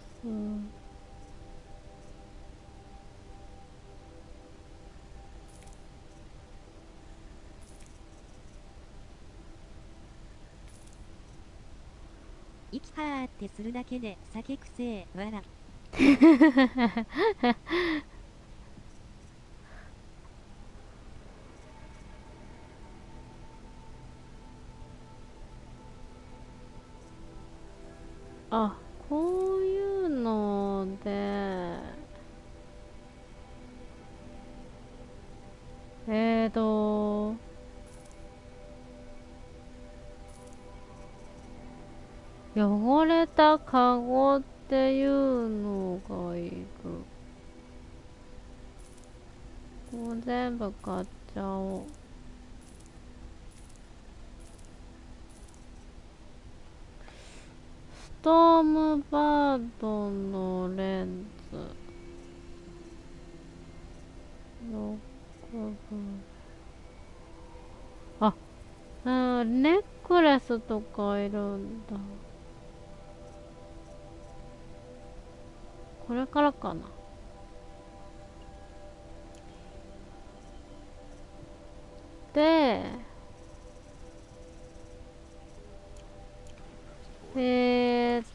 息はーってするだけで酒くせえわら。こういうので汚れたカゴっていうのがいる。こう全部買っちゃおう。ストームバードのレンズ6分。ネックレスとかいるんだ。これからかな。で、ーっ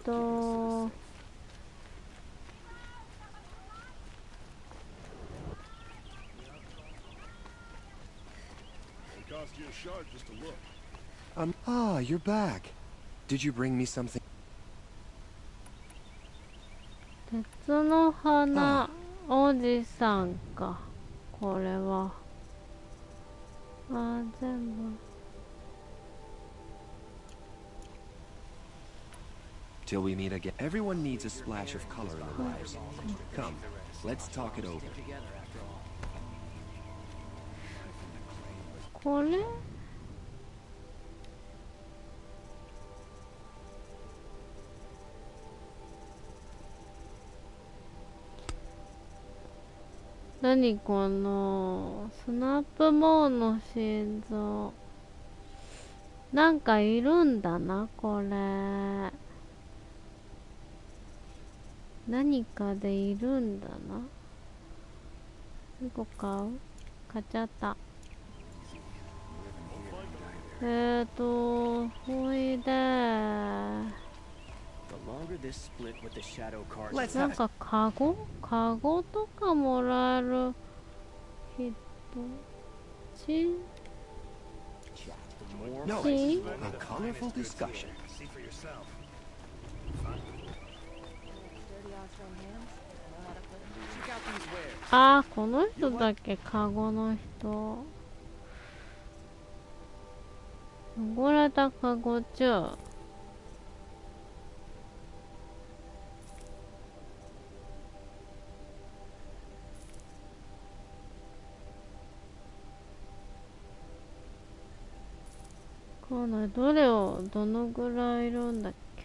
と、you're back. Did you bring me something? 鉄の花おじさんか。これは。全部。Till we meet again. Everyone needs a splash of color in their lives. Come, let's talk it over. これ何このスナップモーンの心臓、なんかいるんだなこれ。何かでいるんだな。2個買う？買っちゃった。ほいでなんかカゴとかもらえる人ち No, a colorful discussion. この人だっけ、カゴの人。汚れたカゴ中。このどれをどのぐらいいるんだっけ。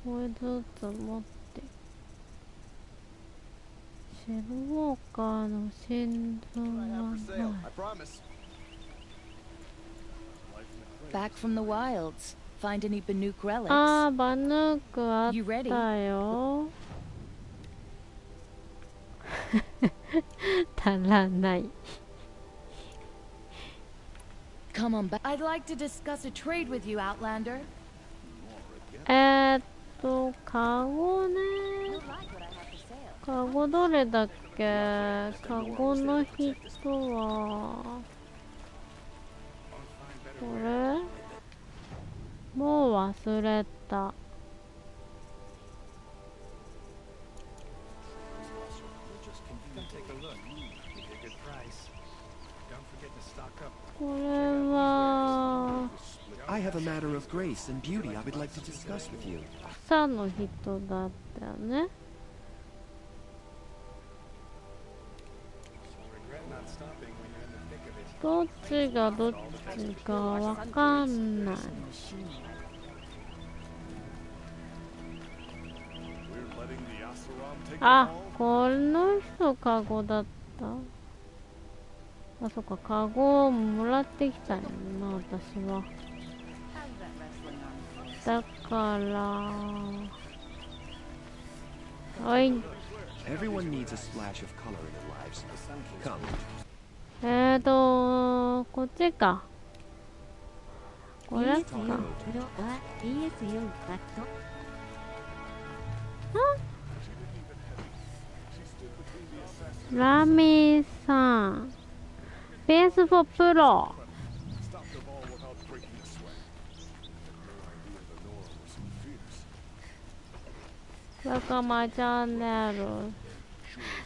これずつ持って。シェルウォーカーの心臓はない。Back from the wilds. Find any Banuk relics? バヌークあったよ。足らない。Come on back. I'd like to discuss a trade with you, Outlander. カゴね。カゴどれだっけ。カゴの人はこれもう忘れた。これはI have a matter of grace and beauty I would like to discuss with you. 草の人だったよね。どっちがどっちかわかんない。この人カゴだった。そっか、カゴをもらってきたんやな、私は。だから、Everyone needs a splash of color in their lives. Come. こっちか。これか。ラミーさん。PS4 Pro。Welcome my channel.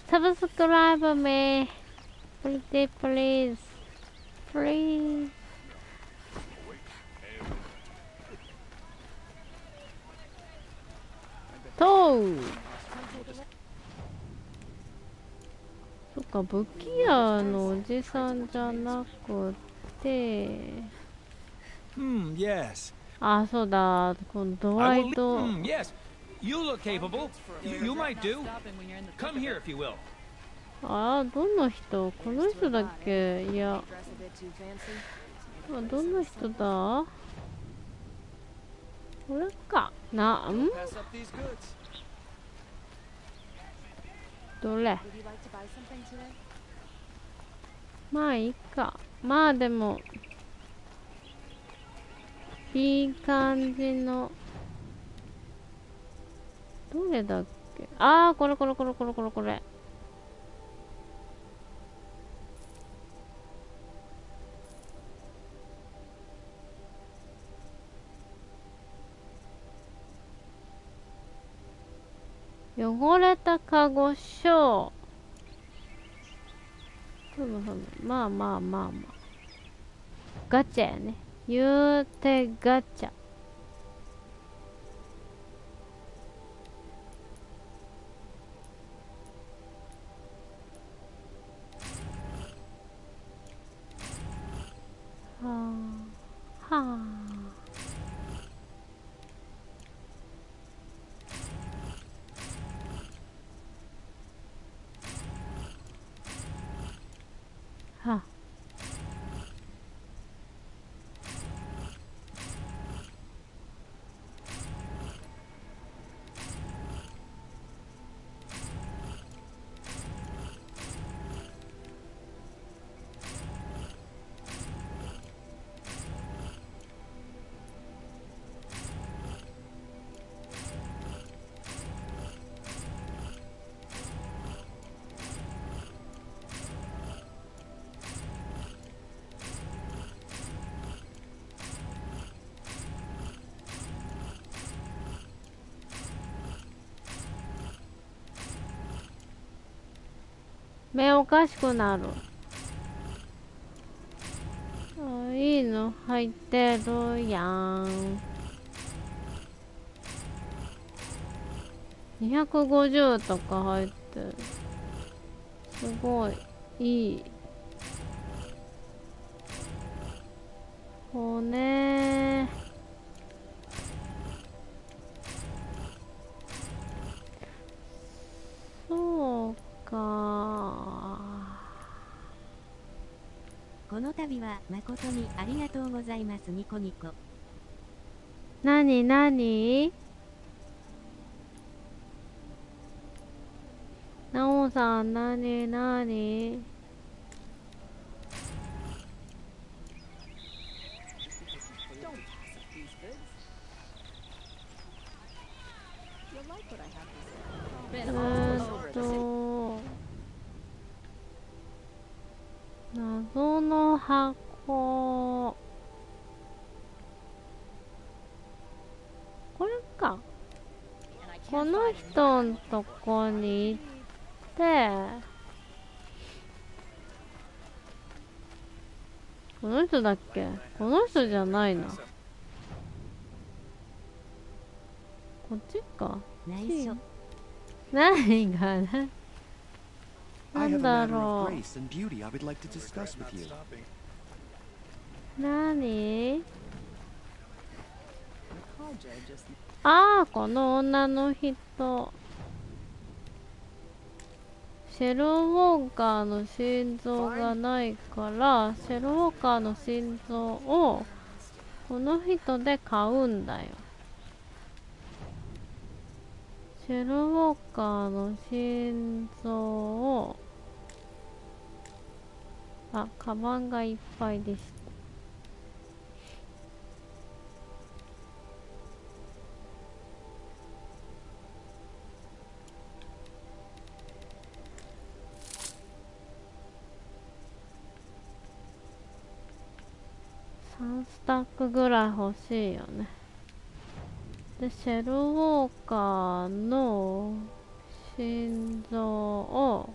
Subscribe me. Please. Please. そっか、武器屋のおじさんじゃなくて、yes. そうだ、このドワイト。Yes. You look capable. You might do. Come here if you will. あー、どの人？この人だっけ？いや。あ、どの人だ？これかな。どれ？まあいいか。まあでもいい感じの。どれだっけ？あー、これ。汚れたカゴ賞。まあ。ガチャやね。言うてガチャ。はあ。はあ。目おかしくなる。あ、いいの入ってるやん。250とか入ってる。すごいいい。骨。そうか。この度は誠にありがとうございます。ニコニコ。なになに？なおさん、なになに？謎の箱。これか。この人んとこに行って、この人だっけ？この人じゃないな。こっちか。内緒。何がなんだろう。何？ああ、この女の人。シェルウォーカーの心臓がないから、シェルウォーカーの心臓をこの人で買うんだよ。シェルウォーカーの心臓を、あ、カバンがいっぱいでした。3スタックぐらい欲しいよね。で、シェルウォーカーの心臓を、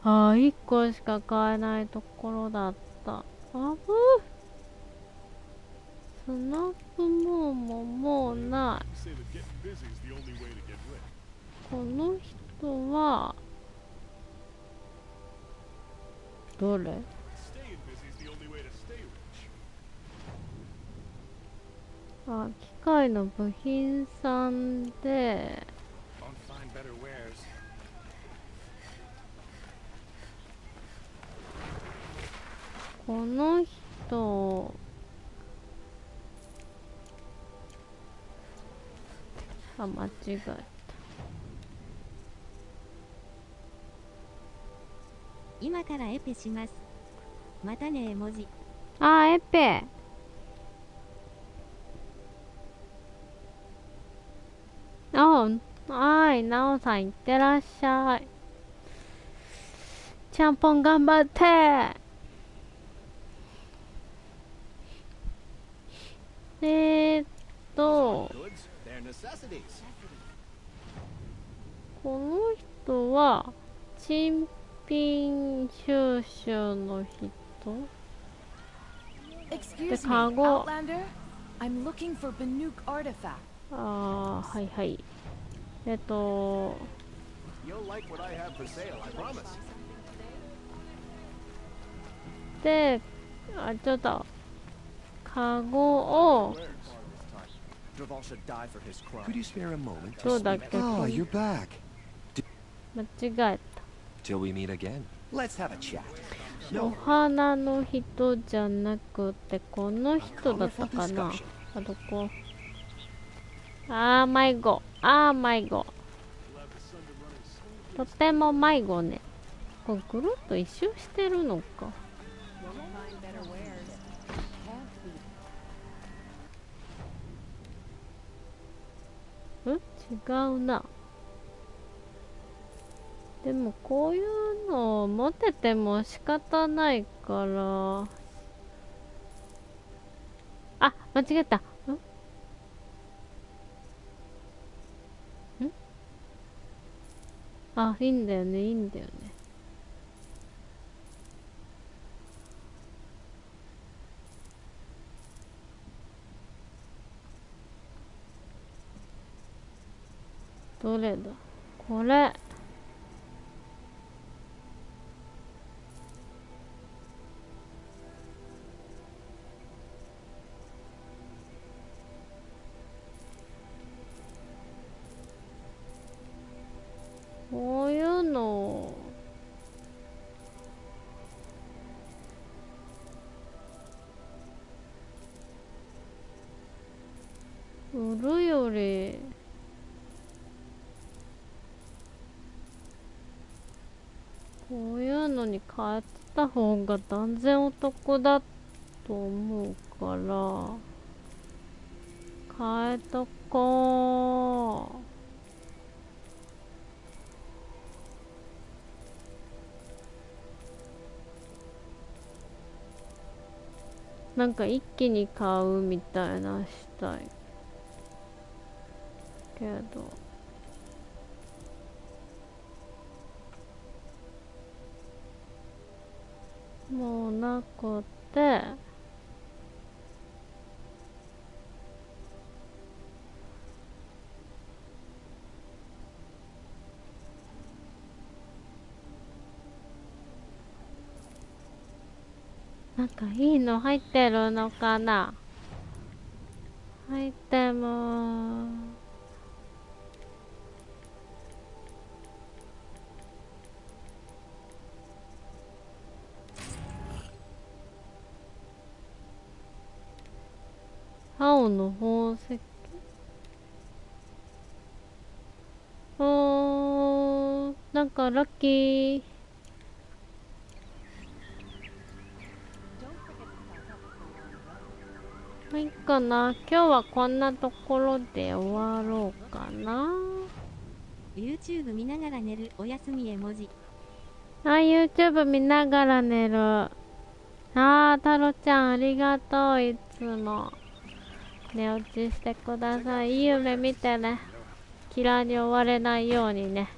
あー、1個しか買えないところだった。あぶスナップモーももうない。この人はどれ？あ、機械の部品さんで、この人間違えた。今からエペします。またね絵文字。エペ。はい、なおさんいってらっしゃい。ちゃんぽん頑張って。この人は珍品収集の人で、カゴ。I'm looking for Banuk artifact. はいはい。で、ちょっとカゴをどうだっけ？間違えた。お花の人じゃなくてこの人だったかな。どこ？迷子。迷子。とても迷子ね。これぐるっと一周してるのか。違うな。でもこういうの持ってても仕方ないから。間違えた。いいんだよね、いいんだよね。どれだ？これ。こういうの売るよりこういうのに変えた方が断然お得だと思うから変えとこう。なんか一気に買うみたいなしたいけど、もうなくて、なんかいいの入ってるのかな。アイテム青の宝石。なんかラッキー。いいかな。今日はこんなところで終わろうかな。YouTube 見ながら寝る。おやすみ絵文字。YouTube 見ながら寝る。太郎ちゃんありがとう。いつも寝落ちしてください。いい夢見てね。嫌いに追われないようにね。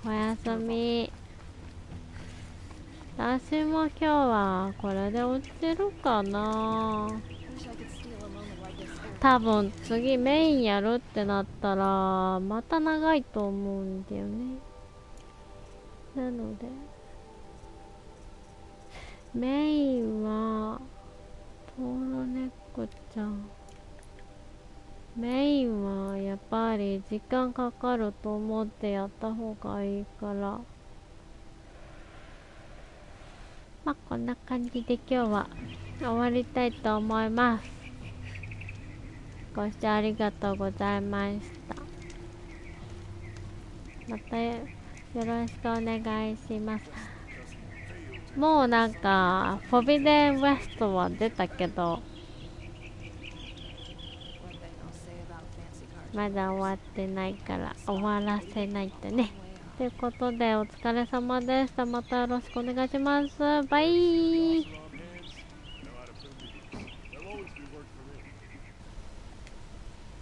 おやすみ。私も今日はこれで落ちるかな。多分次メインやるってなったらまた長いと思うんだよね。なのでメインはトールネックちゃん。メインはやっぱり時間かかると思ってやった方がいいから。まあこんな感じで今日は終わりたいと思います。ご視聴ありがとうございました。またよろしくお願いします。もうなんかフォビデンウエストは出たけどまだ終わってないから終わらせないとね。ということでお疲れ様でした。またよろしくお願いします。バイー。